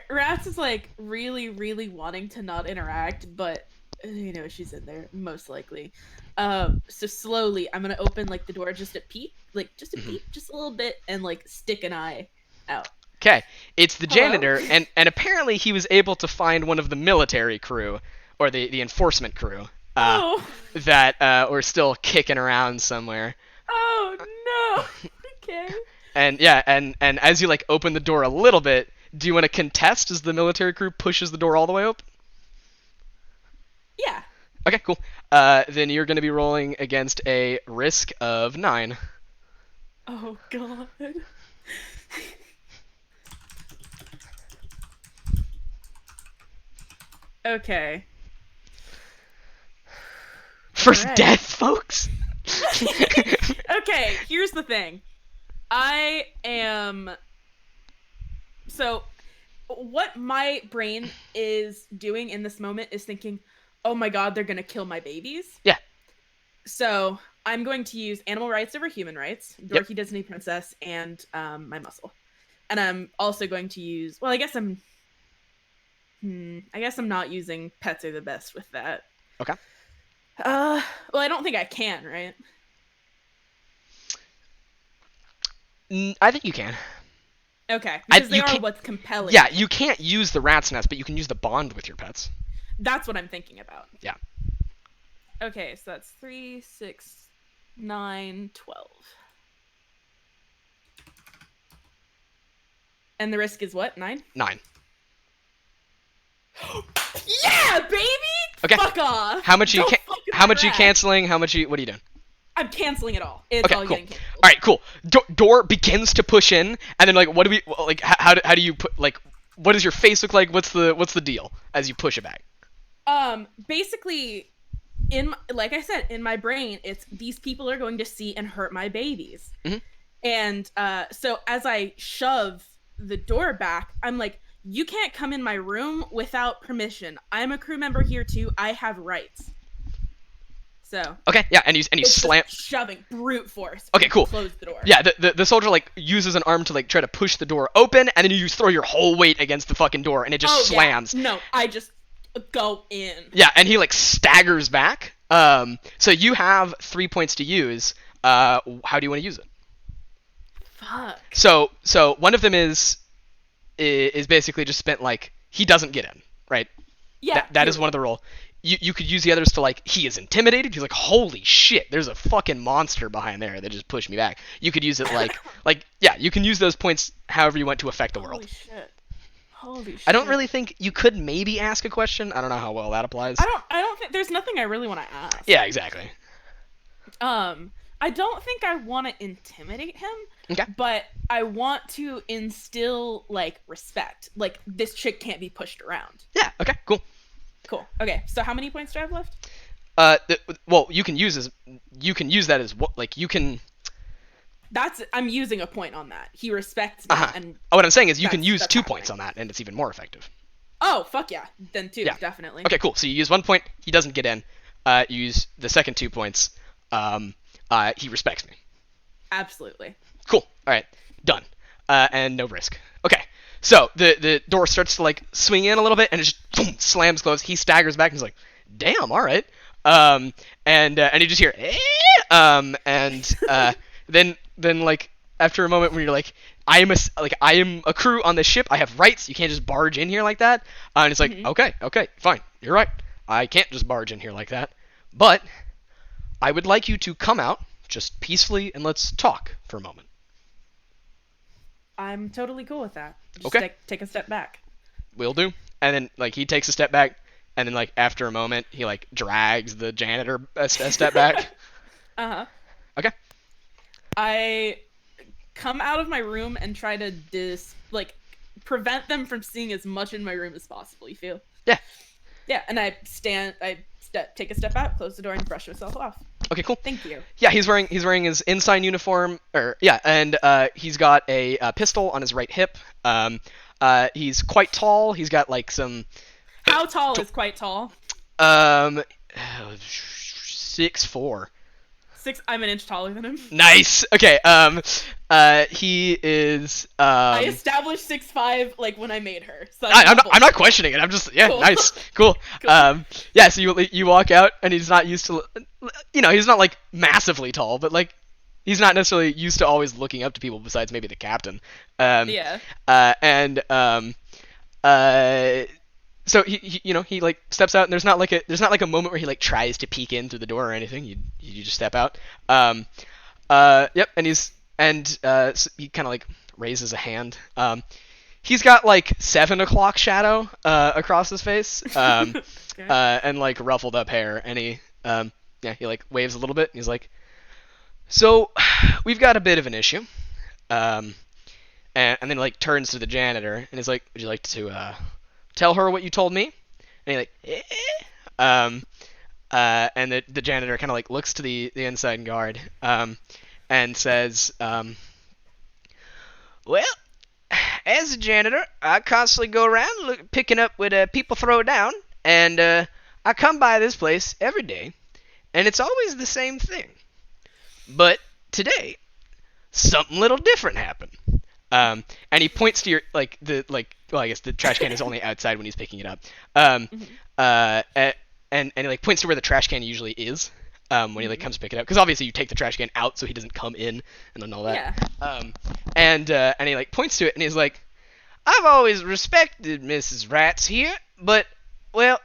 Rats is like really wanting to not interact, but you know she's in there most likely. So slowly I'm gonna open like the door just a peep, like just a peep, just a little bit, and like stick an eye out. Okay, it's the Hello? janitor, and apparently he was able to find one of the military crew, or the enforcement crew. Oh. that were still kicking around somewhere. Oh no. Okay. And yeah, and as you like open the door a little bit, do you want to contest as the military crew pushes the door all the way open? Yeah. Okay, cool. Then you're going to be rolling against a risk of 9. Oh god. Okay. First Alright. death, folks. Okay, here's the thing. I am. So, what my brain is doing in this moment is thinking, oh my god, they're gonna kill my babies. Yeah. So, I'm going to use animal rights over human rights, Yep. dorky Disney princess, and my muscle. And I'm also going to use. Well, I guess I'm not using pets are the best with that. Okay. Well, I don't think I can, right? I think you can. Okay, because they you are can't- what's compelling. Yeah, me. you can't use the rat's nest, but you can use the bond with your pets. That's what I'm thinking about. Yeah. Okay, so that's 3, 6, 9, 12. And the risk is what? 9? 9. Yeah, baby! Okay. Fuck off! How much are you Don't ca- fuck with How my much are you rat. canceling? What are you doing? I'm canceling it all. It's Okay, all cool. getting canceled. All right, cool. Door begins to push in, and then like, what do we like? How do you put like? What does your face look like? What's the deal as you push it back? Basically, like I said, in my brain, it's these people are going to see and hurt my babies. Mhm. And so as I shove the door back, I'm like, you can't come in my room without permission. I'm a crew member here too. I have rights. So Okay, yeah, and you it's slam. just shoving brute force. Okay, cool. Close the door. Yeah, the soldier like uses an arm to like try to push the door open, and then you just throw your whole weight against the fucking door, and it just slams. Yeah. No, I just go in. Yeah, and he like staggers back. So you have 3 points to use. How do you want to use it? Fuck. So one of them is basically just spent like he doesn't get in, right? Yeah. That is one of the roll. You could use the others to like he is intimidated. He's like, holy shit, there's a fucking monster behind there that just pushed me back. You could use it like yeah, you can use those points however you want to affect the world. Holy shit. Holy shit. I don't really think you could maybe ask a question. I don't know how well that applies. I don't think there's nothing I really want to ask. Yeah, exactly. I don't think I want to intimidate him. Okay. But I want to instill like respect. Like this chick can't be pushed around. Yeah. Okay. Cool. Cool. Okay. So how many points do I have left? Well, you can use that as what like you can. I'm using a point on that. He respects me, and what I'm saying is you can that's- use that's 2 happening. points on that, and it's even more effective. oh fuck yeah, then 2 Yeah. definitely. Okay, cool. So you use 1 point. He doesn't get in. You use the second 2 points. He respects me. Absolutely. Cool. All right. Done. And no risk. Okay. So the door starts to like swing in a little bit, and it just boom, slams closed. He staggers back and he's like, "Damn, all right." And you just hear, then like after a moment when you're like, I am a crew on this ship. I have rights. You can't just barge in here like that. And it's like, okay, fine. You're right. I can't just barge in here like that. But I would like you to come out just peacefully and let's talk for a moment. I'm totally cool with that. Just Okay. take a step back. Will do. And then like he takes a step back, and then like after a moment he like drags the janitor a step back. Uh-huh. Okay. I come out of my room and try to prevent them from seeing as much in my room as possible. You feel? Yeah. Yeah, and I take a step out, close the door, and brush myself off. Okay, cool. Thank you. Yeah, he's wearing his ensign uniform, and he's got a pistol on his right hip. He's quite tall. He's got like some How tall is quite tall? 6'4". 6. I'm an inch taller than him. Nice. Okay. He is. I established 6'5" like when I made her. So I'm not questioning it. I'm just Cool. nice, cool. Cool. Yeah. So you walk out, and he's not used to, he's not like massively tall, but like he's not necessarily used to always looking up to people besides maybe the captain. Yeah. So he like steps out, and there's not like a moment where he like tries to peek in through the door or anything. You just step out. Yep, so he kind of like raises a hand. He's got like 7 o'clock shadow across his face, Okay. and like ruffled up hair, and he like waves a little bit, and he's like, so we've got a bit of an issue, and then like turns to the janitor, and he's like, would you like to tell her what you told me? And he like, and the janitor kind of like looks to the inside guard, and says, well, as a janitor, I constantly go around picking up what people throw down, and I come by this place every day, and it's always the same thing. But today, something little different happened. And he points to your I guess the trash can is only outside when he's picking it up. And he like points to where the trash can usually is. When he like comes to pick it up, because obviously you take the trash can out so he doesn't come in and then all that. Yeah. And he like points to it, and he's like, I've always respected Mrs. Rats here, but well,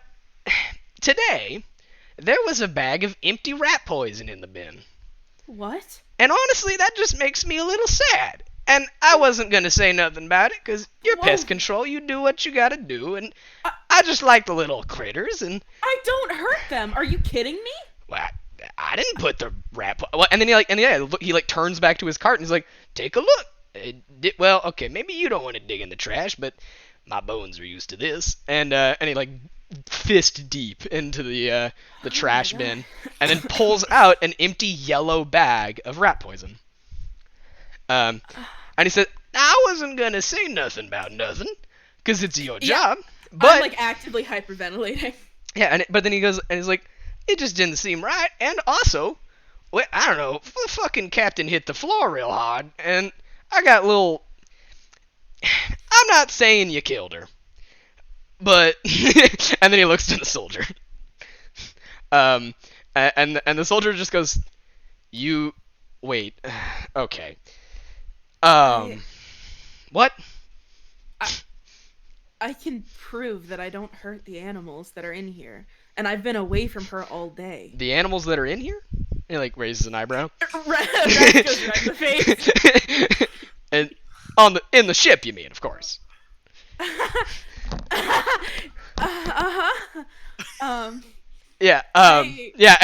today there was a bag of empty rat poison in the bin, What? and honestly that just makes me a little sad. And I wasn't gonna say nothing about it, because you're Whoa. pest control, you do what you gotta do, and I just like the little critters, and I don't hurt them. Are you kidding me? well, I didn't put the rat. Well, and then he like turns back to his cart, and he's like, "Take a look." Well, okay, maybe you don't want to dig in the trash, but my bones are used to this. And he like fist deep into the trash bin, and then pulls out an empty yellow bag of rat poison. And he said, "I wasn't gonna say nothing about nothing, 'cause it's your job." But I'm like actively hyperventilating. yeah, but then he goes, and he's like, it just didn't seem right, and also, well, I don't know, the fucking captain hit the floor real hard, and I got a little... I'm not saying you killed her, but... and then he looks to the soldier. And the soldier just goes, you... Wait, okay. What? I can prove that I don't hurt the animals that are in here, and I've been away from her all day. The animals that are in here? And he like raises an eyebrow. Rat goes right in the face. And in the ship, you mean, of course. Yeah, Hey. yeah,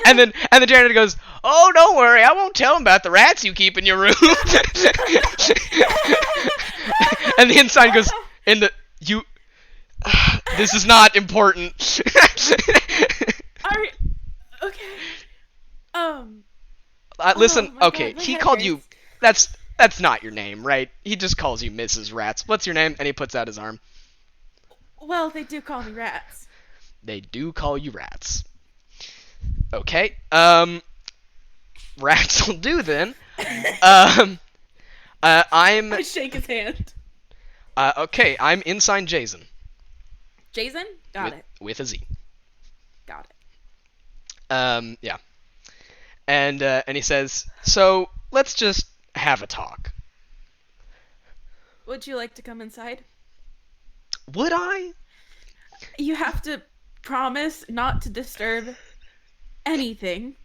and then the janitor goes, "Oh, don't worry, I won't tell him about the rats you keep in your room." And the inside goes, this is not important. Okay. Listen, Oh my okay, God, my he head called you. hurts. That's not your name, right? He just calls you Mrs. Rats. What's your name? And he puts out his arm. Well, they do call me Rats. They do call you Rats. Okay. Rats will do then. I shake his hand. Okay, I'm Ensign Jason. Jason? Got it. With a Z. Got it. Yeah. And he says, so let's just have a talk. Would you like to come inside? Would I? You have to promise not to disturb anything,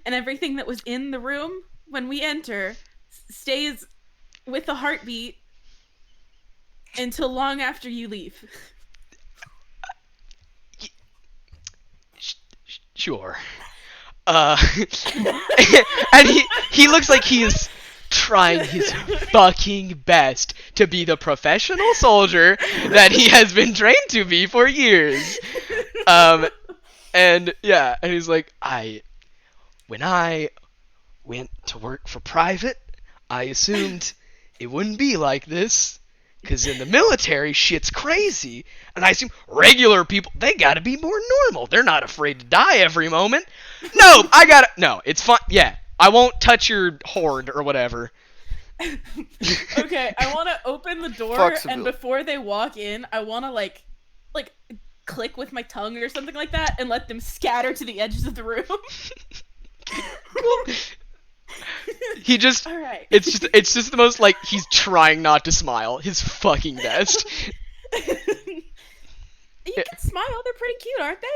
and everything that was in the room when we enter stays with a heartbeat until long after you leave. Sure. And he looks like he is trying his fucking best to be the professional soldier that he has been trained to be for years. And yeah, and he's like, when I went to work for private, I assumed it wouldn't be like this. Because in the military, shit's crazy. And I assume regular people, they gotta be more normal. They're not afraid to die every moment. No, no, it's fine. Yeah, I won't touch your hoard or whatever. Okay, I want to open the door, and before they walk in, I want to like click with my tongue or something like that, and let them scatter to the edges of the room. He just, all right. it's just the most, like, he's trying not to smile his fucking best. You can smile. They're pretty cute, aren't they?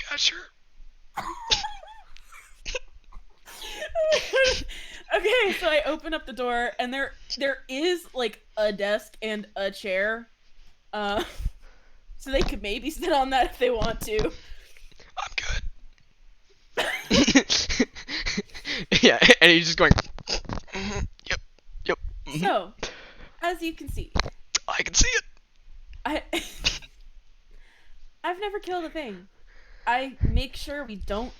Yeah, sure. Okay, so I open up the door, and there is like a desk and a chair, so they could maybe sit on that if they want to. I'm good. Yeah, and he's just going. Yep. Yep. Mhm. So, as you can see, I can see it. I I've never killed a thing. I make sure we don't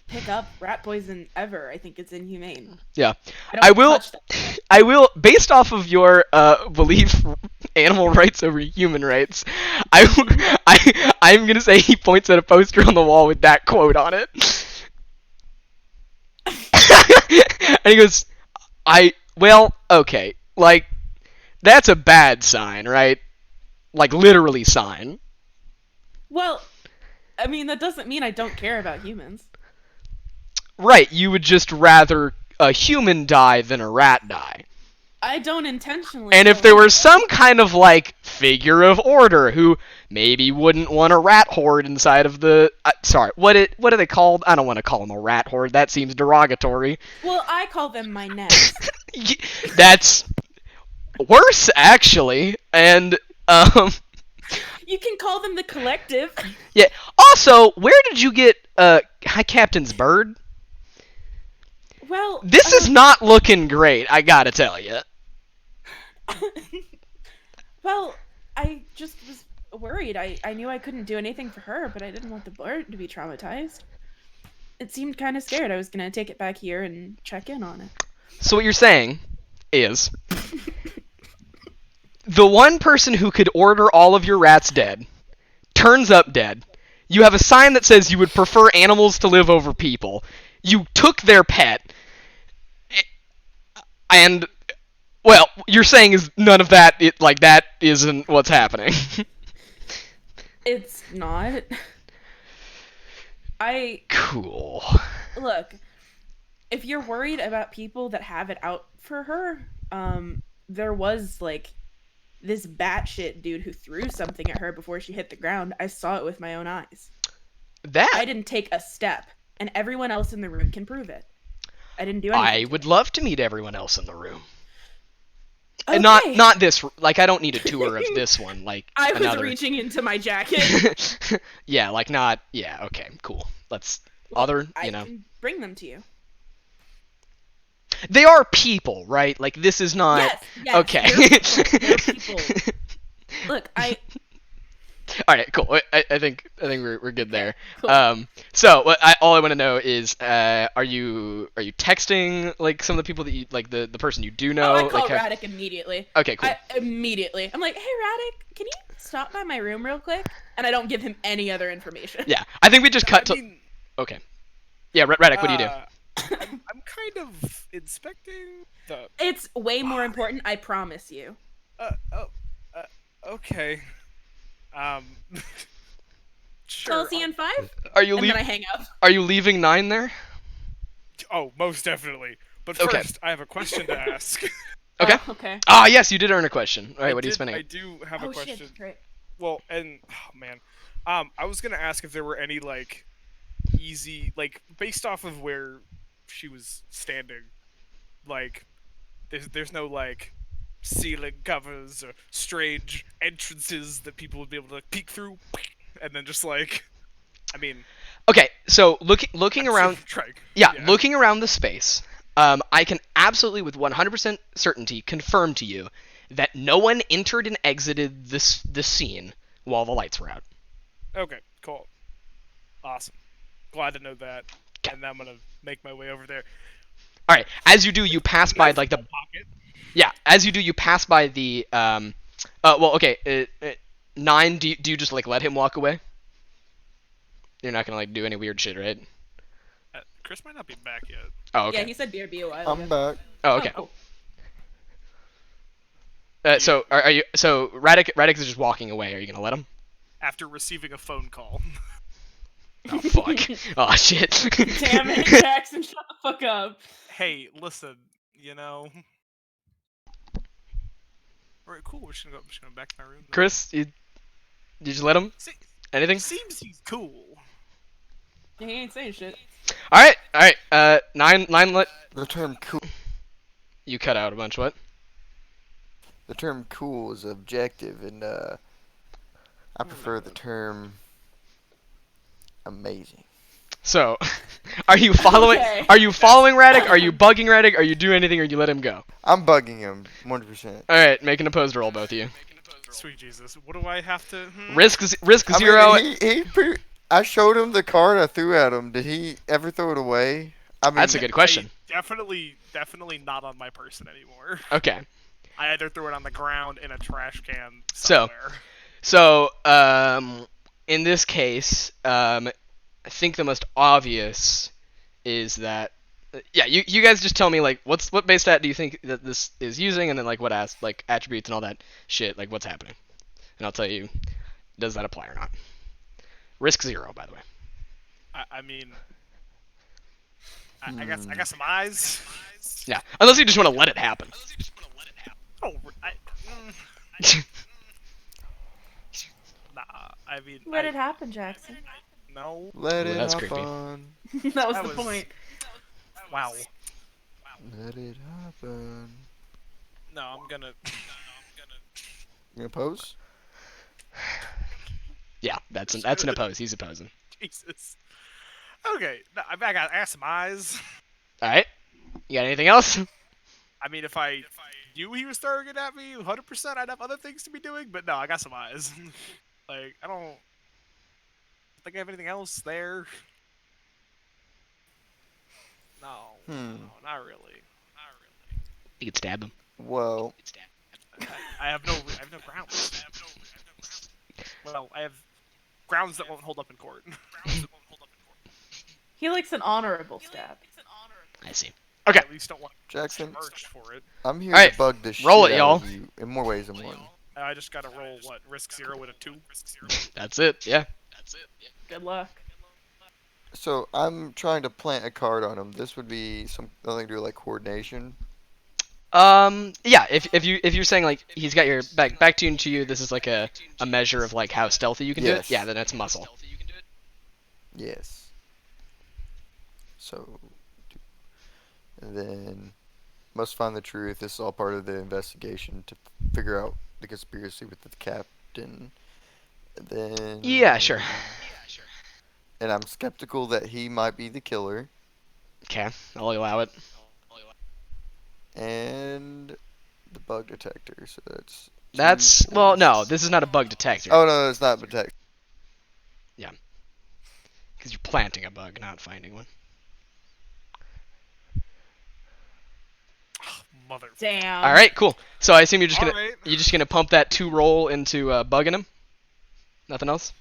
pick up rat poison ever. I think it's inhumane. Yeah. I don't I will. touch that. I will, based off of your belief, animal rights over human rights. I'm gonna say he points at a poster on the wall with that quote on it, and he goes, well, okay, like that's a bad sign, right? Like literally sign. Well, I mean that doesn't mean I don't care about humans. Right, you would just rather a human die than a rat die. I don't intentionally. And if kill there anyone. were some kind of, like, figure of order who maybe wouldn't want a rat horde inside of the... sorry, what are they called? I don't want to call them a rat horde. That seems derogatory. Well, I call them my nest. That's worse, actually. And, You can call them the collective. yeah. Also, where did you get, High Captain's bird? Well, This is not looking great, I gotta tell you. Well, I just was worried. I knew I couldn't do anything for her, but I didn't want the bird to be traumatized. It seemed kind of scared. I was gonna take it back here and check in on it. So what you're saying is, the one person who could order all of your rats dead turns up dead. You have a sign that says you would prefer animals to live over people. You took their pet. And, well, you're saying is none of that, that isn't what's happening. It's not. Cool. Look, if you're worried about people that have it out for her, there was, like, this batshit dude who threw something at her before she hit the ground. I saw it with my own eyes. I didn't take a step, and everyone else in the room can prove it. I didn't do anything. I would love to meet everyone else in the room. Okay. And not this, like, I don't need a tour of this one, like, I was another. reaching into my jacket. Yeah, like, not, yeah, okay, cool. Let's, I can bring them to you. They are people, right? Like, this is not... Yes, okay. They're people. Look, All right, cool. I think we're good there. Cool. So all I want to know is, are you texting like some of the people that you like the person you do know? I call like, Radek immediately. Okay, cool. Immediately. I'm like, hey Radek, can you stop by my room real quick? And I don't give him any other information. Yeah, I think we just cut to. Okay. Yeah, Radek, what do you do? I'm kind of inspecting the. It's way more important, I promise you. Okay. Sure. So I'll see you in 5? Are you And then I hang up. Are you leaving 9 there? Oh, most definitely. But Okay. first, I have a question to ask. Okay. Oh, okay. Ah, yes, you did earn a question. All right, what are you spending? I do have a question. Shit, great. Well, and oh man, I was gonna ask if there were any like easy, like based off of where she was standing, like there's no like ceiling covers or strange entrances that people would be able to like, peek through, and then just like, I mean. Okay, so looking around, yeah, looking around the space, I can absolutely, with 100% certainty, confirm to you that no one entered and exited the scene while the lights were out. Okay, cool, awesome. Glad to know that, and now I'm gonna make my way over there. All right, as you do, you pass by like the pocket. Yeah, as you do, you pass by the well, okay, 9. Do you just like let him walk away? You're not gonna like do any weird shit, right? Chris might not be back yet. Oh, okay. Yeah, he said BRB a while I'm ago. back. Oh, okay. Oh. So are you? So Radix is just walking away. Are you gonna let him? After receiving a phone call. Oh fuck! Oh shit! Damn it, Jackson, shut the fuck up. Hey, listen, you know. Alright, cool. We're just gonna go back to my room. Chris, you just let him? See, Anything? Seems he's cool. He ain't saying shit. All right. Nine. Let The term cool. you cut out a bunch. What? The term cool is objective, and I prefer the term amazing. So, are you following? Okay. Are you following Radek? Are you bugging Radek? Are you doing anything, or you let him go? I'm bugging him 100%. All right, make an opposed roll, both of you. Sweet Jesus. What do I have to... Risk I zero. mean, I showed him the card I threw at him. Did he ever throw it away? I mean, That's a good question. Definitely not on my person anymore. Okay. I either threw it on the ground in a trash can So- somewhere. In this case, I think the most obvious is that, yeah, you guys just tell me like what base stat do you think that this is using, and then like what attributes and all that shit, like what's happening, and I'll tell you, does that apply or not. Risk 0, by the way. I mean, I got some eyes. Yeah, unless you just want to let it happen. Oh, nah. I mean, Let it happen, Jackson. No. let Ooh, it that's hop creepy. on. That was That the was- point. Wow. Let it happen. No, I'm gonna. You gonna pose? Yeah, that's an oppose. He's opposing. Jesus. Okay, no, I got some eyes. All right. You got anything else? I mean, if I knew he was throwing it at me, 100%, I'd have other things to be doing. But no, I got some eyes. Like, I don't think I have anything else there. No, no, not really. You could stab him. Well, I have no grounds. Well, I have grounds that won't hold up in court. He likes an honorable stab. I see. I Okay. at least don't want Jackson, charged for it. I'm here Alright, to bug this roll shit it, out of y'all. you in more ways than one. I just gotta roll what? Risk 0 with a 2. That's it. Yeah. Good luck. So I'm trying to plant a card on him. This would be nothing to do with like coordination. Yeah. If you're saying like he's got your back tuned to you, this is like a measure of like how stealthy you can do it. Yes. Yeah, then that's muscle. Yes. So, and then must find the truth. This is all part of the investigation to figure out the conspiracy with the captain. And then Yeah, sure. And I'm skeptical that he might be the killer. Okay, I'll allow it. And the bug detector. So that's That's 2 well, points. no, this is not a bug detector. Oh no, it's not detect. Because you're planting a bug, not finding one. Mother. Damn. All right, cool. So I assume you're Alright. just gonna pump that 2 roll into bugging him. Nothing else.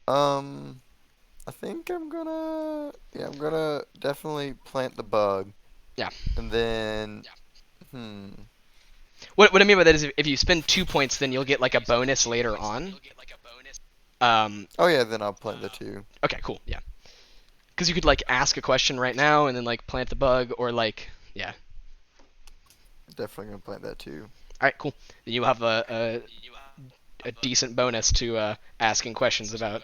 I think I'm gonna definitely plant the bug. Yeah. And then What I mean by that is if you spend 2 points, then you'll get like a bonus later on. Oh yeah, then I'll plant the 2. Okay, cool. Yeah. Because you could like ask a question right now and then like plant the bug, or like yeah. Definitely gonna plant that 2. All right, cool. Then you have a decent bonus to asking questions about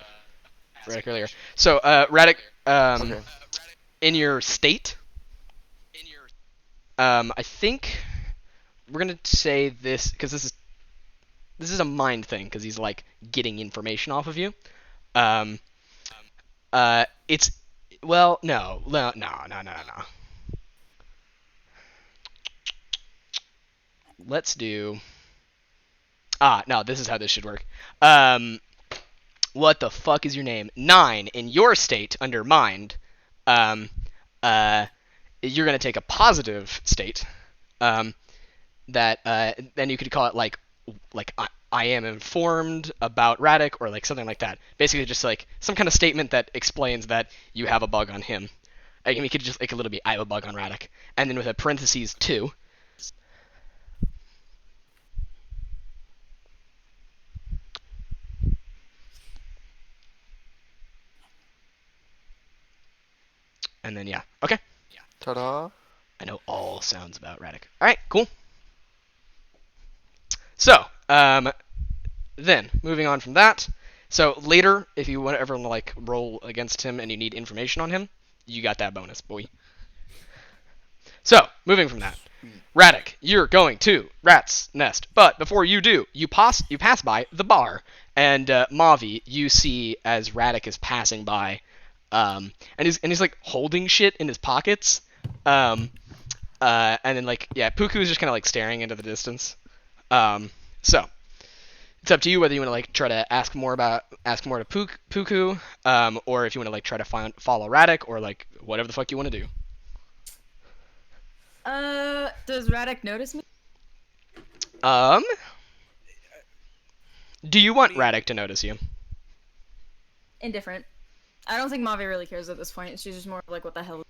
Radek earlier. So Radek, Okay. in your state, I think we're gonna say this because this is a mind thing because he's like getting information off of you. It's well, no. Let's do. No, this is how this should work. What the fuck is your name? 9 in your state under mind. You're gonna take a positive state. That then you could call it like I am informed about Radek or like something like that. Basically, just like some kind of statement that explains that you have a bug on him. I mean, it could literally be I have a bug on Radek, and then with a parentheses 2. And then yeah, okay. Ta-da! I know all sounds about Radek. All right, cool. So, then moving on from that. So later, if you want ever like roll against him and you need information on him, you got that bonus, boy. So moving from that, Radek, you're going to Rat's Nest, but before you do, you pass by the bar, and Mavi, you see as Radek is passing by, and he's like holding shit in his pockets, and then like Puku is just kind of like staring into the distance. So it's up to you whether you want to like try to ask more to Puku, or if you want to like try to follow Radek, or like whatever the fuck you want to do. Does Radek notice me? Do you want Radek to notice you? Indifferent. I don't think Mavi really cares at this point. She's just more like, what the hell,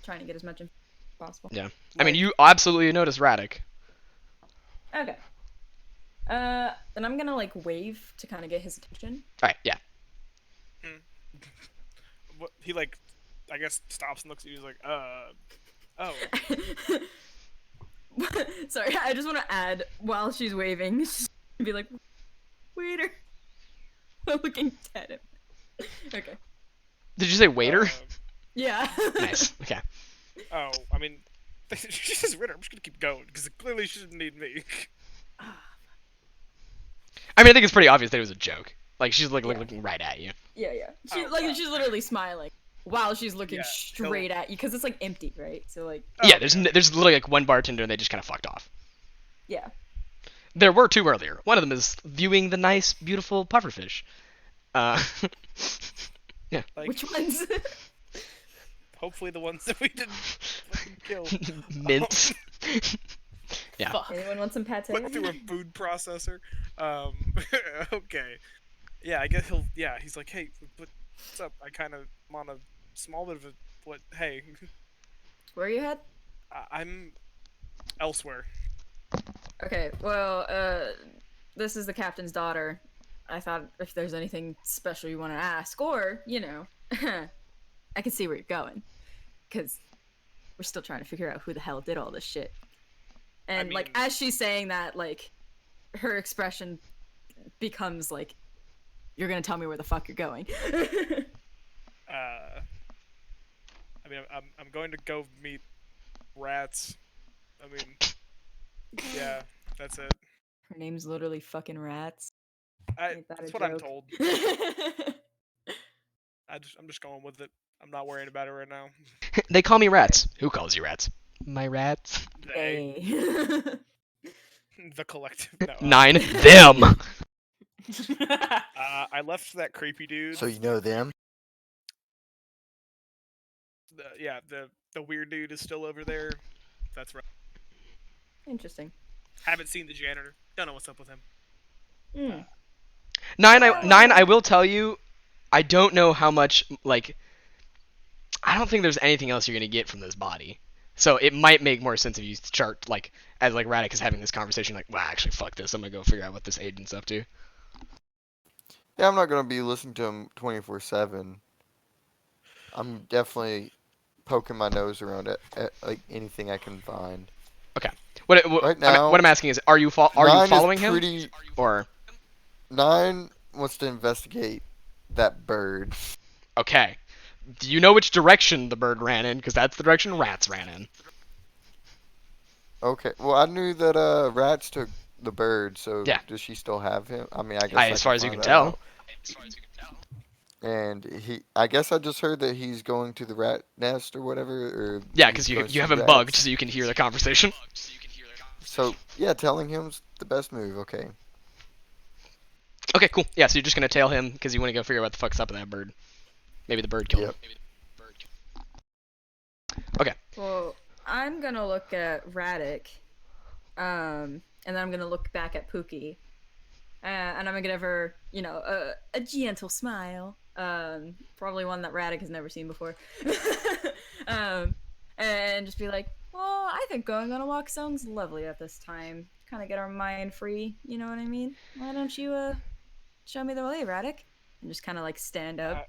trying to get as much information as possible. Yeah. I mean, you absolutely notice Radek. Okay. Then I'm gonna like wave to kind of get his attention. All right. Yeah. What, he like, I guess stops and looks at you. He's like, oh. Sorry, I just want to add while she's waving, just be like, waiter. Looking at him. Okay. Did you say waiter? Yeah. Nice. Okay. Oh, I mean, she says Ritter. I'm just gonna keep going because clearly she didn't need me. I mean, I think it's pretty obvious that it was a joke. Like she's like looking right at you. Yeah. She's literally smiling while she's looking straight at you because it's like empty, right? So like. Yeah, there's literally like one bartender and they just kind of fucked off. Yeah. There were two earlier. One of them is viewing the nice, beautiful pufferfish. Yeah. Like, which ones? hopefully the ones that we didn't fucking kill. Mints. Yeah. Fuck. Anyone want some pate? Went through a food processor. Okay. Yeah, I guess he'll. Yeah, he's like, hey, what's up? I kind of want a small bit of a. What? Hey. Where are you head? I'm elsewhere. Okay, well, this is the captain's daughter. I thought if there's anything special you want to ask, or, you know, I can see where you're going. Because we're still trying to figure out who the hell did all this shit. And, I mean, like, as she's saying that, like, her expression becomes, like, you're gonna tell me where the fuck you're going. I mean, I'm going to go meet rats. I mean, yeah, that's it. Her name's literally fucking Rats. Ain't that That's a what I'm joke? told. I'm just going with it. I'm not worrying about it right now. They call me Rats. Who calls you Rats? My rats. They, Hey. the collective. No, 9. Them. I left that creepy dude. So you know them? The weird dude is still over there. That's right. Interesting. Haven't seen the janitor. Don't know what's up with him. Mm. 9. I will tell you, I don't know how much like. I don't think there's anything else you're gonna get from this body. So it might make more sense if you start like as like Radek is having this conversation, like, well, actually, fuck this. I'm gonna go figure out what this agent's up to. Yeah, I'm not gonna be listening to him 24/7. I'm definitely poking my nose around at like anything I can find. Okay. What Right now, what I'm asking is, are you following him? pretty, Or 9 wants to investigate that bird. okay. Do you know which direction the bird ran in? Because that's the direction Rats ran in. Okay, well I knew that Rats took the bird, so Yeah. does she still have him? I mean, I guess As far as you find can that tell. out. And I guess I just heard that he's going to the rat nest or whatever. Or Yeah, he's because going to you see have him rats. bugged so you can hear the conversation. So yeah, telling him's the best move. Okay. Okay, cool. Yeah, so you're just gonna tail him because you want to go figure out what the fuck's up with that bird. Maybe the bird killed him. Okay. Well, I'm gonna look at Radek, and then I'm gonna look back at Pookie, and I'm gonna give her, you know, a gentle smile, probably one that Radek has never seen before, and just be like, well, I think going on a walk sounds lovely at this time. Kind of get our mind free, you know what I mean? Why don't you show me the way, Radek? And just kind of like stand up.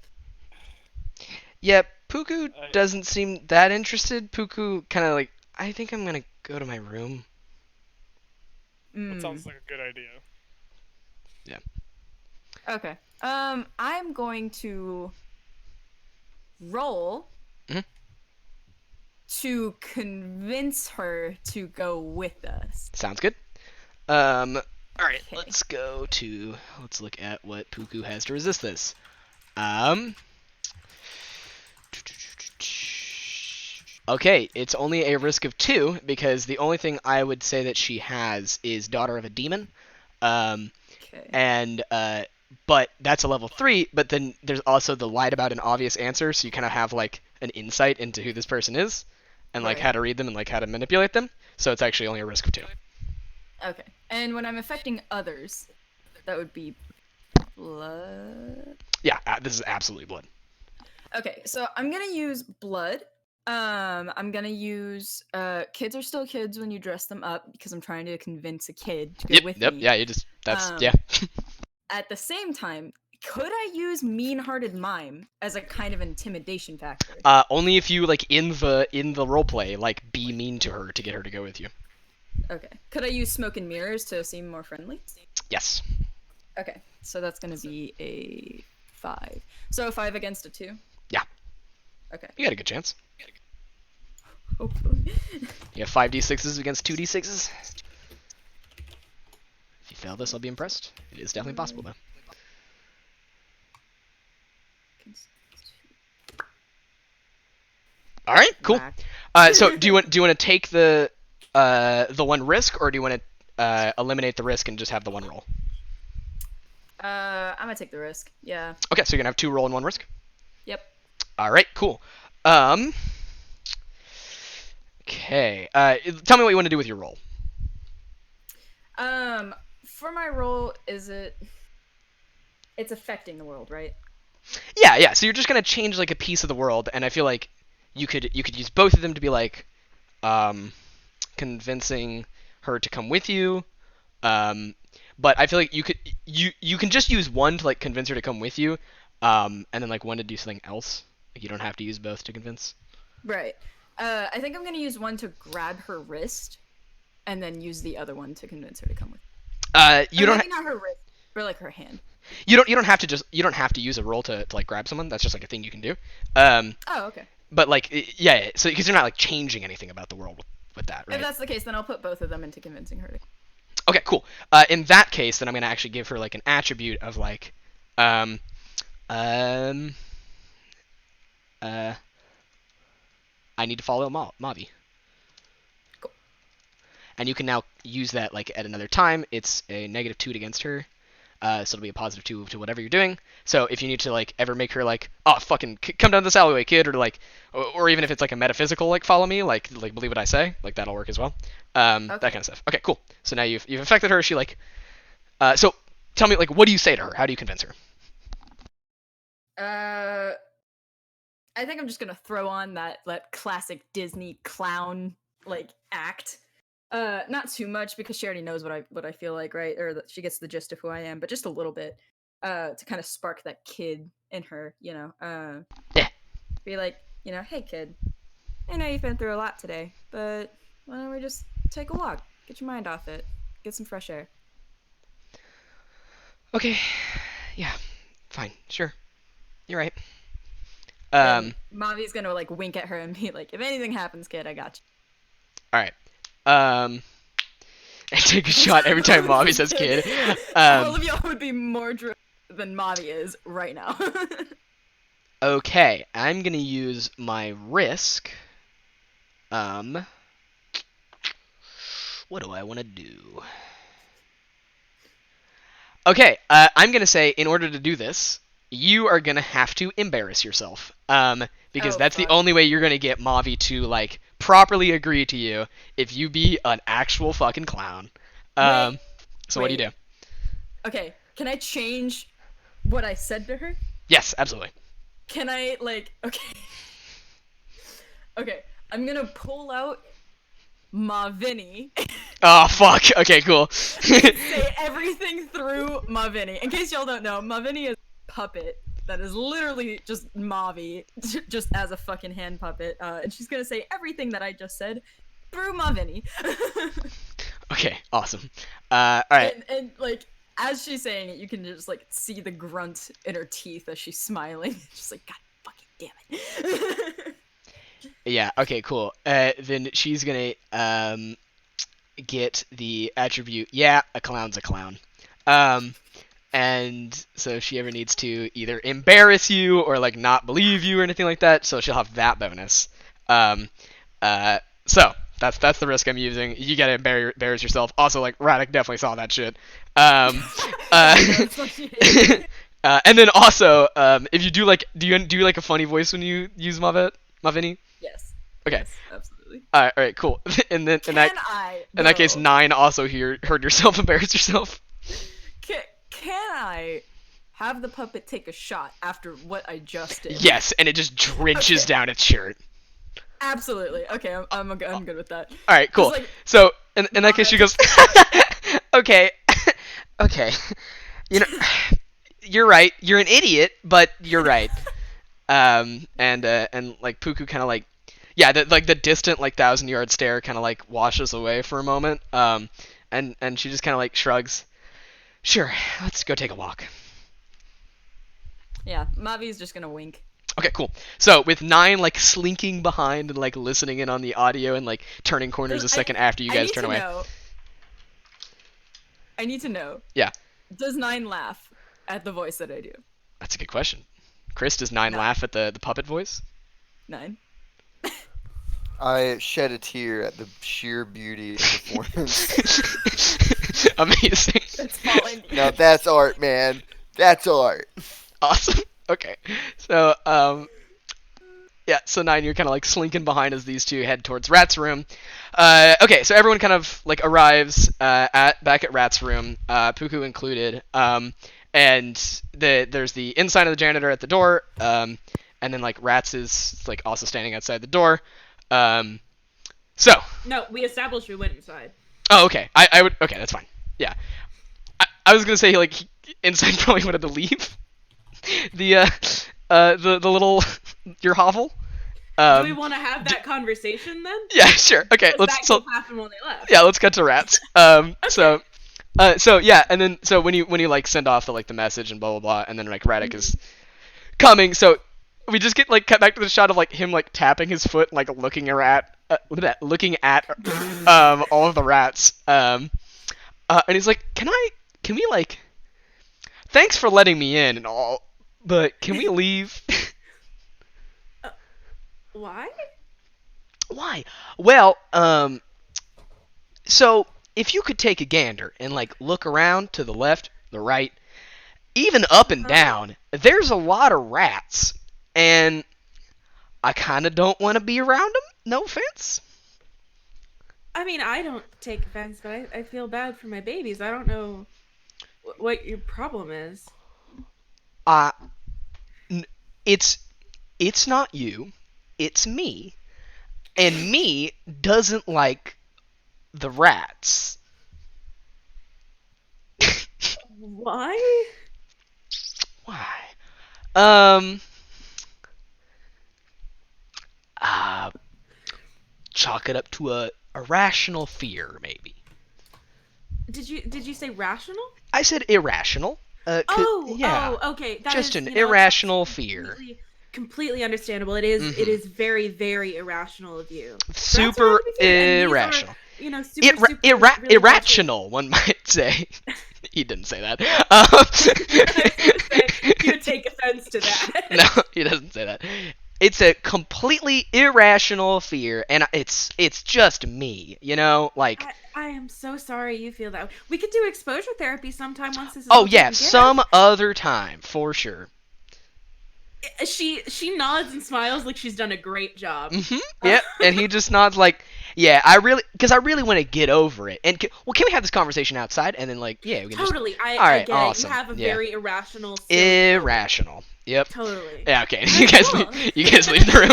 Yeah, Puku doesn't seem that interested. Puku kind of like, I think I'm gonna go to my room. That sounds like a good idea. Yeah. Okay. I'm going to roll Mhm. to convince her to go with us. Sounds good. All right, Okay. let's look at what Puku has to resist this. Okay, it's only a risk of 2 because the only thing I would say that she has is Daughter of a Demon. Okay. And but that's a level 3, but then there's also the lied about an obvious answer, so you kind of have like an insight into who this person is and like Right. how to read them and like how to manipulate them. So it's actually only a risk of 2. Okay. And when I'm affecting others, that would be blood. Yeah, this is absolutely blood. Okay, so I'm gonna use blood. I'm gonna use kids are still kids when you dress them up because I'm trying to convince a kid to go with me. Yeah, you just that's Um, yeah. At the same time, could I use mean-hearted mime as a kind of intimidation factor? Only if you like in the role play like be mean to her to get her to go with you. Okay. Could I use smoke and mirrors to seem more friendly? Yes. Okay, so that's gonna be a 5. So a 5 against a 2. Yeah. Okay. You got a good chance. Hopefully. You have 5d6s against 2d6s. If you fail this, I'll be impressed. It is definitely possible though. All right, cool. Whack. So do you want to take the one risk, or do you want to eliminate the risk and just have the one roll? I'm gonna take the risk. Yeah. Okay, so you're gonna have 2 roll and 1 risk. Yep. All right, cool. Okay. Tell me what you want to do with your roll. For my role, it's affecting the world, right? Yeah. So you're just gonna change like a piece of the world, and I feel like you could use both of them to be like, convincing her to come with you. But I feel like you can just use one to like convince her to come with you, and then like one to do something else. Like you don't have to use both to convince. Right. I think I'm gonna use one to grab her wrist, and then use the other one to convince her to come with. You don't. Maybe not her wrist, but like her hand. You don't have to use a roll to like grab someone. That's just like a thing you can do. Oh, okay. But like yeah. So because you're not like changing anything about the world with that, right? If that's the case, then I'll put both of them into convincing her. Okay, cool. In that case, then I'm gonna actually give her like an attribute of like, I need to follow Mavi. Cool. And you can now use that like at another time. It's a -2 against her. So it'll be a +2 to whatever you're doing. So if you need to like ever make her like, oh fucking come down this alleyway, kid, or like, or even if it's like a metaphysical like follow me, like believe what I say, like that'll work as well. That kind of stuff. Okay, cool. So now you've affected her. She like, so tell me like, what do you say to her? How do you convince her? I think I'm just gonna throw on that classic Disney clown like act. Not too much because she already knows what I feel like, right? Or that she gets the gist of who I am, but just a little bit, to kind of spark that kid in her, you know. Yeah. Be like, you know, hey kid, I know you've been through a lot today, but why don't we just take a walk, get your mind off it, get some fresh air. Okay. Yeah. Fine. Sure. You're right. And Mavi's gonna like wink at her and be like, if anything happens, kid, I got you. All right. I take a shot every time Mavi says kid. All of y'all would be more driven than Mavi is right now. Okay, I'm gonna use my risk. What do I want to do? Okay, I'm gonna say in order to do this, you are gonna have to embarrass yourself. Because that's the only way you're gonna get Mavi to like properly agree to you if you be an actual fucking clown. So what do you do? Okay, can I change what I said to her? Yes, absolutely. Can I like okay, I'm gonna pull out Mavini. Oh fuck. Okay, cool. Say everything through Mavini. In case y'all don't know, Mavini is a puppet that is literally just Mavi, just as a fucking hand puppet. And she's gonna say everything that I just said through Mavini. Okay, awesome. All right. And like as she's saying it, you can just like see the grunt in her teeth as she's smiling. Just like, God fucking damn it. Yeah. Okay. Cool. Then she's gonna get the attribute. Yeah, a clown's a clown. And so if she ever needs to either embarrass you or like not believe you or anything like that, so she'll have that bonus. So that's the risk I'm using. You gotta embarrass yourself. Also, like Radek definitely saw that shit. And then also, if you do like, do you like a funny voice when you use Mavini? Yes. Okay. Yes, absolutely. All right, cool. And then in that case, 9 also heard yourself embarrass yourself. Can I have the puppet take a shot after what I just did? Yes, and it just drenches down its shirt. Absolutely. Okay, I'm good with that. All right, cool. Like, so in that case, she goes, okay, okay, you know, you're right. You're an idiot, but you're right. And like Puku kind of like, yeah, the distant like 1,000-yard stare kind of like washes away for a moment. And she just kind of like shrugs. Sure, let's go take a walk. Yeah, Mavi's just gonna wink. Okay, cool. So with 9 like slinking behind and like listening in on the audio and like turning corners a second after you guys turn away. I need to know. Yeah. Does 9 laugh at the voice that I do? That's a good question. Chris, does 9 laugh at the puppet voice? 9. I shed a tear at the sheer beauty of the performance. Amazing. It's falling. Now that's art, man. That's art. Awesome. Okay. So, yeah, so 9, you're kind of like slinking behind as these two head towards Rat's room. Okay, so everyone kind of like arrives back at Rat's room, Puku included. And there's the inside of the janitor at the door, and then like Rats is like also standing outside the door. So. No, we established we went inside. Oh, okay. I would. Okay, that's fine. Yeah. I was gonna say like inside probably wanted to leave. The little your hovel. Do we want to have that conversation then? Yeah, sure. Okay, let's. That happen when they left. Yeah, let's cut to Rats. Okay. So yeah, and then so when you like send off the message and blah blah blah, and then like Radek is coming, so we just get like cut back to the shot of like him like tapping his foot, and, like looking at all of the rats, and he's like, can we like, thanks for letting me in and all, but can we leave? Why? Why? Well, so if you could take a gander and like look around to the left, the right, even up and down, there's a lot of rats, and I kind of don't want to be around them. No offense. I mean, I don't take offense, but I feel bad for my babies. I don't know what your problem is. It's not you. It's me. And me doesn't like the rats. Why? Why? Chalk it up to a irrational fear, maybe. Did you say rational? I said irrational. Yeah. Oh, okay. That just is, an irrational fear. Completely understandable. It is. It is very, very irrational of you. Super irrational. Are, super irrational, one might say. He didn't say that. He would take offense to that. No, he doesn't say that. It's a completely irrational fear, and it's just me, you know, like. I am so sorry you feel that way. We could do exposure therapy sometime once this is Oh yeah, some other time for sure. She nods and smiles like she's done a great job. Yep, and he just nods like, yeah, I really want to get over it. And can we have this conversation outside? And then like, yeah, we can totally. Just... I get awesome. It. You have a very irrational. Irrational. Yep. Totally. Yeah. Okay. You guys leave the room.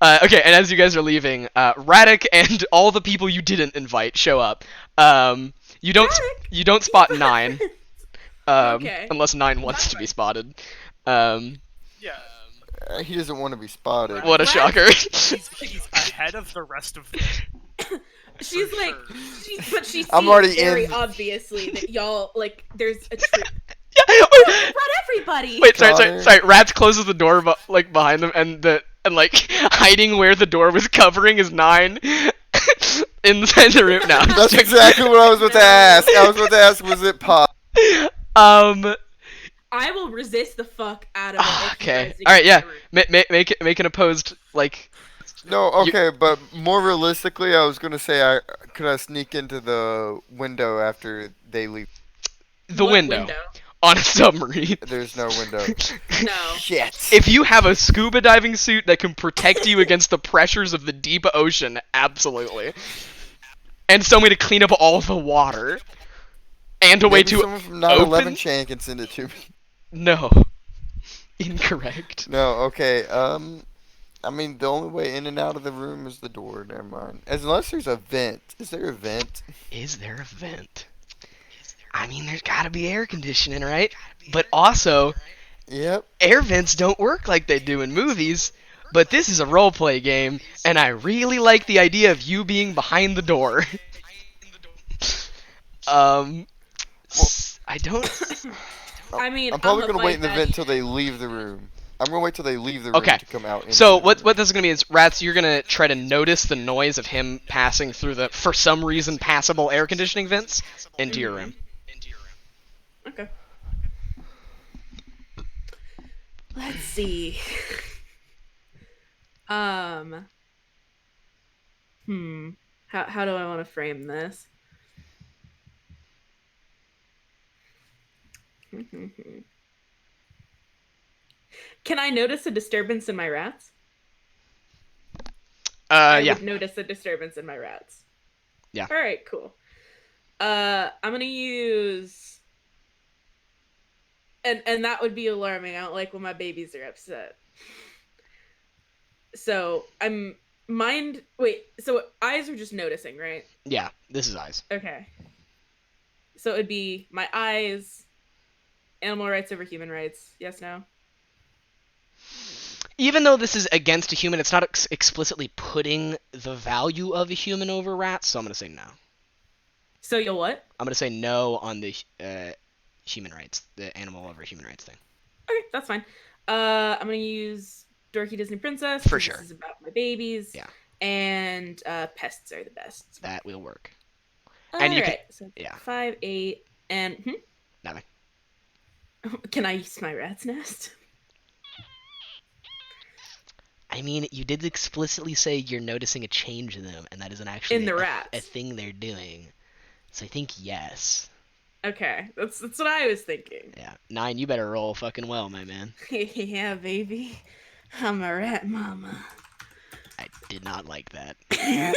Okay, and as you guys are leaving, Radek and all the people you didn't invite show up. You don't spot 9. Okay. Unless 9 wants to be spotted. He doesn't want to be spotted. What a shocker. He's ahead of the rest of them. she's For like, sure. but she I'm sees already very in. obviously that y'all like there's a troop. Yeah, I brought everybody. wait, Connor. sorry. Rats closes the door, like behind them, and like hiding where the door was covering is 9 inside the room. No, I'm just That's joking. exactly what I was about to ask. I was about to ask, was it pop? I will resist the fuck out of it. If you Okay. guys do All right. get Yeah. my room. Make an opposed like. No, okay, but more realistically, I was gonna say, could I sneak into the window after they leave? The What window on a submarine. There's no window. No. Shit. If you have a scuba diving suit that can protect you against the pressures of the deep ocean, absolutely. And some way to clean up all the water. And a way Maybe to someone from 9/11 open. chain can send it to me. No. Incorrect. No, okay. I mean, the only way in and out of the room is the door. Never mind. Unless there's a vent. Is there a vent? Is there a vent? I mean, there's gotta be air conditioning, right? But also, Yep. air vents don't work like they do in movies. But this is a roleplay game, and I really like the idea of you being behind the door. I don't. I mean, I'm probably I'm gonna wait in the like vent that. till they leave the room. I'm gonna wait till they leave the room Okay. to come out. Into So the what room. this is gonna be is Rats. You're gonna try to notice the noise of him passing through the, for some reason, passable air conditioning vents into your room. Okay. Let's see. How do I want to frame this? Can I notice a disturbance in my rats? I Yeah. would notice a disturbance in my rats. Yeah. All right, cool. I'm gonna use, and that would be alarming. I don't like when my babies are upset. So so eyes are just noticing, right? Yeah. This is eyes. Okay. So it'd be my eyes, animal rights over human rights. Yes, no? Even though this is against a human, it's not explicitly putting the value of a human over rats, so I'm gonna say no. So you'll what? I'm gonna say no on the human rights, the animal over human rights thing. Okay, that's fine. I'm gonna use Dorky Disney Princess. For 'cause sure. This is about my babies. Yeah. And pests are the best. That will work. And you can- right. So yeah. 5, 8, and Nothing. Can I use my rat's nest? I mean, you did explicitly say you're noticing a change in them, and that isn't actually In the a rats. thing they're doing. So I think yes. Okay, that's what I was thinking. Yeah. 9, you better roll fucking well, my man. Yeah, baby. I'm a rat mama. I did not like that. That.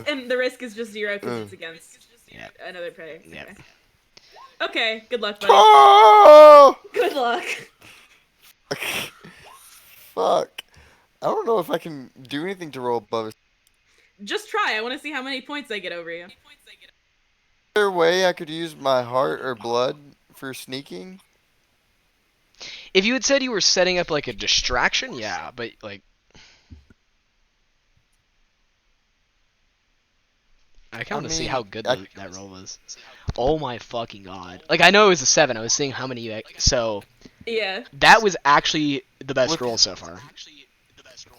And the risk is just 0 because it's against Yep. another predator. Yep. Okay, good luck, buddy. Oh! Good luck. Fuck. I don't know if I can do anything to roll above. Is Just try. I want to see how many points I get over you. there a way I could use my heart or blood for sneaking? If you had said you were setting up like a distraction, yeah, but like I kind of want to see mean, how good that roll was. Oh my fucking god! Like I know it was a 7. I was seeing how many. So Yeah. that was actually the best Look- roll so far.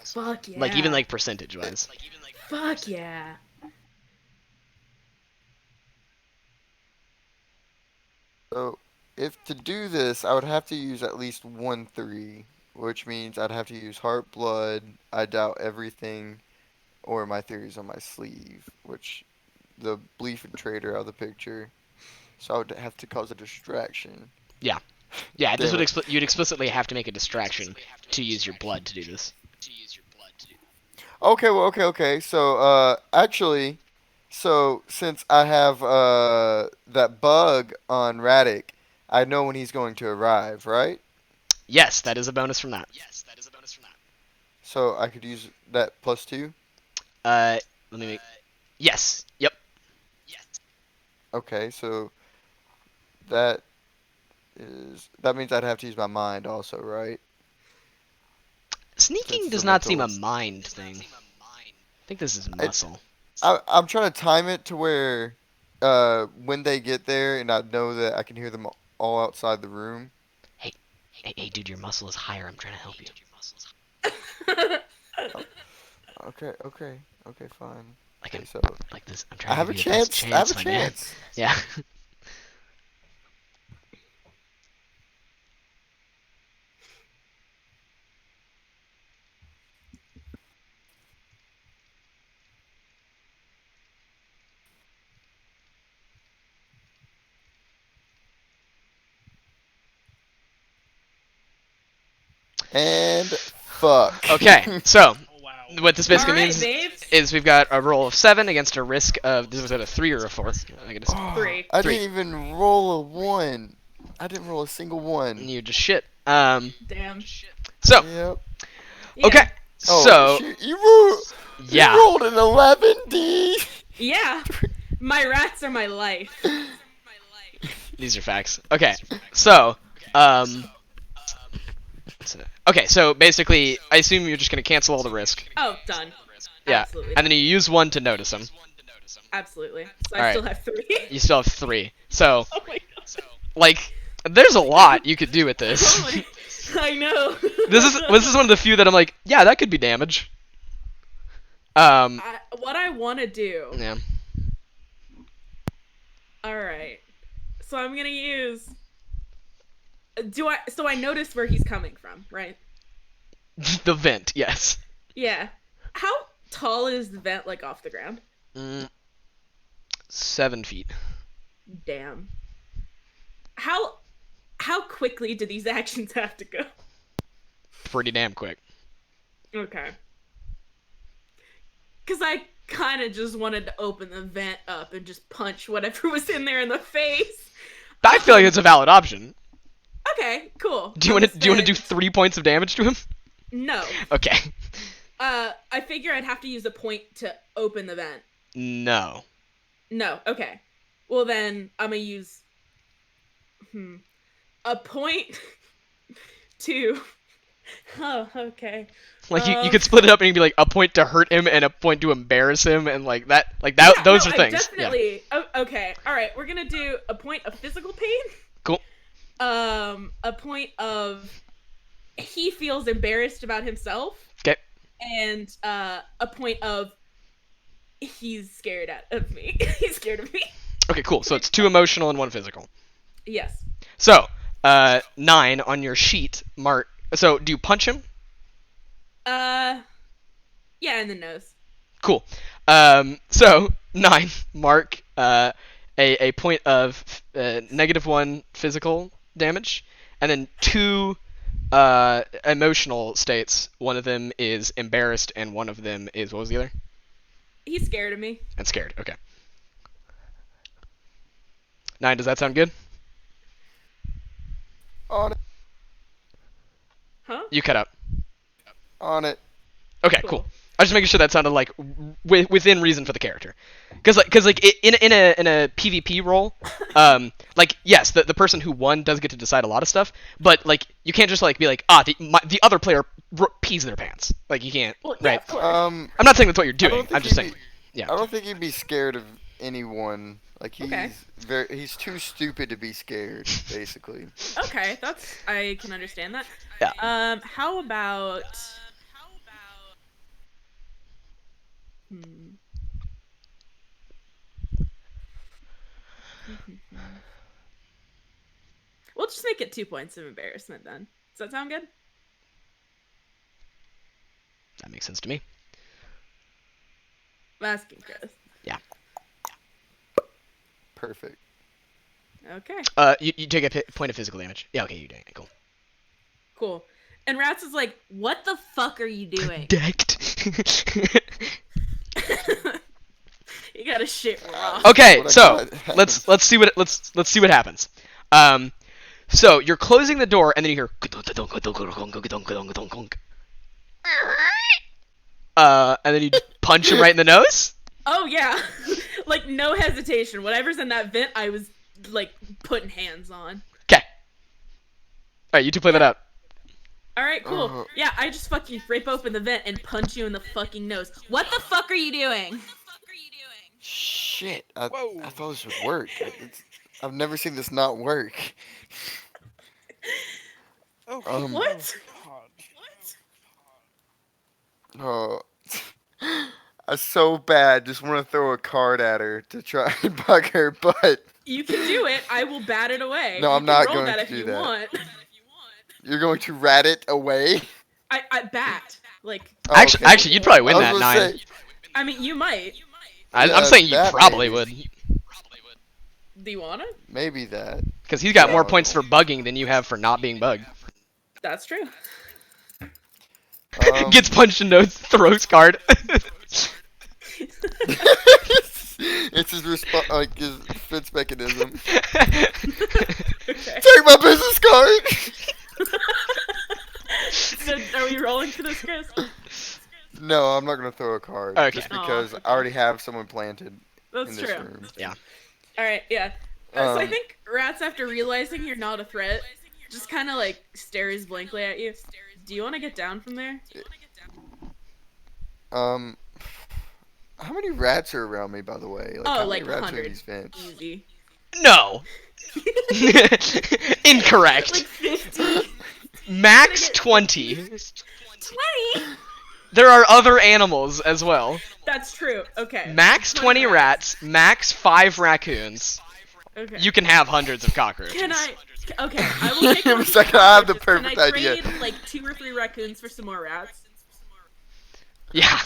Fuck yeah. Like even like percentage wise. Fuck yeah. So, if to do this, I would have to use at least 1 3, which means I'd have to use heart, blood. I doubt everything, or my theories on my sleeve, which the belief and traitor out of the picture. So I would have to cause a distraction. Yeah, this Damn would it. you'd explicitly have to make a distraction to use your blood to do this. Okay, well, okay. So, actually, since I have that bug on Radic, I know when he's going to arrive, right? Yes, that is a bonus from that. So I could use that +2. Let me make. Yes. Yep. Okay, so that means I'd have to use my mind also, right? Sneaking Since does the not seem a rentals. mind thing. I think this is muscle. I'm trying to time it to where when they get there and I know that I can hear them all outside the room. Hey, dude, your muscle is higher. I'm trying to help you. Okay, fine. Like Okay, I'm so like this. I'm I trying to have a give you the best chance. I have a my man. chance. Yeah. And fuck. Okay, so Oh wow. what this basically Alright, means babes. is we've got a roll of 7 against a risk of was it a 3 or a 4? I think it is. Three. I 3. didn't even roll a 1. I didn't roll a single 1. You just shit. Damn. So Yep. Yeah. okay, Oh, so shoot, you yeah. rolled an 11D. Yeah. My rats are my life. These are facts. Okay, so okay, so basically, I assume you're just gonna cancel all the risk. Oh, done. Yeah, Absolutely. and then you use 1 to notice them. Absolutely. So I Alright. still have 3. You still have 3. So, Oh my god. like, there's a lot you could do with this. Oh my. I know. This is one of the few that I'm like, yeah, that could be damage. What I want to do. Yeah. All right. So I'm gonna use. So I notice where he's coming from, right? The vent, yes. Yeah. How tall is the vent, like, off the ground? 7 feet. Damn. How quickly do these actions have to go? Pretty damn quick. Okay. Because I kind of just wanted to open the vent up and just punch whatever was in there in the face. I feel like it's a valid option. Okay, cool. Do you want to do 3 points of damage to him? No. Okay. I figure I'd have to use a point to open the vent. No. No, okay. Well then, I'm gonna use a point to. Oh, okay. Like you could split it up and you'd be like a point to hurt him and a point to embarrass him and like that Yeah, those no, are things. Definitely. Yeah. Okay. All right. We're gonna do a point of physical pain. Cool. A point of he feels embarrassed about himself. Okay. And a point of he's scared of me. He's scared of me. Okay, cool. So it's 2 emotional and 1 physical. Yes. So, 9 on your sheet, Mark. So, do you punch him? Yeah, in the nose. Cool. So 9, Mark. A point of -1 physical damage, and then 2 emotional states. One of them is embarrassed, and one of them is what was the other? He's scared of me. And scared. Okay. 9. Does that sound good? On it. Huh? You cut out. On it. Okay, cool. I was just making sure that sounded like within reason for the character, because in a PvP role, like yes, the person who won does get to decide a lot of stuff, but like you can't just like be like the other player pees their pants, like you can't, Well, yeah, right? of course. I'm not saying that's what you're I don't doing. think I'm just he'd saying, be- yeah. I don't think he'd be scared of anyone. Like Okay. he's too stupid to be scared, basically. Okay, I can understand that. Yeah. How about We'll just make it 2 points of embarrassment then. Does that sound good? That makes sense to me. I'm asking Chris. Yeah. Perfect. Okay, You take a point of physical damage. Yeah. Okay, you're doing it. Cool. cool. And Rats is like, "What the fuck are you doing?" Decked. You gotta shit raw. Okay, What I so got. let's see what happens. So you're closing the door, and then you hear and then you punch him right in the nose. Oh yeah, like no hesitation. Whatever's in that vent, I was like putting hands on. Okay. All right, you two play that out. All right, cool. Oh. Yeah, I just fucking rip open the vent and punch you in the fucking nose. What the fuck are you doing? Shit. Whoa. I thought this would work. I've never seen this not work. Oh, What? Oh. I so bad just want to throw a card at her to try and bug her, but You can do it. I will bat it away. No, you I'm can not roll going that to if do you that. want. you're going to rat it away. I bat. Like, Oh, Actually, okay. actually, you'd probably win I was that gonna 9. say, I mean, you might. I'm Yeah, saying you that probably maybe. would, Do you wanna? maybe that. because he's got more No. points for bugging than you have for not being bugged. That's true. Gets punched in the nose, throws card. It's his like his defense mechanism. Okay. Take my business card. So, are we rolling for this, Chris? No, I'm not gonna throw a card. Okay. Just because Aw, I already have someone planted That's in this true. room. All right, yeah. So I Um, think Rats, after realizing you're not a threat, just kind of like stares blankly at you. Do you want to get down from there? How many rats are around me, by the way? Oh, how many like rats are in 100. these vents? Easy. No. Incorrect. Like 50? Max 20. 20? There are other animals as well. That's true. Okay. Max 20 rats, max 5 raccoons. Okay. You can have hundreds of cockroaches. Can I? Okay, I will take Give me a one second, I have the cockroaches. perfect Can I idea. trade like 2 or 3 raccoons for some more rats? Yeah.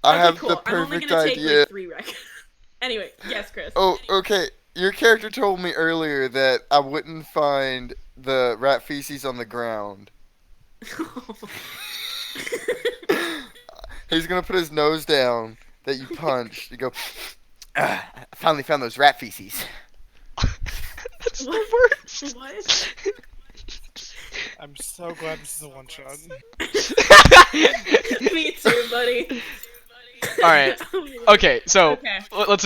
I Okay, have cool. the I'm only perfect gonna take idea. like 3 raccoons. Anyway, yes, Chris. Oh, okay. Your character told me earlier that I wouldn't find the rat feces on the ground. He's gonna put his nose down that you punched. You go, I finally found those rat feces. That's the What? worst. What? I'm so glad this is a one shot. Me too, buddy. Alright. Okay, so Okay. let's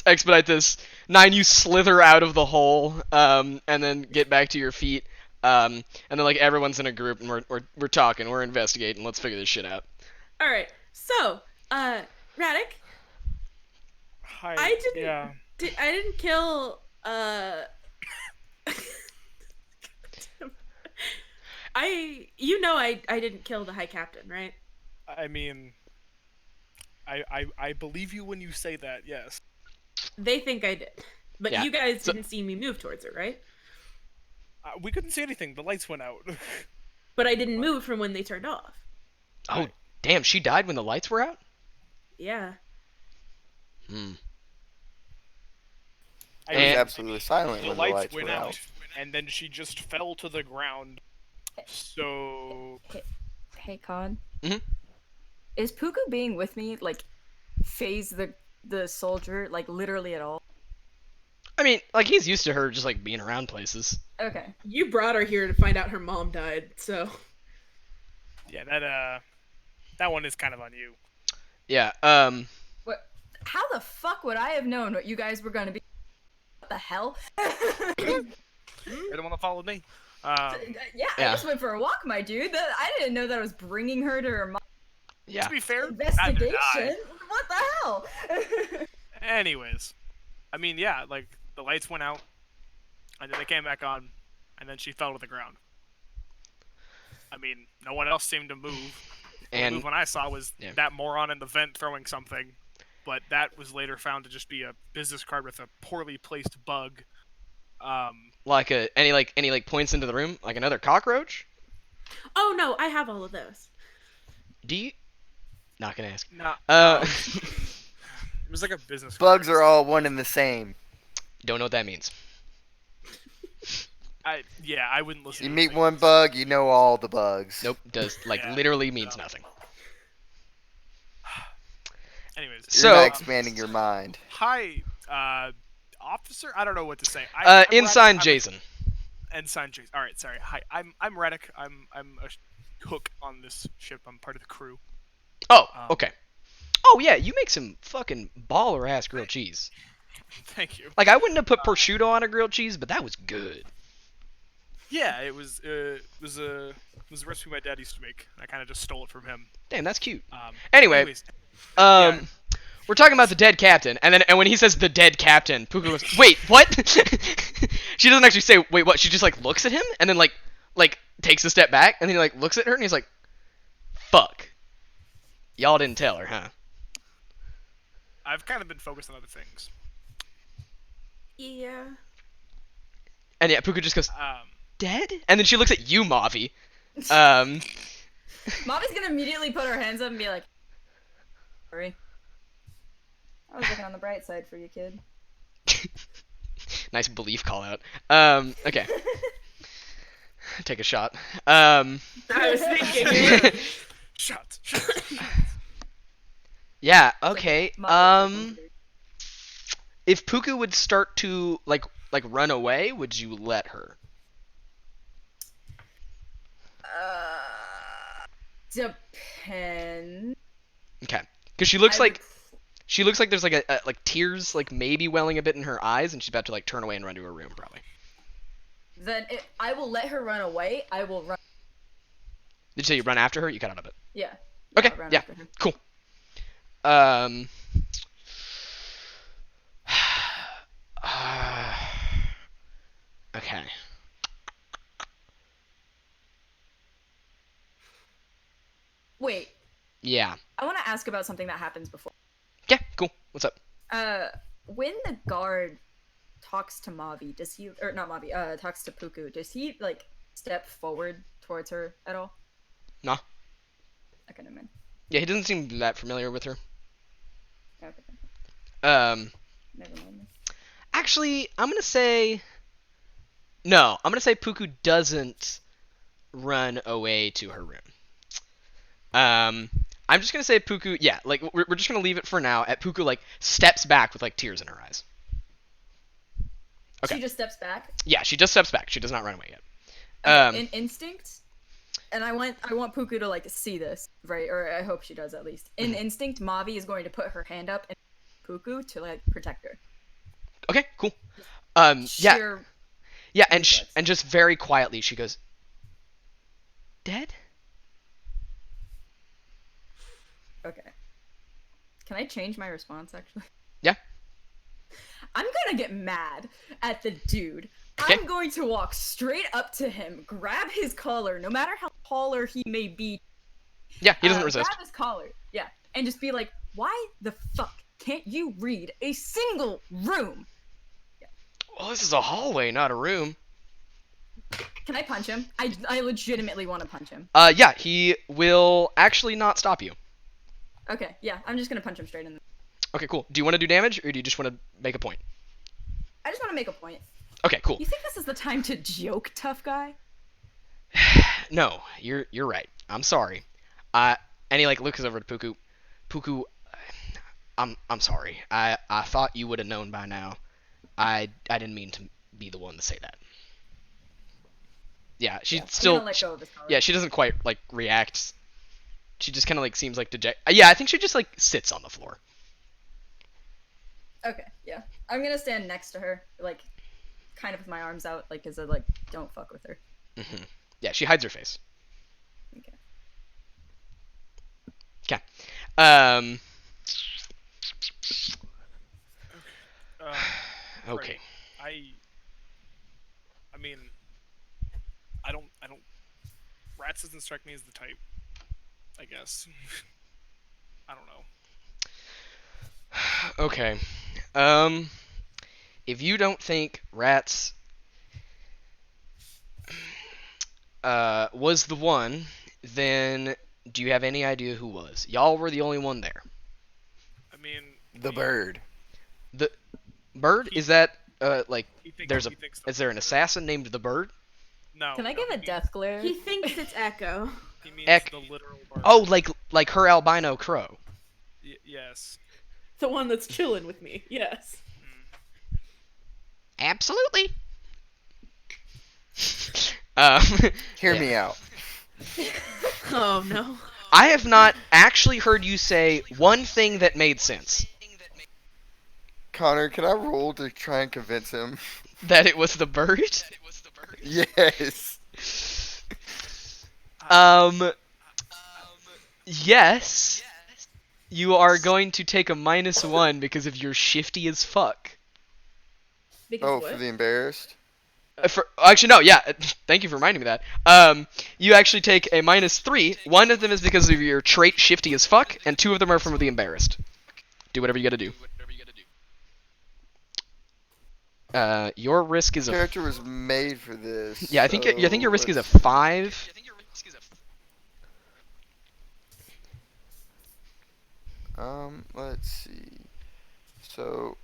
expedite this. 9, you slither out of the hole, and then get back to your feet, and then like everyone's in a group and we're talking, we're investigating. Let's figure this shit out. All right. So, Radek, Hi. I didn't- Yeah. I didn't kill. I didn't kill the High Captain, right? I mean, I believe you when you say that. Yes. They think I did, but Yeah, you guys so- didn't see me move towards her, right? We couldn't see anything. The lights went out. But I didn't move from when they turned off. Oh, damn, she died when the lights were out? Yeah. Hmm. I It was And- absolutely silent the when lights the lights went were out, out. and then she just fell to the ground. So Hey, Con. Mhm. Is Puku being with me like phase the soldier like literally at all? I mean, like, he's used to her just like being around places. Okay. You brought her here to find out her mom died, so. yeah, that one is kind of on you. Yeah, What? How the fuck would I have known what you guys were gonna be? What the hell? You're the one that followed me. Yeah, I Yeah. just went for a walk, my dude. I didn't know that I was bringing her to her mom's yeah. To be fair, neither did I. investigation. What the hell? Anyways, I mean, yeah, like the lights went out, and then they came back on, and then she fell to the ground. I mean, no one else seemed to move. The only And move when I saw was yeah. that moron in the vent throwing something, but that was later found to just be a business card with a poorly placed bug. like any points into the room, like another cockroach. Oh no, I have all of those. Do you? Not gonna ask. Nah, it was like a business card. Bugs are all one and the same. Don't know what that means. I wouldn't listen. You to meet things. one bug, you know all the bugs. Nope. Does like Yeah. literally means nothing. Anyways, You're So- not expanding your mind. hi, officer. I don't know what to say. Ensign I'm Jason. Ensign Jason. All right, sorry. Hi, I'm Reddick. I'm a hook on this ship. I'm part of the crew. Oh, okay. Oh yeah, you make some fucking baller ass grilled cheese. Thank you. Like I wouldn't have put prosciutto on a grilled cheese, but that was good. Yeah, it was a recipe my dad used to make. I kind of just stole it from him. Damn, that's cute. Um, Anyway, anyways, yeah, we're talking about the dead captain, and when he says the dead captain, Puka goes, "Wait, what?" She doesn't actually say, "Wait, what?" She just like looks at him, and then like takes a step back, and then he like looks at her, and he's like, "Fuck, y'all didn't tell her, huh?" I've kind of been focused on other things. Yeah. And yeah, Puka just goes, Um, "Dead?" And then she looks at you, Mavi. Um, Mommy's gonna immediately put her hands up and be like, sorry. I was looking on the bright side for you, kid. nice belief call out. Okay. Take a shot. I was thinking. shut. Yeah. Okay. Mommy was If Puka would start to like run away, would you let her? Depends. Okay. Because she looks I like there's like a like tears like maybe welling a bit in her eyes, and she's about to like turn away and run to her room probably. Then I will let her run away. I will run. Did you say you run after her? You cut out a bit. Yeah. Okay. I'll run Yeah. after her. Cool. Okay. Wait. Yeah. I want to ask about something that happens before. Yeah. Cool. What's up? When the guard talks to Mavi, does he, or not Mavi, talks to Puku, does he like step forward towards her at all? Nah. Okay, never mind. Yeah, he doesn't seem that familiar with her. Okay, never mind. Actually, I'm gonna say no. I'm gonna say Puku doesn't run away to her room. I'm just gonna say Puku. Yeah, like we're just gonna leave it for now. At Puku like steps back with like tears in her eyes. Okay. She just steps back. Yeah, she just steps back. She does not run away yet. Okay, in instinct, and I want Puku to like see this, right? Or I hope she does at least. In instinct, Mavi is going to put her hand up and Puku to like protect her. Okay, cool. Sheer Yeah, and reflex. and just very quietly she goes, "Dead?" Okay. Can I change my response actually? Yeah. I'm gonna get mad at the dude. Okay. I'm going to walk straight up to him, grab his collar, no matter how taller he may be. Yeah, he doesn't resist. Grab his collar, yeah, and just be like, "Why the fuck can't you read a single room?" Well, this is a hallway, not a room. Can I punch him? I legitimately want to punch him. Yeah, he will actually not stop you. Okay, yeah, I'm just gonna punch him straight in the. Okay, cool. Do you want to do damage, or do you just want to make a point? I just want to make a point. Okay, cool. You think this is the time to joke, tough guy? No, you're right. I'm sorry. And he like looks over to Puku. Puku, I'm sorry. I thought you would have known by now. I didn't mean to be the one to say that. Yeah, she I'm still. gonna let go of his collar. Yeah, she doesn't quite like react. She just kind of like seems like deject. Yeah, I think she just like sits on the floor. Okay, yeah. I'm gonna stand next to her, like, kind of with my arms out, like, as a, like, don't fuck with her. Hmm. Yeah, she hides her face. Okay. Okay. Okay. I mean, I don't. Rats doesn't strike me as the type. I guess. I don't know. Okay. If you don't think Rats was the one, then do you have any idea who was? Y'all were the only one there. I mean, The bird. The Bird? Is that like he thinks, there's he thinks the is there an bird- assassin named the Bird? No. Can I no, give he a means- death glare? He thinks it's Echo. He means Ek- the literal bird. Oh, like her albino crow. Yes. The one that's chilling with me. Yes. Absolutely. Hear Yeah. me out. Oh no. I have not actually heard you say one thing that made sense. Connor, can I roll to try and convince him? That it was the bird? Yes. Yes. You are going to take a -1 because of your shifty as fuck. Because Oh, what? for the embarrassed. Actually, no, yeah. Thank you for reminding me that. You actually take a -3. One of them is because of your trait shifty as fuck, and 2 of them are from the embarrassed. Do whatever you gotta do. Your risk is a. Character was made for this. Yeah, I think your risk is a let's- 5. Let's see. So,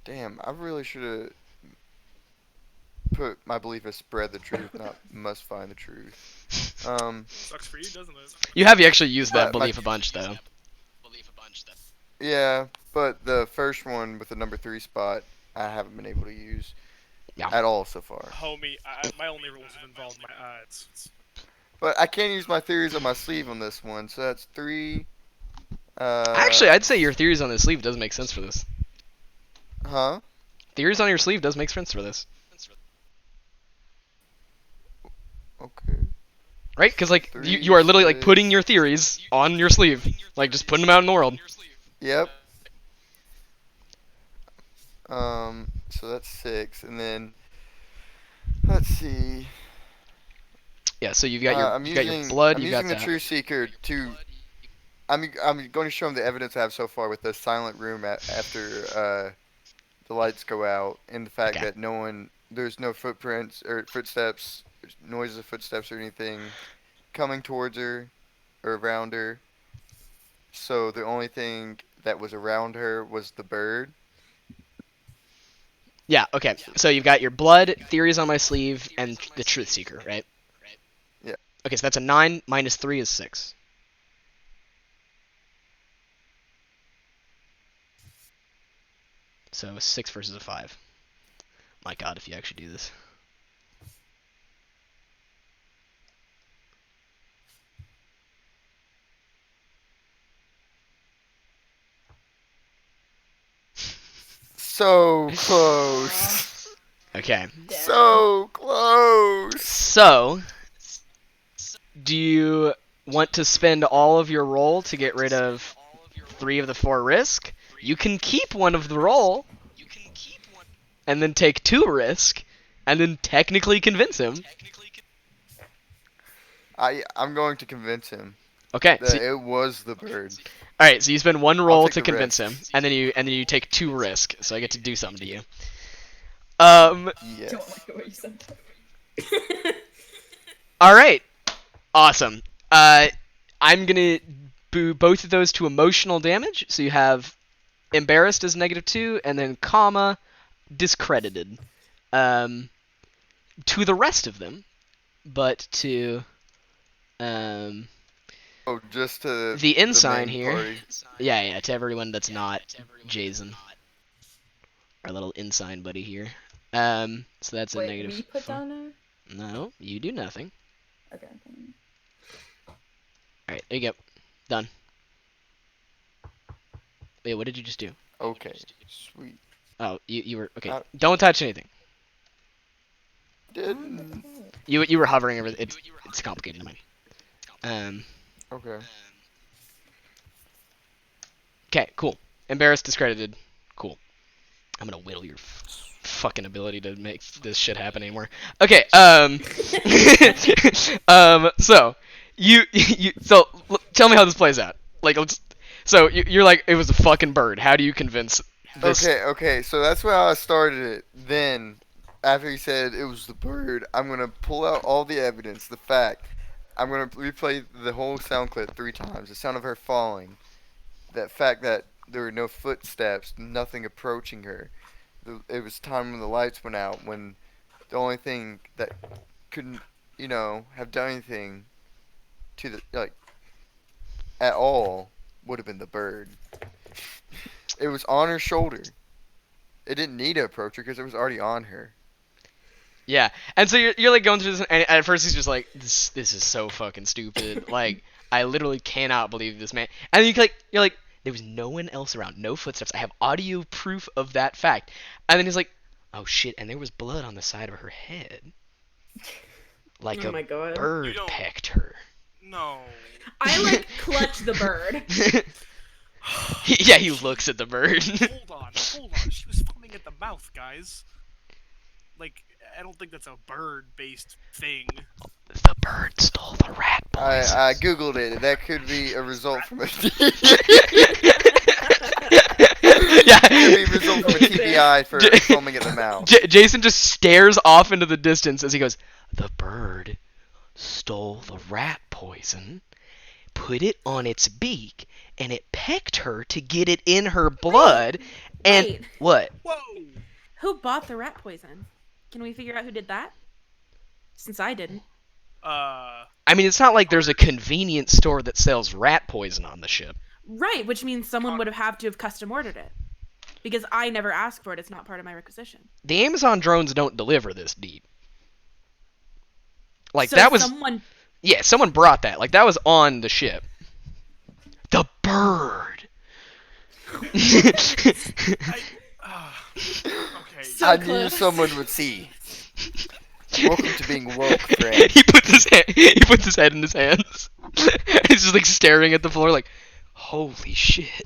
damn, I really should have put my belief as spread the truth, not must find the truth. Sucks for you, doesn't it? You have actually used that My- belief a bunch, though. Yeah, but the first one with the number 3 spot, I haven't been able to use Yeah. at all so far. Homie, my only rules have involved my it's But I can't use my theories on my sleeve on this one, so that's 3. Actually, I'd say your theories on the sleeve does make sense for this. Huh? Theories on your sleeve does make sense for this. Okay. Right? Because, like, Three, you are literally, like, six. putting your theories on your sleeve. Like, just putting them out in the world. Yep. So that's 6, and then let's see. Yeah, so you've got your, I'm you got your using blood, I'm you got using the that. True Seeker to. I'm going to show him the evidence I have so far with the silent room after the lights go out, and the fact Okay. that there's no footprints or footsteps, noises of footsteps or anything coming towards her or around her. So the only thing that was around her was the bird. Yeah, okay. So you've got your blood, theories on my sleeve, and the truth seeker, right? Yeah. Okay, so that's a 9 minus 3 is 6. So 6 versus a 5. My god, if you actually do this. So close. Okay. So close. So, do you want to spend all of your roll to get rid of 3 of the 4 risk? You can keep one of the roll, and then take 2 risk, and then technically convince him. I'm going to convince him Okay. that So, it was the bird. all right. So you spend 1 roll take to the convince risk. him, and then you take 2 risk. So I get to do something to you. Yes. Don't like the way you said that. All right. Awesome. I'm gonna boo both of those to emotional damage. So you have embarrassed as -2, and then comma discredited. To the rest of them, but to Oh, just to the ensign main here. party. Yeah, to everyone that's not Jason, our little ensign buddy here. So that's a Wait, me put -4. down there? No, you do nothing. Okay. All right, there you go. Done. Wait, what did you just do? Okay, sweet. Oh, you were okay. Uh, Don't touch anything. Didn't. You were hovering over. It's complicated to me. Okay. Okay, cool. Embarrassed, discredited. Cool. I'm gonna whittle your fucking ability to make this shit happen anymore. Okay. So so tell me how this plays out. Like, so you're like, it was a fucking bird. How do you convince this? Okay, so that's where I started it. Then, after he said it was the bird, I'm gonna pull out all the evidence, the fact. I'm gonna replay the whole sound clip 3 times. The sound of her falling. That fact that there were no footsteps, nothing approaching her. It was time when the lights went out, when the only thing that couldn't, have done anything to at all would have been the bird. It was on her shoulder. It didn't need to approach her because it was already on her. Yeah, and so you're like going through this, and at first he's just like, this is so fucking stupid. Like, I literally cannot believe this man. And you're like, There was no one else around, no footsteps. I have audio proof of that fact. And then he's like, oh shit, and there was blood on the side of her head. Like Oh my God. bird You don't- pecked her. No. I like clutch the bird. Yeah, he looks at the bird. Hold on. She was foaming at the mouth, guys. Like, I don't think that's a bird-based thing. The bird stole the rat poison. I googled it. That could be a result from a. Yeah. Could be a result from a TBI for foaming at the mouth. Jason just stares off into the distance as he goes, the bird stole the rat poison, put it on its beak, and it pecked her to get it in her blood. And wait. what? Whoa! Who bought the rat poison? Can we figure out who did that? Since I didn't. I mean, it's not like there's a convenience store that sells rat poison on the ship. Right, which means someone would have to have custom ordered it. Because I never asked for it, it's not part of my requisition. The Amazon drones don't deliver this deep. Like, So that was... someone... Yeah, someone brought that. Like, that was on the ship. The bird! Okay. So I knew close. someone would see. Welcome to being woke, friend. He puts his head in his hands. He's just like staring at the floor like, holy shit.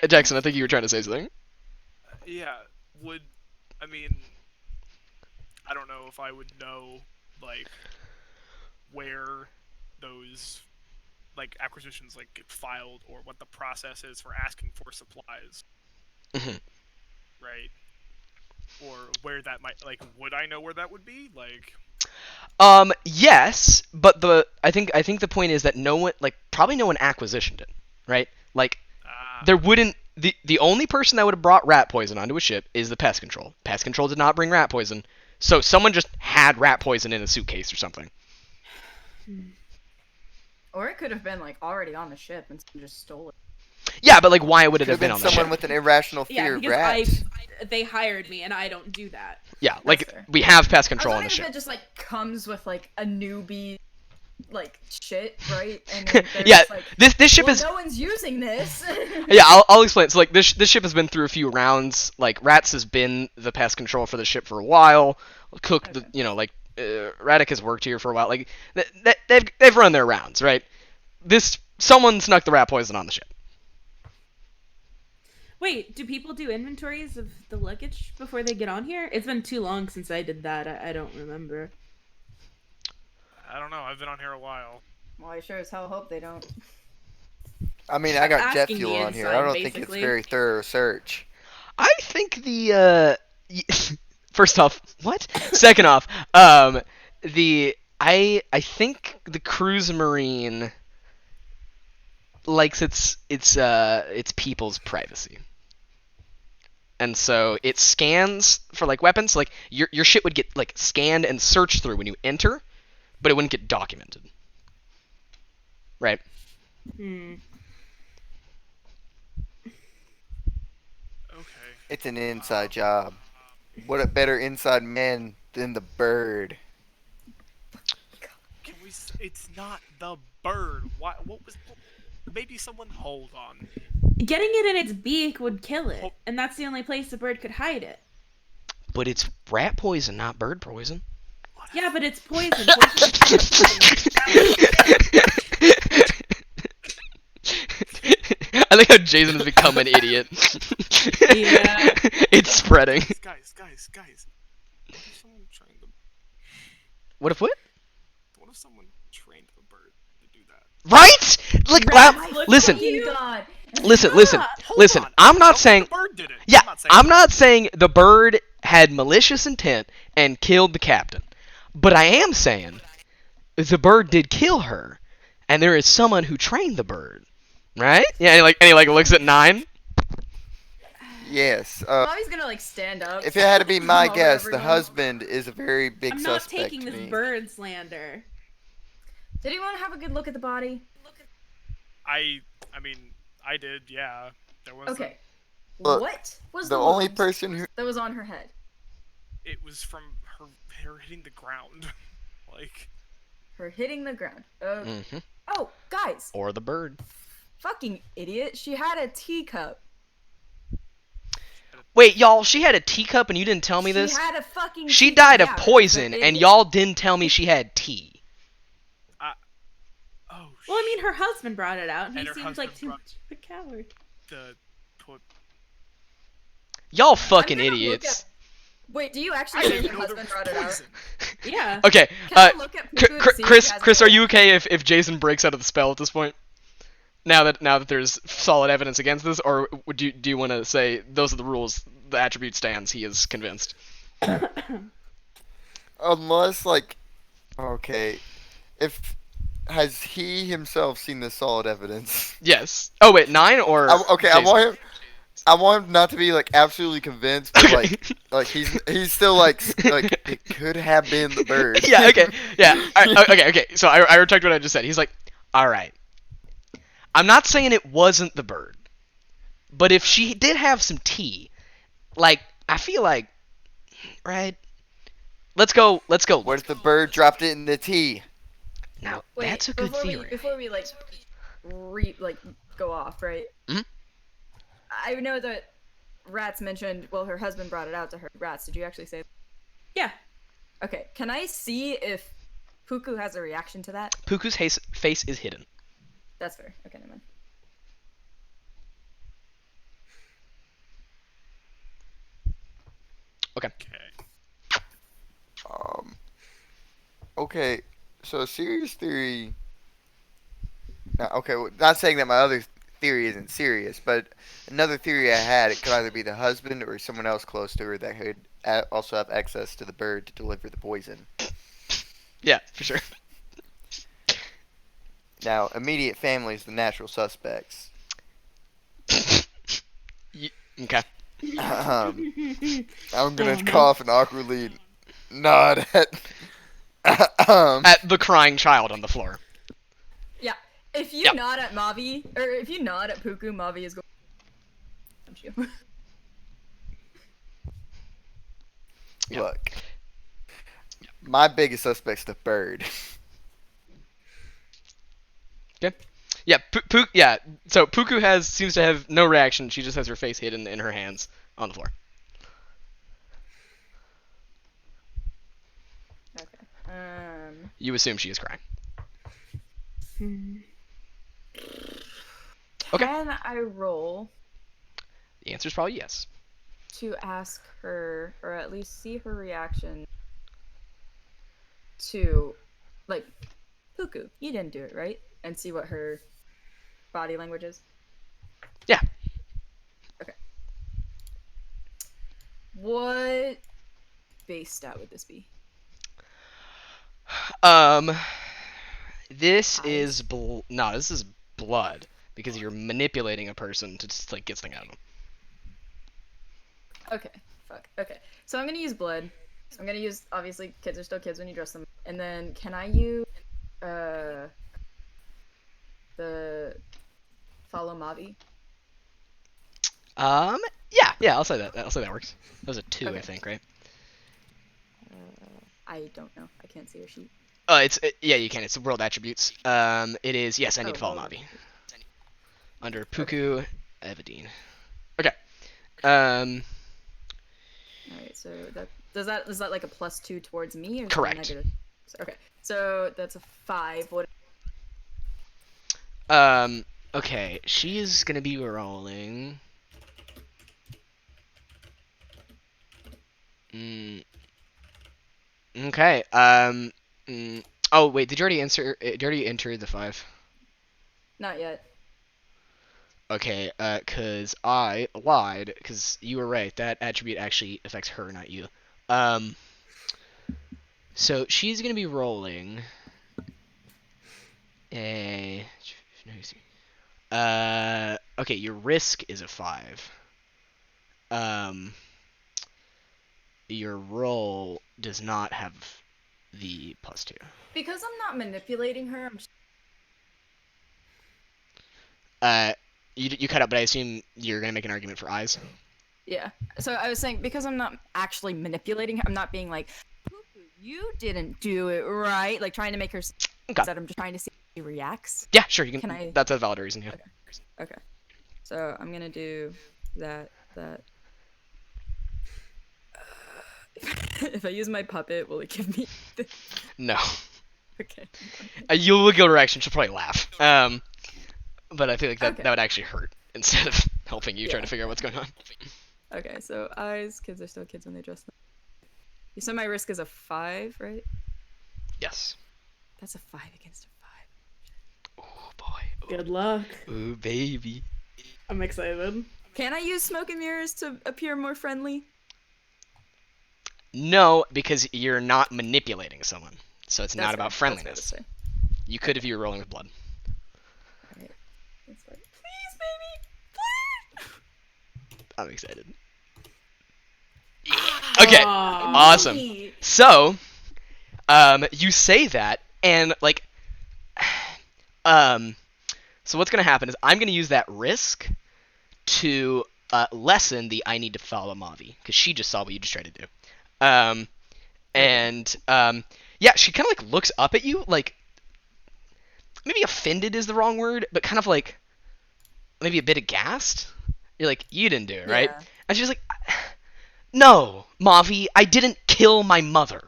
Jackson, I think you were trying to say something. Yeah, I don't know if I would know, like, where those, like, acquisitions, like, get filed, or what the process is for asking for supplies. Mhm. Right? Or where that might, like, would I know where that would be? Like... Yes, but I think the point is that probably no one acquisitioned it, right? Like, there wouldn't, the only person that would have brought rat poison onto a ship is the pest control. Pest control did not bring rat poison, so someone just had rat poison in a suitcase or something. Or it could have been like already on the ship and someone just stole it. Yeah, but like, why would it Could have been on the someone ship? with an irrational Yeah, fear of because rats. they hired me and I don't do that. Yeah, like, fair. we have pest I was control on wondering the if ship. it just like comes with like a newbie like shit, right? And then they're Yeah, just like, this ship well, is... no one's using this. Yeah, I'll explain. So, like, this ship has been through a few rounds. Like, Rats has been the pest control for the ship for a while. Cook, Okay. Radek has worked here for a while. Like, they've run their rounds, right? Someone snuck the rat poison on the ship. Wait, do people do inventories of the luggage before they get on here? It's been too long since I did that. I don't remember. I don't know, I've been on here a while. Well, I sure as hell hope they don't. I mean, I got jet Asking fuel the on here. I inside, don't think it's basically. very thorough search. I think first off, what? Second off, I think the Cruisemarine likes its people's privacy. And so it scans for like weapons. Like your shit would get like scanned and searched through when you enter, but it wouldn't get documented. Right? Okay. It's an inside job. What a better inside man than the bird. It's not the bird. What was... Maybe someone... Hold on. Getting it in its beak would kill it, and that's the only place the bird could hide it. But it's rat poison, not bird poison. Yeah, but it's poison. I like how Jason has become an idiot. Yeah. It's spreading. Guys. What if someone trained the... What if what? What if someone trained the bird to do that? Right? Like, listen, Fucking God. listen. Hold on. I'm not Don't saying. think the bird did it. Yeah, I'm not saying the bird had malicious intent and killed the captain. But I am saying the bird did kill her, and there is someone who trained the bird. Right? Yeah, and he looks at 9. Yes. Bobby's gonna like stand up. If it had to be my Come over, guess, the everyone. husband is a very big I'm not suspect taking to this me. bird slander. Did anyone have a good look at the body? I mean, I did, yeah. There was Okay. Look, What was The the only wound person who that was on her head? it was from her hitting the ground. Like, Her hitting the ground. Oh, Mm-hmm. Oh, guys, Or the bird. fucking idiot! She had a teacup. Wait, y'all, she had a teacup and you didn't tell me She this? had a fucking. She teacup, died of yeah, poison but and y'all didn't tell me she had tea. Oh. Well, I mean, her husband brought it out, and he And her seems like husband too brought- much of a coward. The po- Y'all I'm fucking gonna look idiots. Wait, do you I actually think didn't her know there husband was brought it out? poison. Yeah. Okay, Can I look at Puku to see if she has Chris, any are you reaction? okay if Jason breaks out of the spell at this point? Now that there's solid evidence against this, or do you want to say those are the rules, the attribute stands, he is convinced? Unless, like, okay, has he himself seen the solid evidence? Yes. Oh wait, 9 or Okay, Jason? I want him not to be like absolutely convinced, but like he's still like it could have been the bird. Yeah. Okay. Yeah. Okay. So I retract what I just said. He's like, all right. I'm not saying it wasn't the bird, but if she did have some tea, like I feel like, right? Let's go. What if the bird dropped it in the tea? Now Wait, that's a good theory. Before we like go off, right? Mhm. I know that Rats mentioned. Well, her husband brought it out to her. Rats, did you actually say? Yeah. Okay, can I see if Puku has a reaction to that? Puku's face is hidden. That's fair. Okay, never mind. Okay. Okay. Okay, so a serious theory. Now, okay, not saying that my other theory isn't serious, but another theory I had, it could either be the husband or someone else close to her that could also have access to the bird to deliver the poison. Yeah, for sure. Now, immediate family is the natural suspects. Okay. I'm gonna cough and awkwardly nod at. At the crying child on the floor. Yeah, if you Yep. nod at Mavi, or if you nod at Puku, Mavi is going. Punch you. Yep. Look, my biggest suspect's the bird. Okay. Yeah. Yeah. So Puku seems to have no reaction. She just has her face hidden in her hands on the floor. Okay. You assume she is crying. Hmm. Okay. Can I roll The answer is probably yes. to ask her, or at least see her reaction to, like, Puku, you didn't do it, right? And see what her body language is? Yeah. Okay. What base stat would this be? This Eyes? is no. This is blood because you're manipulating a person to just like get something out of them. Okay, fuck. Okay, so I'm gonna use blood. So I'm gonna use, obviously, kids are still kids when you dress them. And then can I use the follow Mavi? Yeah. I'll say that. I'll say that works. That was a 2, I Okay. think, right? I don't know. I can't see her sheet. Yeah, you can. It's world attributes. It is yes. I need to follow world Navi under Puku Evadine. Okay. Um. All right, so that is that like a +2 towards me, or is it a Correct. negative? Okay, so that's a 5. What? Okay. She is gonna be rolling. Okay. Oh wait, did you already answer? Did you already enter the 5? Not yet. Okay. Cause I lied. Cause you were right. That attribute actually affects her, not you. So she's gonna be rolling a. Okay. Your risk is a 5. Your roll does not have the +2. Because I'm not manipulating her. I'm just... You cut out, but I assume you're gonna make an argument for eyes. Yeah. So I was saying, because I'm not actually manipulating her, I'm not being like, "Poo-poo, you didn't do it right," like trying to make her. Okay. That I'm just trying to see reacts. Yeah, sure. You can. Can I- That's a valid reason. Yeah. Okay. So I'm gonna do that. If I use my puppet, will it give me? No. Okay. You will go reaction. She'll probably laugh. But I feel like that Okay. that would actually hurt instead of helping you trying to Yeah. figure out what's going on. Okay. So eyes. Kids are still kids when they dress them. You said my risk is a 5, right? Yes. That's a 5 against a 5. Oh boy. Good luck. Ooh baby. I'm excited. Can I use smoke and mirrors to appear more friendly? No, because you're not manipulating someone, so it's That's not about fair. That's friendliness. fair to You could if you were rolling with blood. say. Alright. That's fine. Please, baby! Please! I'm excited. Okay. Aw. Awesome. Me. So, you say that, and like, so what's gonna happen is I'm gonna use that risk to lessen the I need to follow Mavi because she just saw what you just tried to do. Yeah, she kind of like looks up at you, like maybe offended is the wrong word, but kind of like maybe a bit aghast. You're like, you didn't do it, right? Yeah. And she's like, no, Mavi, I didn't kill my mother.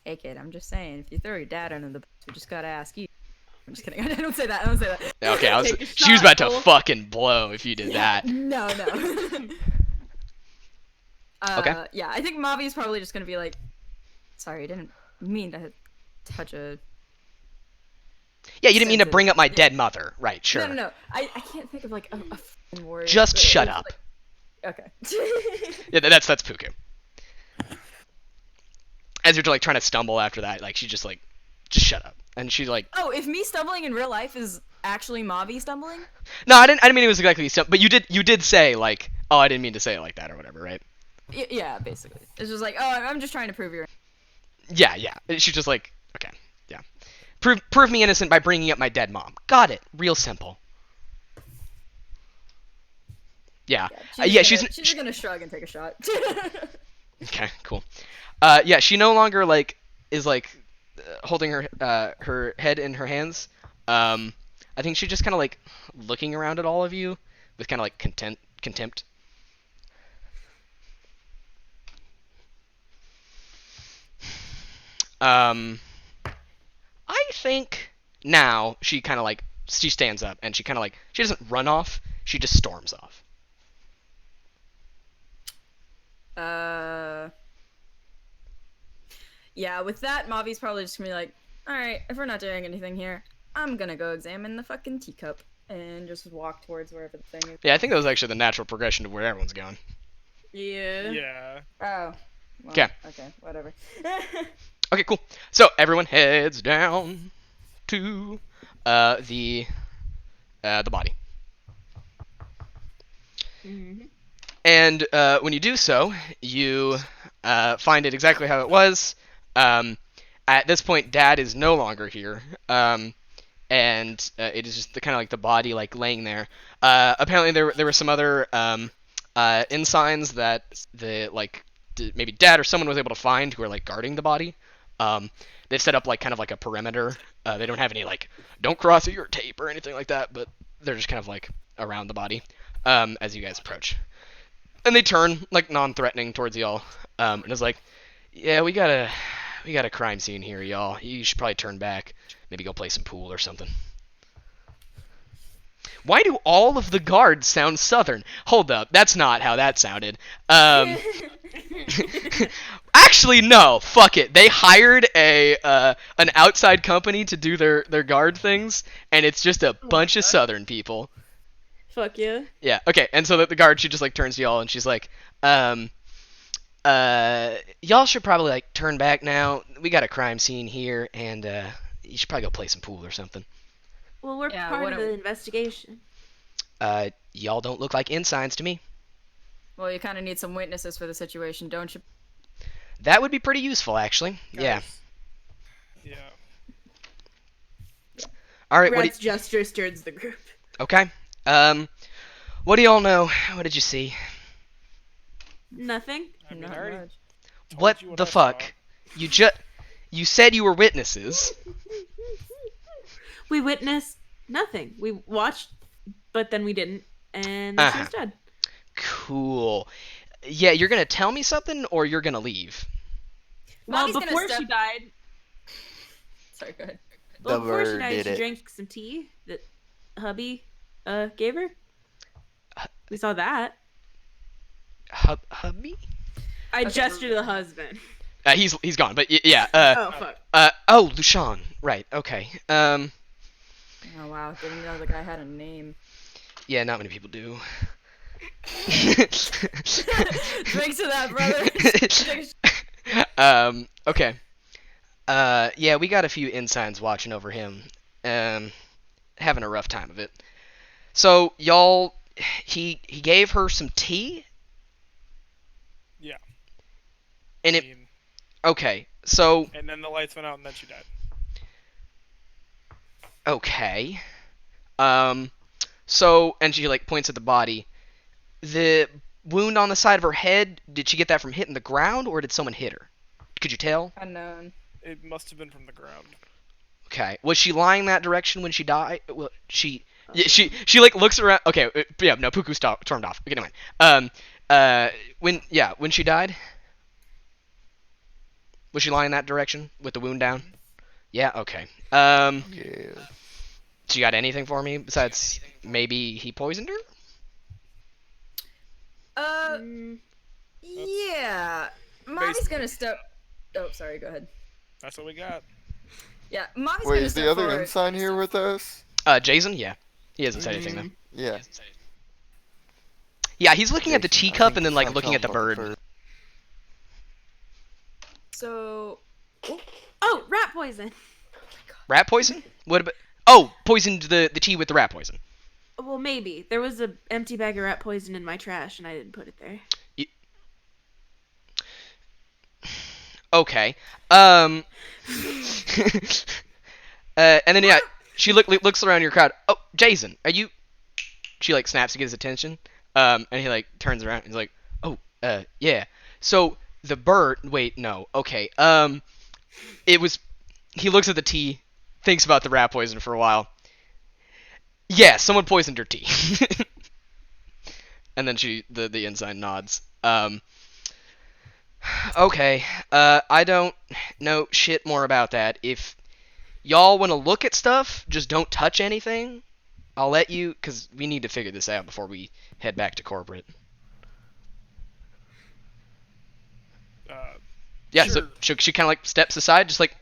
Hey kid, I'm just saying, if you throw your dad under the bus, we just gotta ask you. I'm just kidding. I don't say that. I don't say that. Okay, Take a she was shot, about to Cole. fucking blow if you did that. No, no. Okay. Yeah, I think Mavi's probably just gonna be like, sorry, I didn't mean to touch a. Yeah, you didn't mean to sensitive- bring up my yeah. dead mother. Right, sure. No. I can't think of like a f***ing word. Just but shut it's up. like- okay. Yeah, that's Puku. As you're like trying to stumble after that, like she just shut up. And she's like, Oh, if me stumbling in real life is actually Mavi stumbling? no, I didn't mean it was exactly stumble, but you did say like, oh, I didn't mean to say it like that or whatever, right? Yeah, basically. It's just like, oh, I'm just trying to prove you're. Yeah. She's just like, okay, yeah. Prove me innocent by bringing up my dead mom. Got it. Real simple. Yeah. She's just gonna shrug and take a shot. Okay, cool. Yeah, she no longer like is like holding her head in her hands. I think she's just kind of like looking around at all of you with kind of like contempt. I think now she kind of like she stands up and she kind of like she doesn't run off, she just storms off. Yeah, with that, Mavi's probably just gonna be like, alright, if we're not doing anything here, I'm gonna go examine the fucking teacup and just walk towards wherever the thing is. Yeah, I think that was actually the natural progression to where everyone's going. Yeah. Yeah. Oh. Well, 'Kay. Okay, whatever. Okay, cool. So everyone heads down to the body. Mhm. And when you do so, you find it exactly how it was. At this point, Dad is no longer here, and it is just the kind of like the body like laying there. Apparently, there were some other ensigns that the maybe Dad or someone was able to find who are like guarding the body. They've set up like kind of like a perimeter. They don't have any like don't cross your tape or anything like that, but they're just kind of like around the body as you guys approach. And they turn like non-threatening towards y'all, and it's like, yeah, we got a crime scene here, y'all. You should probably turn back, maybe go play some pool or something. Why do all of the guards sound southern? Hold up, that's not how that sounded. Actually, no. Fuck it. They hired an outside company to do their guard things, and it's just a bunch of southern people. Fuck yeah. Yeah, okay, and so the guard, she just, like, turns to y'all, and she's like, y'all should probably, like, turn back now. We got a crime scene here, and, you should probably go play some pool or something. Well, we're Yeah, part what of a- the investigation. Y'all don't look like ensigns to me. Well, you kind of need some witnesses for the situation, don't you? That would be pretty useful, actually. Yeah. Yeah. Alright, Rat's gesture stirs the group. okay. What do y'all know? What did you see? Nothing. I mean, Not I already much. told What you the I saw. fuck? You said you were witnesses. We witnessed nothing. We watched, but then we didn't, and then she was dead. Cool. Yeah, you're gonna tell me something, or you're gonna leave. Well, Mommy's gonna before step- she died, Sorry, go ahead. well, The before she bird died, did she it. drank some tea that hubby gave her. We saw that. Hubby? I Okay. gestured to the husband. He's gone, but yeah. Oh fuck. Oh, Lushan. Right. Okay. Oh wow, didn't know the guy had a name. Yeah, not many people do. Drinks to that, brother. Okay. Yeah, we got a few ensigns watching over him. Having a rough time of it. So, y'all, he gave her some tea? Yeah. And I it, mean, okay, so, and then the lights went out, and then she died. okay. So, and she, like, points at the body. The wound on the side of her head, did she get that from hitting the ground, or did someone hit her? Could you tell? Unknown. It must have been from the ground. Okay. Was she lying that direction when she died? Well, yeah, she like looks around. Okay, yeah, no, Puku stormed off. Okay, never mind. When she died, was she lying that direction with the wound down? Yeah. Okay. Yeah. So you got anything for me besides maybe he poisoned her? Mm, Yeah. Mommy's gonna step. Oh, sorry. Go ahead. That's what we got. Yeah, Mommy's Wait, gonna is step the other forward. ensign here with us? Jason. Yeah. He hasn't said anything though. Yeah. Yeah, he's looking at the Jason, I teacup think and then it's like time looking to at the tell him about bird. So. Oh, rat poison. Rat poison? What about? Oh, poisoned the tea with the rat poison. Well, maybe there was an empty bag of rat poison in my trash, and I didn't put it there. Okay. And then yeah, she looks around your crowd. Oh, Jason, are you? She like snaps to get his attention. And he like turns around. And he's like, oh, yeah. So the bird. Wait, no. Okay. It was. He looks at the tea, thinks about the rat poison for a while. Yeah, someone poisoned her tea. And then the ensign nods. Okay. I don't know shit more about that. If y'all want to look at stuff, just don't touch anything. I'll let you, because we need to figure this out before we head back to corporate. Yeah, Sure. so she kind of like steps aside, just like,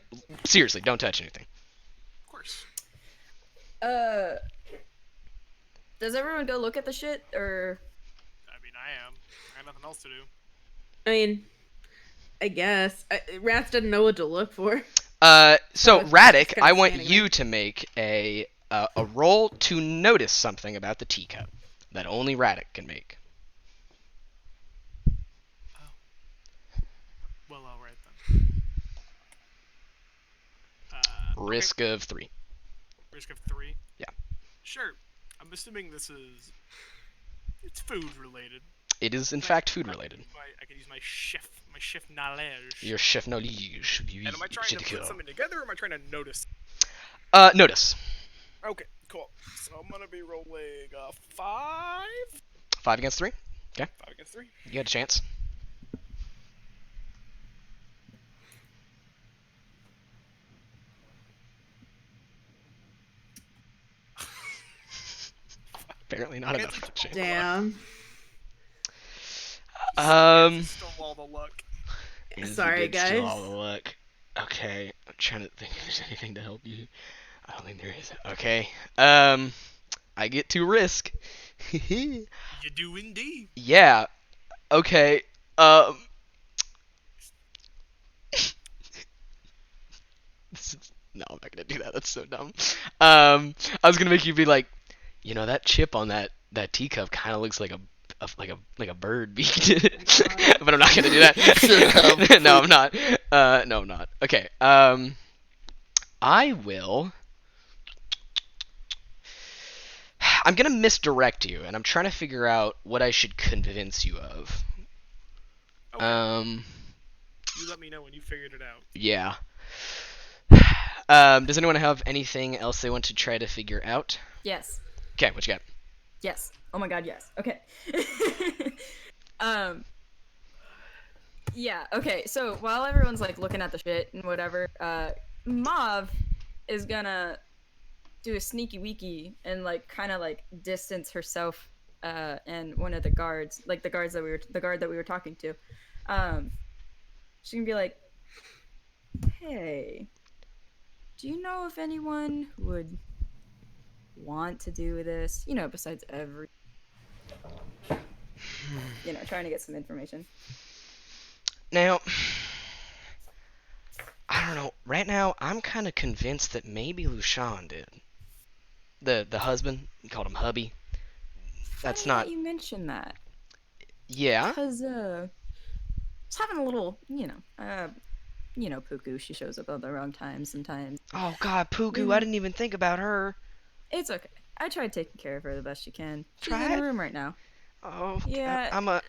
seriously, don't touch anything. Of course. Does everyone go look at the shit, or? I mean, I am. I got nothing else to do. I mean, I guess Rats doesn't know what to look for. So it's Radek, kinda I want standing you there. to make a roll to notice something about the teacup that only Radek can make. Well, all right then. Risk of 3. Risk of 3. Yeah. Sure. I'm assuming this is. It's food related. It is in fact food related. I can use my chef knowledge. Your chef knowledge. And am I trying to put something together, or am I trying to notice? Notice. Okay, cool. So I'm gonna be rolling 5. 5 against 3. 5 against 3. You had a chance. Apparently not enough of a chance. Damn. Stole all the luck. Is Sorry, it good still guys. all the luck? Okay, I'm trying to think if there's anything to help you. I don't think there is. Okay. I get to risk. You do indeed. Yeah. Okay. No, I'm not gonna do that. That's so dumb. I was gonna make you be like, you know, that chip on that teacup kind of looks like a bird beak, but I'm not gonna do that. No, I'm not. No, I'm not. Okay. I will. I'm gonna misdirect you, and I'm trying to figure out what I should convince you of. Okay. You let me know when you figured it out. Yeah. Does anyone have anything else they want to try to figure out? Yes. Okay, what you got? Yes. Oh my god, yes. Okay. um Yeah, okay. So while everyone's like looking at the shit and whatever, Mauve is gonna do a sneaky weaky and like kind of like distance herself and one of the guards, like the guard that we were talking to. She can be like, "Hey, do you know if anyone who would want to do this? You know, besides trying to get some information." Now, I don't know. Right now, I'm kind of convinced that maybe Lushan did. The husband, he called him hubby. That's Funny not. that you mentioned that. Yeah. Because I was having a little, Puku. She shows up at the wrong time sometimes. Oh God, Puku, I didn't even think about her. It's okay. I tried taking care of her the best you can. She's in Tried? her room right now. Oh, Yeah. I'm a.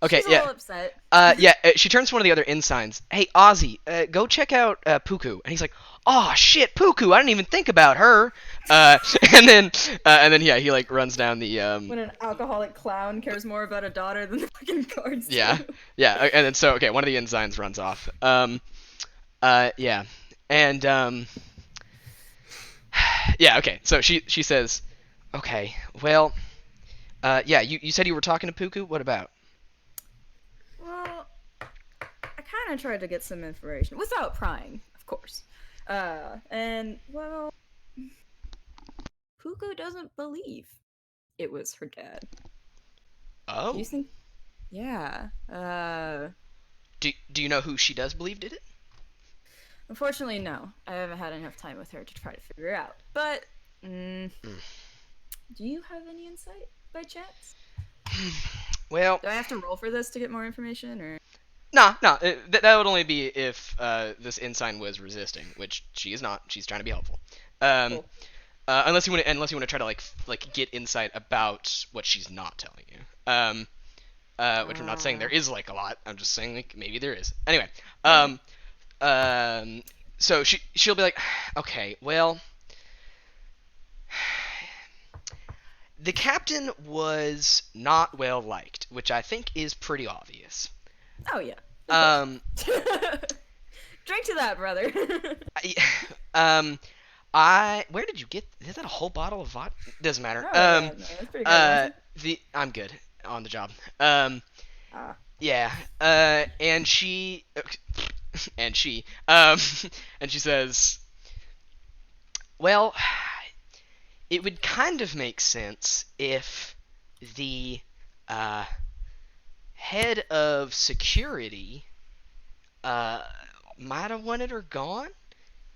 Okay, She's a yeah. little upset. She turns to one of the other ensigns. Hey, Ozzy, go check out Puku. And he's like, oh shit, Puku, I didn't even think about her. And then he like runs down the When an alcoholic clown cares more about a daughter than the fucking guards do. Yeah, and then one of the ensigns runs off. And okay. So she says, okay, well, you said you were talking to Puku. What about? Well, I kind of tried to get some information without prying, of course. And well, Puku doesn't believe it was her dad. Oh. Do you think? Yeah. Do you know who she does believe did it? Unfortunately, no. I haven't had enough time with her to try to figure it out. But, do you have any insight by chance? Well, Do I have to roll for this to get more information, or? No. That would only be if this ensign was resisting, which she is not. She's trying to be helpful. Cool. Unless you want to try to like get insight about what she's not telling you. Which I'm not saying there is like a lot. I'm just saying like maybe there is. Anyway. So she'll be like, okay, well, the captain was not well liked, which I think is pretty obvious. Oh yeah. Drink to that, brother. Where did you get? Is that a whole bottle of vodka? Doesn't matter. Oh, yeah, man, that's pretty good. I'm good on the job. Ah. Yeah. And she and she says, well, it would kind of make sense if the head of security might have wanted her gone,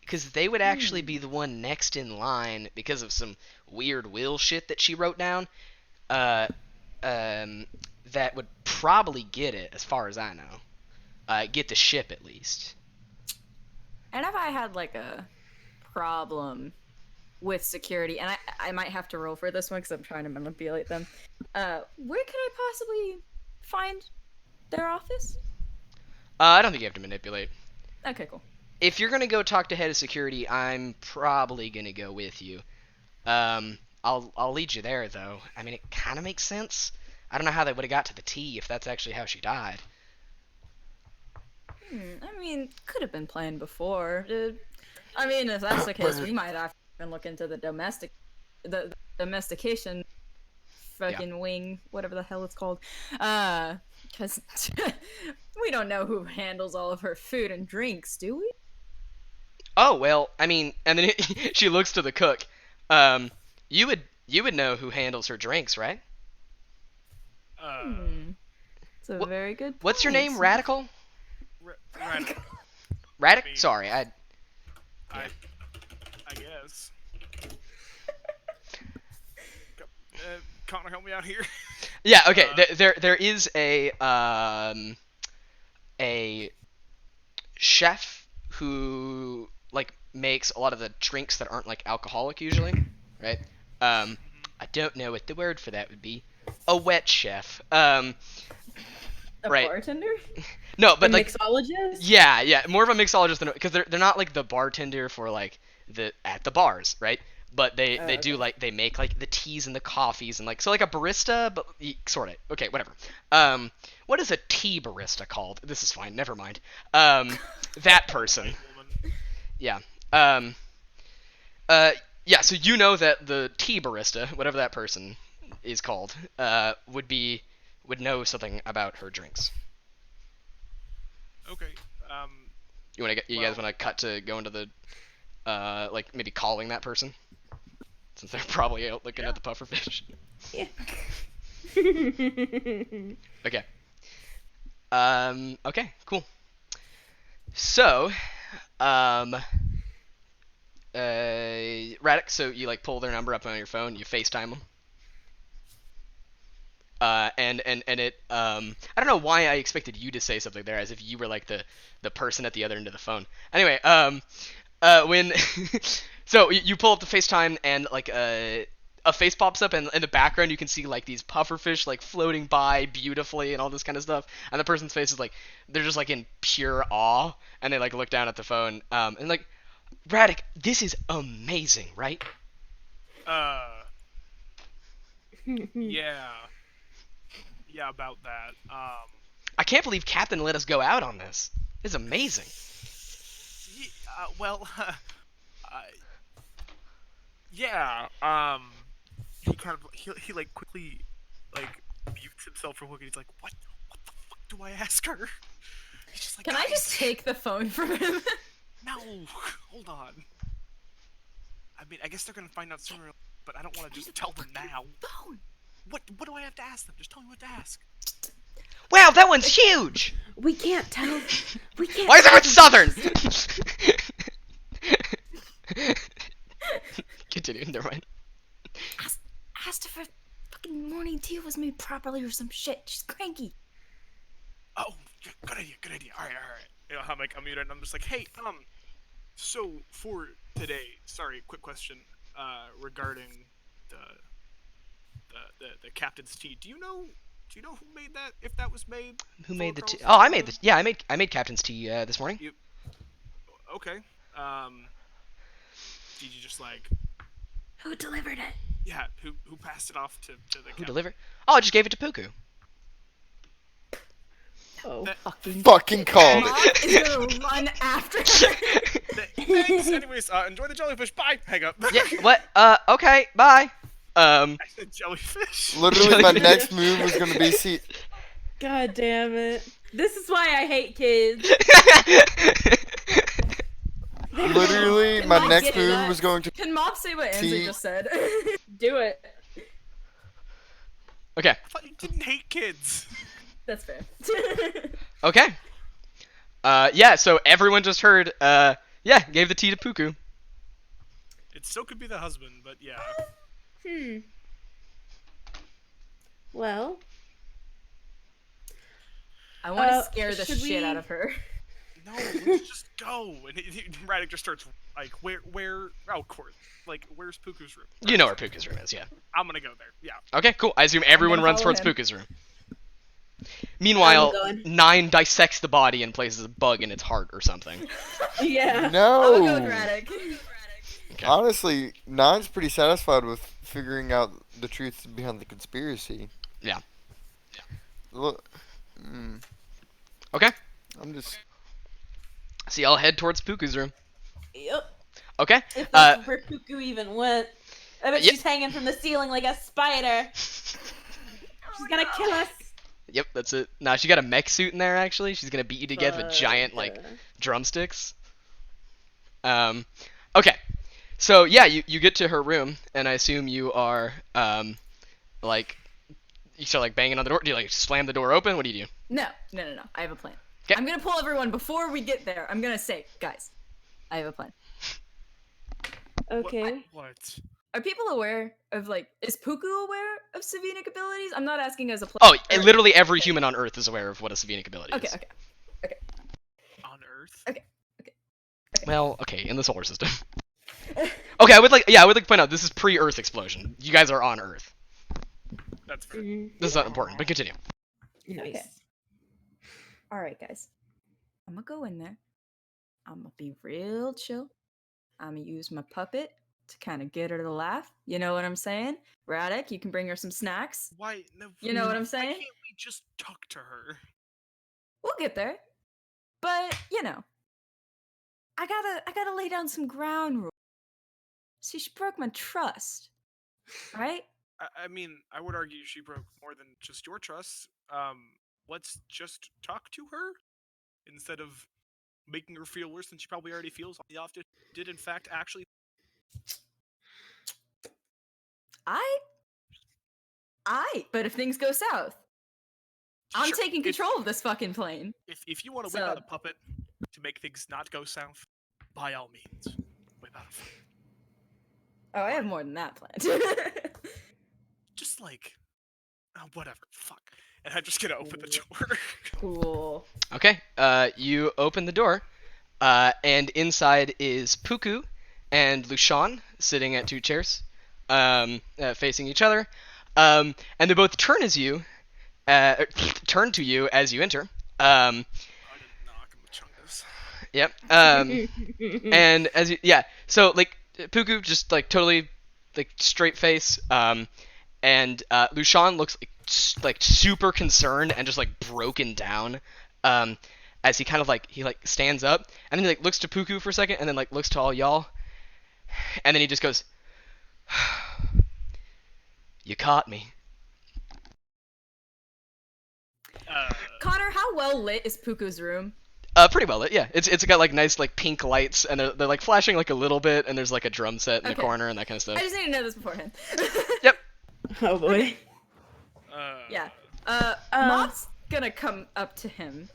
because they would actually be the one next in line because of some weird will shit that she wrote down. That would probably get it, as far as I know. Get the ship at least. And if I had like a problem with security, and I might have to roll for this one because I'm trying to manipulate them. Where could I possibly find their office? I don't think you have to manipulate. Okay, cool. If you're gonna go talk to head of security, I'm probably gonna go with you. I'll lead you there though. I mean, it kind of makes sense. I don't know how they would have got to the T if that's actually how she died. I mean, could have been planned before. I mean, if that's the case, we might have to look into the domestication fucking wing, whatever the hell it's called. Because we don't know who handles all of her food and drinks, do we? Oh well, I mean, and then she looks to the cook. You would know who handles her drinks, right? It's a very good point. What's your name, Radical? Radical. Radical? Sorry, I guess. Connor, help me out here. Yeah. Okay. There is a chef who like makes a lot of the drinks that aren't like alcoholic usually, right? I don't know what the word for that would be. A wet chef. A right. bartender? No, but a like mixologist? yeah, more of a mixologist than because they're not like the bartender for like at the bars, right? But they do okay. like they make like the teas and the coffees and like so like a barista, but sort of. Okay, whatever. What is a tea barista called? This is fine. Never mind. That person. White woman. Yeah. Um. Yeah. So you know that the tea barista, whatever that person is called, would know something about her drinks. Okay. You guys want to cut to go into the like maybe calling that person since they're probably out looking at the pufferfish. Yeah. Okay. Okay. Cool. So, Radix. So you like pull their number up on your phone. You FaceTime them. And it I don't know why I expected you to say something there as if you were like the person at the other end of the phone. Anyway, when so you pull up the FaceTime and like a face pops up and in the background you can see like these pufferfish like floating by beautifully and all this kind of stuff, and the person's face is like they're just like in pure awe and they like look down at the phone and like Radic, this is amazing, right? Yeah. Yeah, about that. I can't believe Captain let us go out on this. It's amazing. Well, yeah. He kind of he like quickly like mutes himself for a look, and he's like, what the fuck do I ask her? He's just like, Can I "Guys, just take the phone from him? No, hold on. I mean, I guess they're gonna find out sooner, but I don't want to just tell them now. Phone. What do I have to ask them? Just tell me what to ask. Wow, that one's huge! We can't tell. We can't. Why is everyone southern? Continue, never mind. Asked if her fucking morning tea was made properly or some shit. She's cranky. Oh, good idea. All right. You know, I'm like, I'm muted, and I'm just like, hey, so for today, sorry, quick question, regarding the captain's tea. Do you know who made that? If that was made? Who made the tea? Carlson? Oh, I made the. Yeah, I made Captain's tea this morning. Okay. Did you just like? Who delivered it? Yeah. Who passed it off to the? Who captain? delivered? Oh, I just gave it to Puku. Oh. Fucking called Mom it. is gonna run after her. Thanks. Anyways, enjoy the jellyfish. Bye. Hang up. Yeah. What? Okay. Bye. I said jellyfish. Literally, my next move was gonna be see. God damn it. This is why I hate kids. Literally, my Can next Mom get move that? was going to. Can Mom say what Ansley Tea. just said? Do it. Okay. I thought you didn't hate kids. That's fair. Okay. Yeah. So everyone just heard. Yeah. Gave the tea to Puku. It still could be the husband, but yeah. Well. I want to scare the should shit we- out of her. No, let's just go. And Radic just starts like, where? Oh, of course. Like, where's Puku's room? You know where Puku's room is, yeah. I'm gonna go there. Yeah. Okay. Cool. I assume everyone gonna runs follow towards him. Puku's room. Meanwhile, I'm going. 9 dissects the body and places a bug in its heart or something. Yeah. I'm gonna go with No. Radek. Okay. Honestly, Nine's pretty satisfied with figuring out the truth behind the conspiracy. Yeah. Look, Okay. I'm just. So y'all head towards Puku's room. Yep. Okay. If that's where Cuckoo even went. I bet Yep. she's hanging from the ceiling like a spider. She's gonna kill us. Yep, that's it. Nah, she got a mech suit in there, actually. She's gonna beat you to death with giant, like, drumsticks. Okay. So, yeah, you get to her room, and I assume you are, like, you start, like, banging on the door. Do you, like, slam the door open? What do you do? No. I have a plan. 'Kay. I'm gonna pull everyone before we get there. I'm gonna say, guys, I have a plan. Okay. What? Are people aware of is Puku aware of Savinic abilities? I'm not asking as a player. Oh, and literally every human on Earth is aware of what a Savinic ability is. Okay. On Earth? Well, okay, in the solar system. Okay, I would like to point out, this is pre-Earth explosion. You guys are on Earth. That's fair. Mhm. This is not important, but continue. Nice. Okay. All right, guys. I'm gonna go in there. I'm gonna be real chill. I'm gonna use my puppet to kind of get her to laugh. You know what I'm saying? Radek, you can bring her some snacks. Why? No, You know what I'm Why saying? can't we just talk to her? We'll get there. But, I gotta lay down some ground rules. See, she broke my trust. Right? I mean, I would argue she broke more than just your trust. Let's just talk to her instead of making her feel worse than she probably already feels. The often did, in fact, actually. But if things go south, I'm Sure, taking control of this fucking plane. If you want to whip So- out a puppet to make things not go south, by all means, whip out a puppet. Oh, I have more than that planned. Just like, whatever, fuck. And I'm just gonna open the door. Cool. Okay, you open the door, and inside is Puku and Lushan sitting at 2 chairs, facing each other, and they both turn to you as you enter. I didn't knock him with chungus. Yep. And as so like Puku just like totally like straight face, and Lushan looks like super concerned and just like broken down, as he kind of like stands up and then he like looks to Puku for a second and then like looks to all y'all, and then he just goes, "You caught me." Connor, how well lit is Puku's room? Pretty well lit, yeah. It's got like nice like pink lights and they're like flashing like a little bit, and there's like a drum set in the Okay. corner and that kind of I stuff. just need to know this beforehand. Yep. Oh boy. Yeah. Mob's gonna come up to him,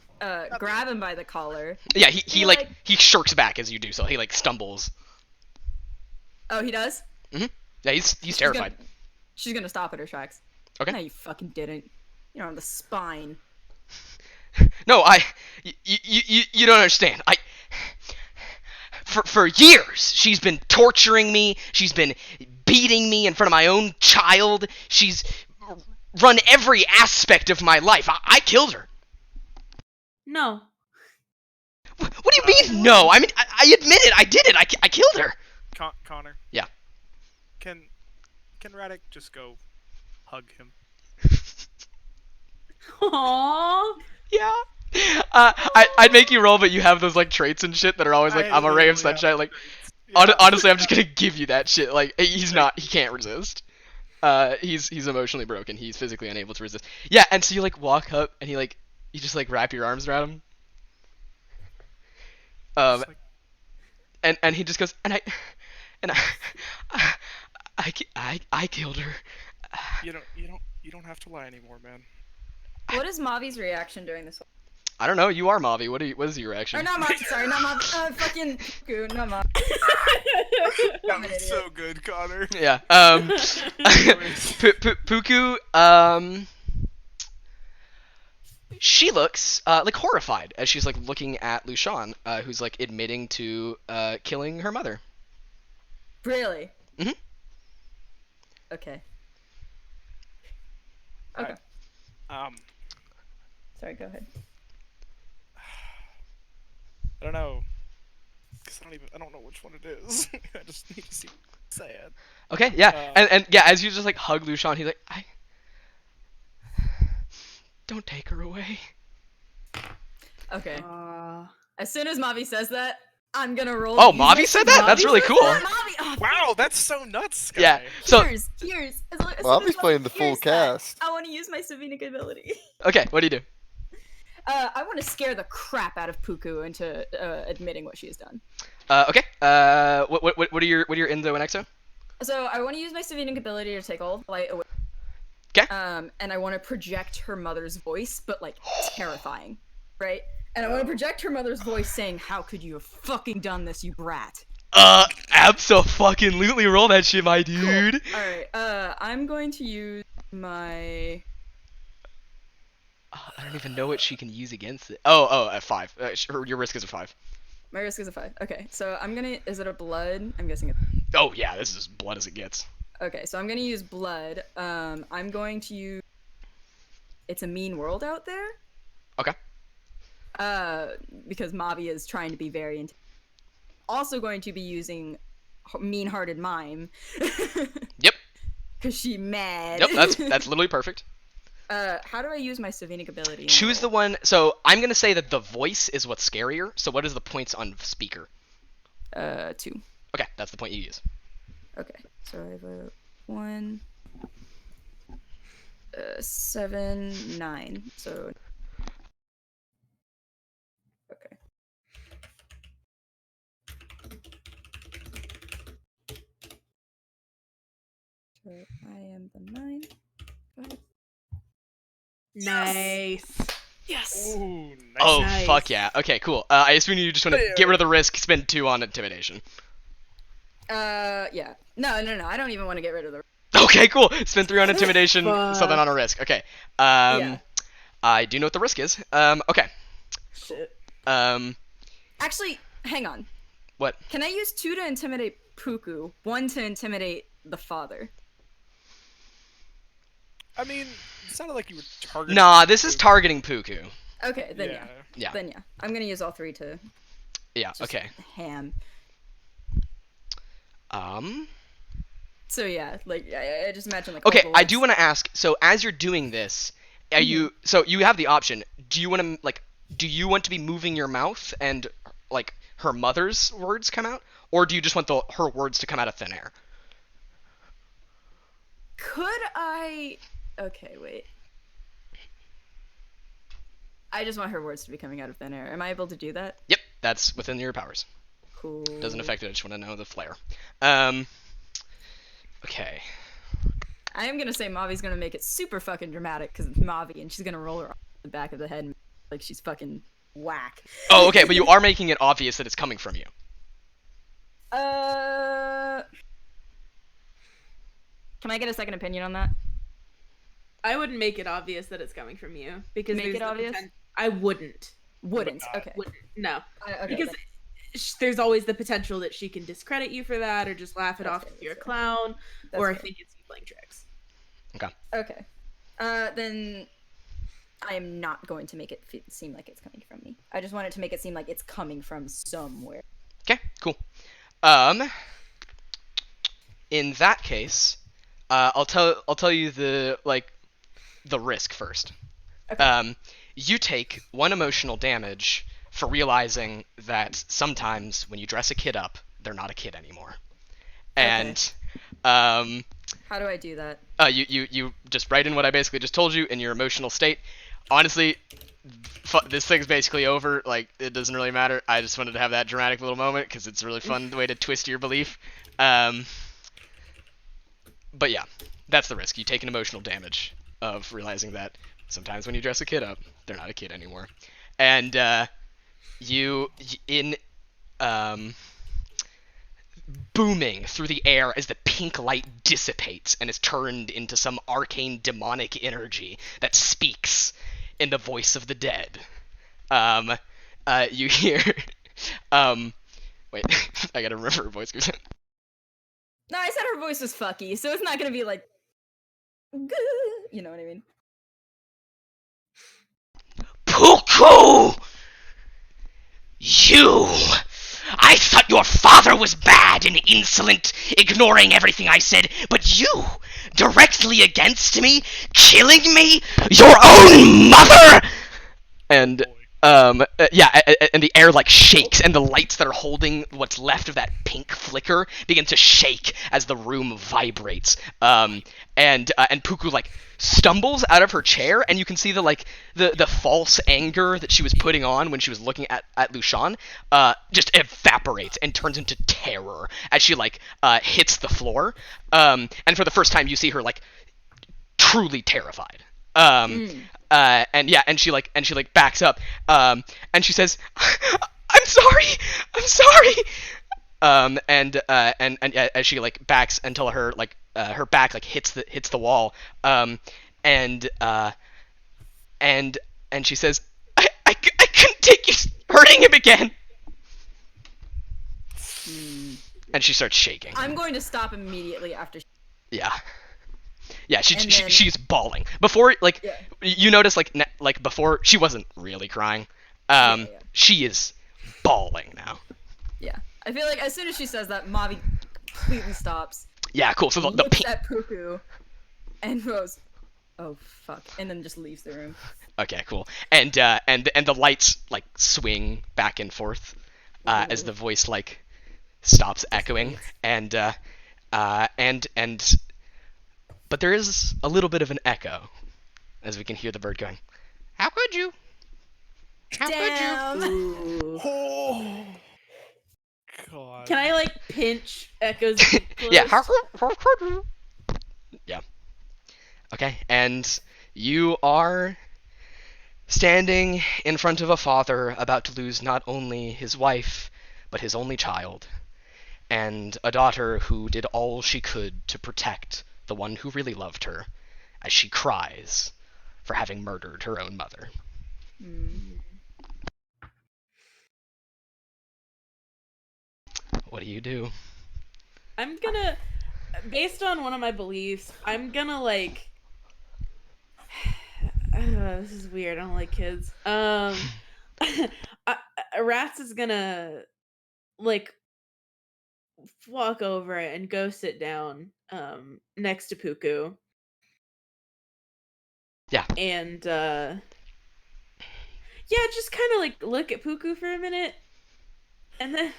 grab him by the collar. Yeah, he Be like like- he shirks back as you do so. He like stumbles. Oh, he does? Yeah, he's terrified. She's gonna stop at her tracks. Okay. No, you fucking didn't. You're on the spine. No, you don't understand. For years, she's been torturing me. She's been beating me in front of my own child. She's run every aspect of my life. I killed her. No. What do you mean, no? I mean, I admit it. I did it. I killed her. Connor. Yeah. Can Radek just go hug him? Aww. Yeah. I'd make you roll, but you have those like traits and shit that are always like, I'm a ray of literally have sunshine. Like, Yeah. honestly, I'm just gonna give you that shit. Like, he can't resist. He's emotionally broken. He's physically unable to resist. Yeah, and so you like walk up and you just like wrap your arms around him. Just like- And he just goes, I killed her. You don't have to lie anymore, man. What is Mavi's reaction during this? I don't know. You are Mavi. What is your reaction? Or not Mavi, sorry, not Mavi. Fucking Puku, not Mavi. That an was idiot. so good, Connor. Yeah. Puku. She looks like horrified as she's like looking at Lushan, who's like admitting to killing her mother. Really? Mhm. Okay. Okay. Sorry, go ahead. I don't know. Cause I don't know which one it is. I just need to see say it. Okay. Yeah. And yeah, as you just like hug Lushan, he's like, don't take her away. Okay. Aw. As soon as Mavi says that, I'm gonna roll. Oh, to use Mavi my- said that? That's Mavi really said cool. that? Mavi! Oh, Wow, that's so nuts, guy. Yeah. So Cheers! As soon Well, as Mavi's playing the Mavi full hears that, cast. I want to use my Savinic ability. okay, what do you do? I want to scare the crap out of Puku into admitting what she has done. Okay. What are your Indo and Exo? So I want to use my Savinic ability to take all the light away. 'Kay. And I want to project her mother's voice, but like terrifying, right? And I want to project her mother's voice saying, "How could you have fucking done this, you brat?" Abso-fucking-lutely roll that shit, my dude. All right. I'm going to use my. I don't even know what she can use against it. Oh, at 5. Your risk is a 5. My risk is a 5. Okay, so I'm gonna. Is it a blood? I'm guessing it's. Oh yeah, this is as blood as it gets. Okay, so I'm gonna use blood. I'm going to use. It's a mean world out there. Okay. because Mavi is trying to be very also going to be using mean-hearted mime. Yep. Cause she mad. Yep. That's literally perfect. How do I use my Savinic ability? Choose the one. So I'm gonna say that the voice is what's scarier. So what is the points on speaker? 2. Okay, that's the point you use. Okay, so I have a 1, 7, 9. So okay. So I am the 9. Go ahead. Nice. Yes. Ooh, nice. Oh, Nice. fuck yeah. Okay, cool. I assume you just want to get rid of the risk, spend 2 on intimidation. Yeah. No. I don't even want to get rid of the. Okay, cool. Spend 3 on intimidation, Fuck. something on a risk. Okay. Yeah. I do know what the risk is. Okay. Shit. Actually, hang on. What? Can I use 2 to intimidate Puku, 1 to intimidate the father? I mean, it sounded like you were targeting. Nah, this is targeting Puku. Okay, then Yeah. Yeah. Then yeah. I'm gonna use all 3 to Yeah, just okay. ham. So yeah, like I just imagine like. Okay, all the I lights- do want to ask, so as you're doing this, are you, so you have the option, do you want to be moving your mouth and, like, her mother's words come out? Or do you just want her words to come out of thin air? Could I? Okay, wait. I just want her words to be coming out of thin air. Am I able to do that? Yep, that's within your powers. Cool. Doesn't affect it, I just want to know the flair. Okay. I am gonna say Mavi's gonna make it super fucking dramatic because it's Mavi, and she's gonna roll her arm in the back of the head and like she's fucking whack. Oh, okay, but you are making it obvious that it's coming from you. Can I get a second opinion on that? I wouldn't make it obvious that it's coming from you because Make there's it the obvious? I wouldn't. Wouldn't. Okay. Wouldn't. No. Okay, Because then. there's always the potential that she can discredit you for that or just laugh it That's off fair, if you're a that's clown That's or fair. think it's you playing tricks. Okay. Then I am not going to make it seem like it's coming from me. I just wanted to make it seem like it's coming from somewhere. Okay, cool. In that case, I'll tell you the risk first. Okay. You take 1 emotional damage for realizing that sometimes when you dress a kid up, they're not a kid anymore. And How do I do that? you just write in what I basically just told you in your emotional state. Honestly, this thing's basically over. Like, it doesn't really matter. I just wanted to have that dramatic little moment because it's a really fun way to twist your belief. But yeah, that's the risk. You take an emotional damage of realizing that sometimes when you dress a kid up, they're not a kid anymore. And booming through the air as the pink light dissipates and is turned into some arcane demonic energy that speaks in the voice of the dead. You hear, wait, I gotta remember her voice. No, I said her voice was fucky, so it's not gonna be like, you know what I mean? Puku! You! I thought your father was bad and insolent, ignoring everything I said, but you, directly against me, killing me, your own mother! And, yeah, and the air, like, shakes, and the lights that are holding what's left of that pink flicker begin to shake as the room vibrates. And Puku, like, stumbles out of her chair, and you can see the false anger that she was putting on when she was looking at Lushan, just evaporates and turns into terror as she, like, hits the floor. And for the first time, you see her, like, truly terrified. And she backs up, and she says, I'm sorry. And as she, like, backs until her back, like, hits the wall, and she says, I couldn't take you hurting him again. And she starts shaking. I'm going to stop immediately after. Yeah. Yeah, And then- she's bawling. Before, like, Yeah. you notice, like, before, she wasn't really crying. Yeah. She is bawling now. Yeah. I feel like as soon as she says that, Mavi completely stops, Yeah, cool. So the looks pink. at Puku, and goes, "Oh fuck," and then just leaves the room. Okay, cool. And the lights like swing back and forth as the voice like stops echoing, leaves. and but there is a little bit of an echo as we can hear the bird going, "How could you? How could you?" Damn. Ooh. Oh God. Can I like pinch Echo's beak closed? Yeah. How could you? Yeah. Okay, and you are standing in front of a father about to lose not only his wife, but his only child, and a daughter who did all she could to protect the one who really loved her, as she cries for having murdered her own mother. What do you do? I'm gonna, based on one of my beliefs, I'm gonna like. This is weird. I don't like kids. Rats is gonna like walk over and go sit down next to Puku. Yeah. And yeah, just kind of like look at Puku for a minute, and then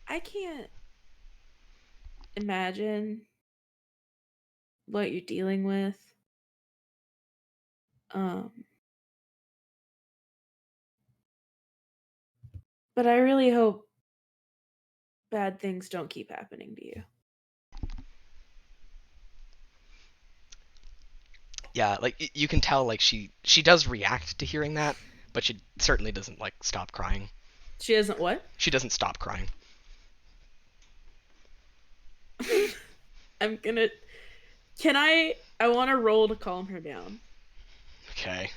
I can't imagine what you're dealing with. But I really hope bad things don't keep happening to you. Yeah, like you can tell like she does react to hearing that, but she certainly doesn't like stop crying. She doesn't what? She doesn't stop crying. I'm gonna. Can I want to roll to calm her down. Okay.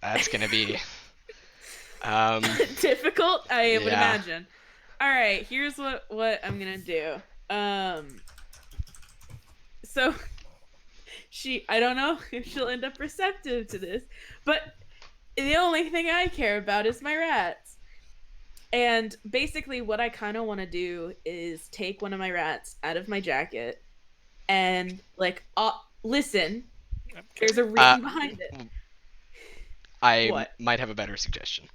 That's going to be Difficult, I would yeah. imagine. All right, here's what I'm gonna do. So I don't know if she'll end up receptive to this, but the only thing I care about is my rats. And basically, what I kind of want to do is take one of my rats out of my jacket and like, listen. There's a reason behind it. I What? might have a better suggestion.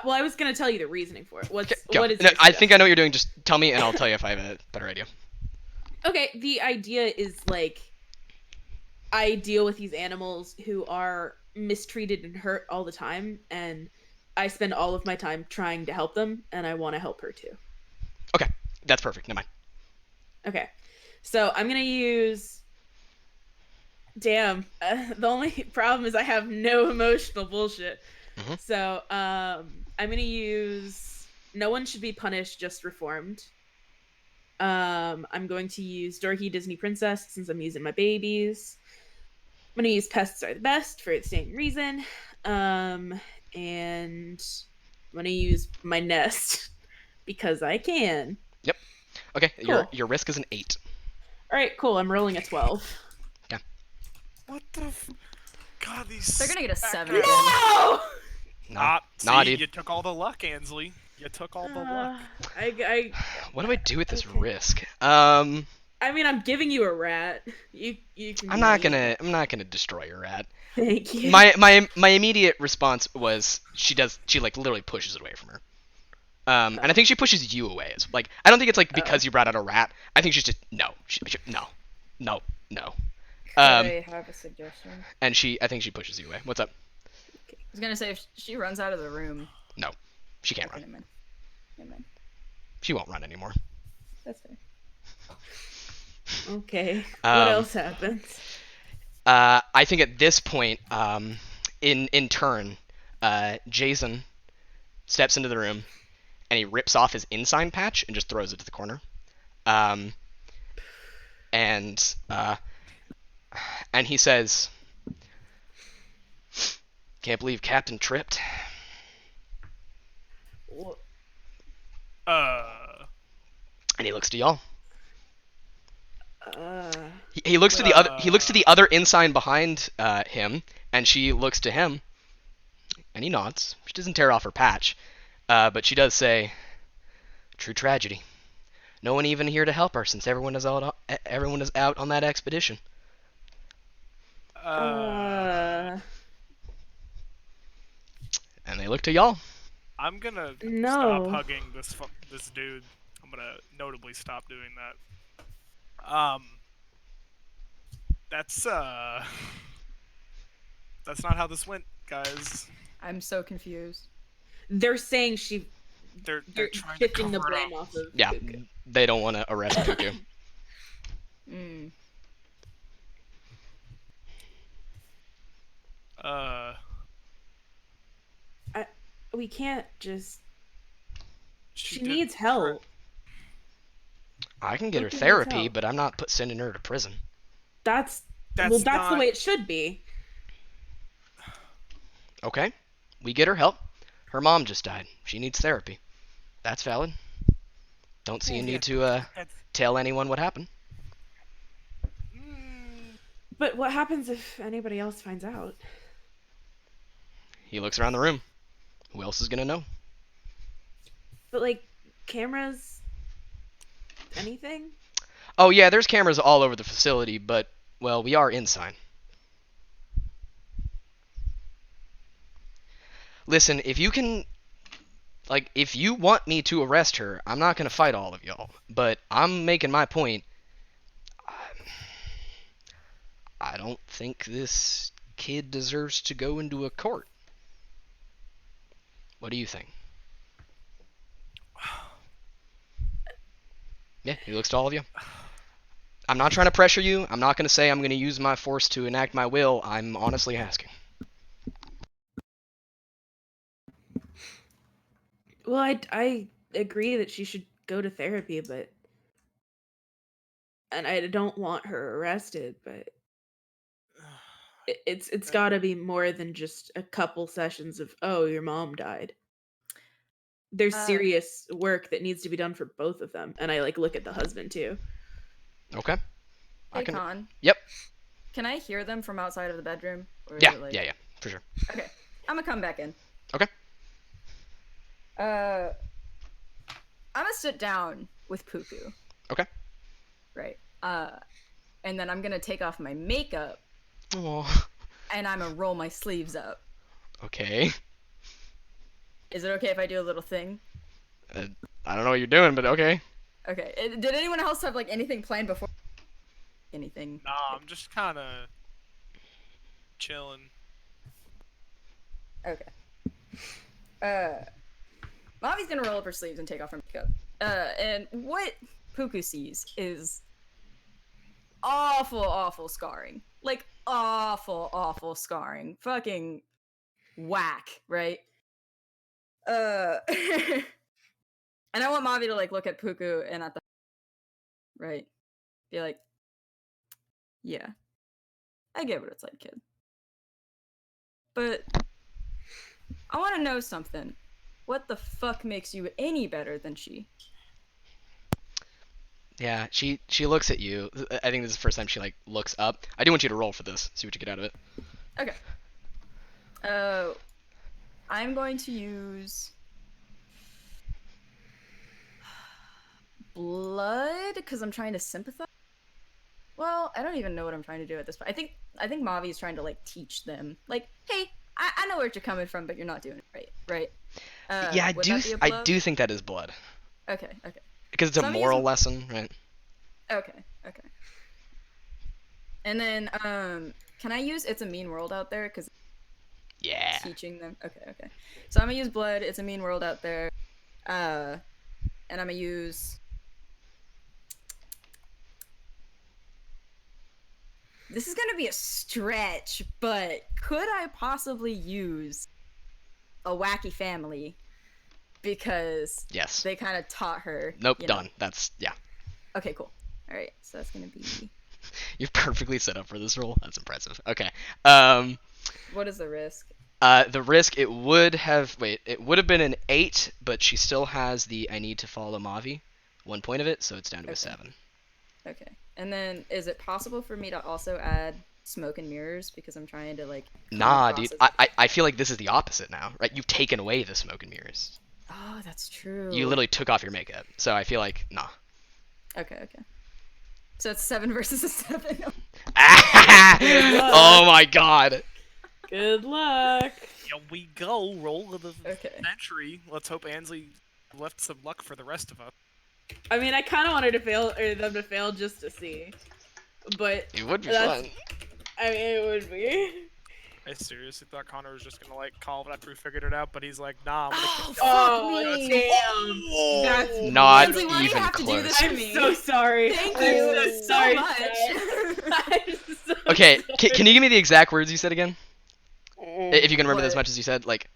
Well, I was gonna tell you the reasoning for it. Go. What is No, your I think I suggestion? know what you're doing. Just tell me, and I'll tell you if I have a better idea. Okay, the idea is like I deal with these animals who are mistreated and hurt all the time, and I spend all of my time trying to help them, and I want to help her too. Okay, that's perfect. Never mind. Okay, so I'm gonna use. Damn, the only problem is I have no emotional bullshit. Mhm. So I'm gonna use. No one should be punished, just reformed. I'm going to use Dorky Disney Princess since I'm using my babies. I'm gonna use pests are the best for the same reason. And I'm gonna use my nest because I can. Yep. Okay, Cool. your risk is an 8. All right, cool. I'm rolling a 12. Yeah. What the? God, these. They're gonna get a 7 guys- again. No! Nah, see, dude. you took all the luck, Ansley. You took all the luck. What do I do with this okay. risk? I mean, I'm giving you a rat. You can. I'm not gonna destroy your rat. Thank you. My immediate response was she like literally pushes it away from her. And I think she pushes you away. It's like I don't think it's like because you brought out a rat. I think she's just no. No. I have a suggestion. And I think she pushes you away. What's up? I was gonna say if she runs out of the room. No, she can't Okay, run. never mind. She won't run anymore. That's fair. Okay. What else happens? I think at this point, in turn, Jason steps into the room and he rips off his ensign patch and just throws it to the corner. And he says, "Can't believe Captain tripped." And he looks to y'all. He looks to the other. He looks to the other ensign behind him, and she looks to him, and he nods. She doesn't tear off her patch, but she does say, "True tragedy. No one even here to help her, since everyone is out on that expedition." And they look to y'all. I'm gonna stop No. hugging this dude. I'm gonna notably stop doing that. That's not how this went, guys. I'm so confused. They're saying They're you're trying to shifting the cover it blame up. off of Yeah, Puka. they don't want to arrest Puku. Mm. We can't just. She did needs try- help. I can get her Puku needs therapy, help. but I'm not sending her to prison. That's That's the not- way it should be. Okay, we get her help. Her mom just died. She needs therapy. That's valid. Don't see a need to That's- tell anyone what happened. But what happens if anybody else finds out? He looks around the room. Who else is gonna know? But like cameras, anything? Oh yeah, there's cameras all over the facility, but well, we are inside. Listen, if you can, like, if you want me to arrest her, I'm not gonna fight all of y'all. But I'm making my point. I don't think this kid deserves to go into a court. What do you think? Yeah, he looks to all of you. I'm not trying to pressure you. I'm not going to say I'm going to use my force to enact my will. I'm honestly asking. Well, I agree that she should go to therapy, and I don't want her arrested, but it's got to be more than just a couple sessions of, oh, your mom died. There's serious work that needs to be done for both of them, and I like look at the husband too. Okay. Hey, Con. Yep. Can I hear them from outside of the bedroom? Or is Yeah, it, like... yeah, for sure. Okay, I'm gonna come back in. Okay. I'm gonna sit down with Puku. Okay. Right. And then I'm gonna take off my makeup. Oh. And I'm gonna roll my sleeves up. Okay. Is it okay if I do a little thing? I don't know what you're doing, but okay. Okay. Did anyone else have like anything planned before? Anything? Nah, I'm just kind of chilling. Okay. Mavi's gonna roll up her sleeves and take off her makeup. And what Puku sees is awful scarring. Like awful scarring. Fucking whack, right? And I want Mavi to like look at Puku and at the right, be like, yeah, I get what it's like, kid. But I want to know something. What the fuck makes you any better than she? Yeah, she looks at you. I think this is the first time she like looks up. I do want you to roll for this. See what you get out of it. Okay. I'm going to use blood because I'm trying to sympathize. Well, I don't even know what I'm trying to do at this point. I think Mavi is trying to like teach them, like, hey, I know where you're coming from, but you're not doing it right. Yeah, would that be a blow? I do think that is blood. Okay. Because it's So a I'm moral using- lesson, right? Okay. And then, can I use It's a Mean World Out There? Because Yeah. teaching them. Okay. So I'm gonna use blood. It's a mean world out there. And I'm gonna use. This is gonna be a stretch, but could I possibly use a wacky family? Because Yes. they kind of taught her. Nope, you know. done. That's, yeah. Okay, cool. All right, so that's gonna be. You're perfectly set up for this role. That's impressive. Okay. What is the risk? The risk, it would have been an 8, but she still has the I need to follow Mavi, 1 point of it, so it's down to a 7. Okay. And then is it possible for me to also add smoke and mirrors because I'm trying to like come Nah, across dude. as I feel like this is the opposite now, right? You've taken away the smoke and mirrors. Oh, that's true. You literally took off your makeup. So I feel like, nah. Okay. So it's 7 versus a 7. Oh my god. Good luck. Here we go. Roll of the Okay. century. Let's hope Ansley left some luck for the rest of us. I mean, I kind of wanted to fail or them to fail just to see, but It would be that's- fun. I mean, it would be. I seriously thought Connor was just gonna like call it after we figured it out, but he's like, nah, I'm gonna keep Oh, going. damn. That's Not Ansley, why do you even have to do this close. to I'm me? so sorry. Thank I'm you so so sorry, much. Seth. I'm so Okay, sorry. can you give me the exact words you said again? If you can remember as What? much as you said, like,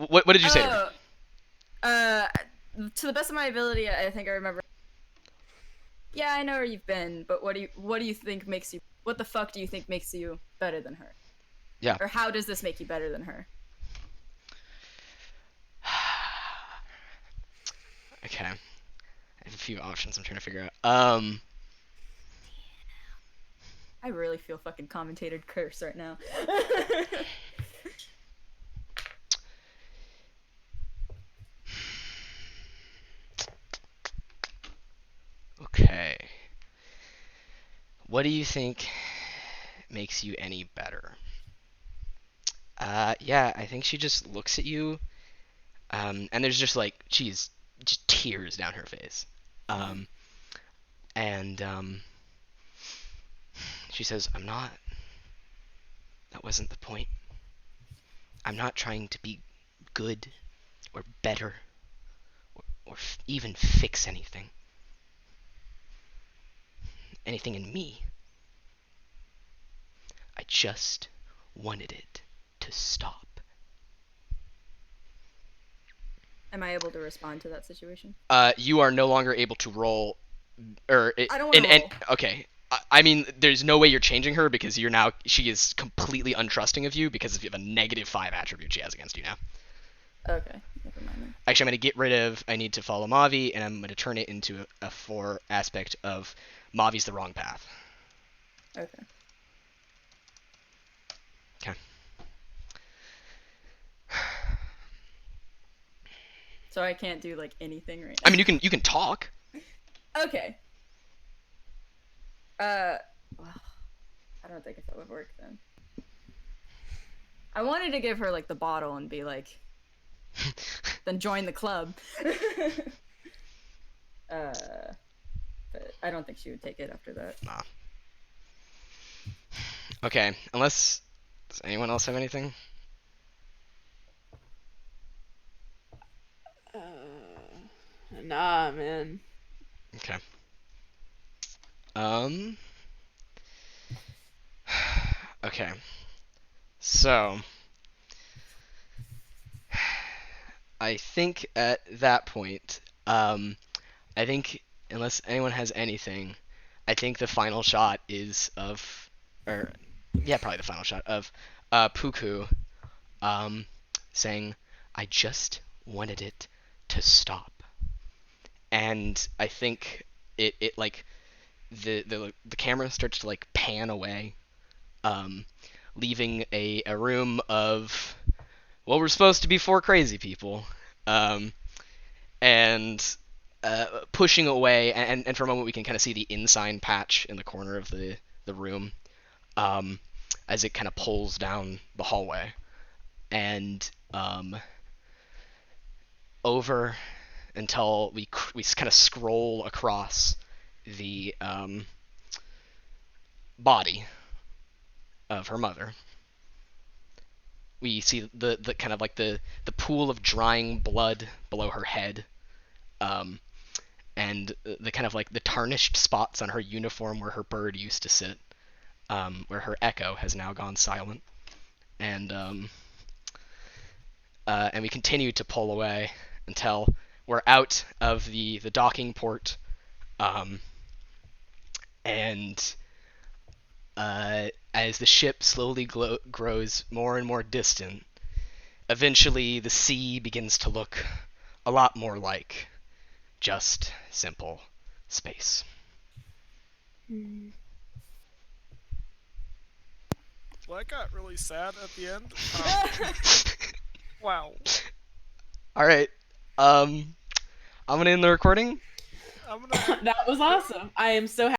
what did you say to me? To the best of my ability, I think I remember. Yeah, I know where you've been, but what do you think makes you? What the fuck do you think makes you better than her? Yeah. Or how does this make you better than her? Okay. I have a few options I'm trying to figure out. I really feel fucking commentator curse right now. Okay. What do you think makes you any better? Yeah, I think she just looks at you, and there's just like, just tears down her face. And she says, that wasn't the point. I'm not trying to be good or better or even fix anything. Anything in me. I just wanted it to stop. Am I able to respond to that situation? You are no longer able to roll, or I don't wanna roll. Okay. I mean, there's no way you're changing her because she is completely untrusting of you because of a -5 attribute she has against you now. Okay, never mind then. Actually, I'm going to get rid of I need to follow Mavi, and I'm going to turn it into a 4 aspect of Mavi's the wrong path. Okay. Okay. So I can't do like anything right now. I mean, you can talk. Okay. Well, I don't think if that would work then. I wanted to give her like the bottle and be like, then join the club. But I don't think she would take it after that. Nah. Okay, does anyone else have anything? Nah, man. Okay. Okay. So, I think at that point, I think unless anyone has anything, I think the final shot is probably the final shot of Puku, saying, "I just wanted it to stop," and I think it like the camera starts to like pan away, leaving a room of, well, we're supposed to be 4 crazy people, and pushing away, and for a moment we can kind of see the ensign patch in the corner of the room, as it kind of pulls down the hallway, and over until we kind of scroll across the body of her mother. We see the kind of like the pool of drying blood below her head, and the kind of like the tarnished spots on her uniform where her bird used to sit, where her echo has now gone silent, and we continue to pull away until we're out of the docking port, and as the ship slowly grows more and more distant, eventually the sea begins to look a lot more like just simple space. Well, I got really sad at the end. Wow. All right. I'm gonna end the recording. I'm gonna. That was awesome. I am so happy.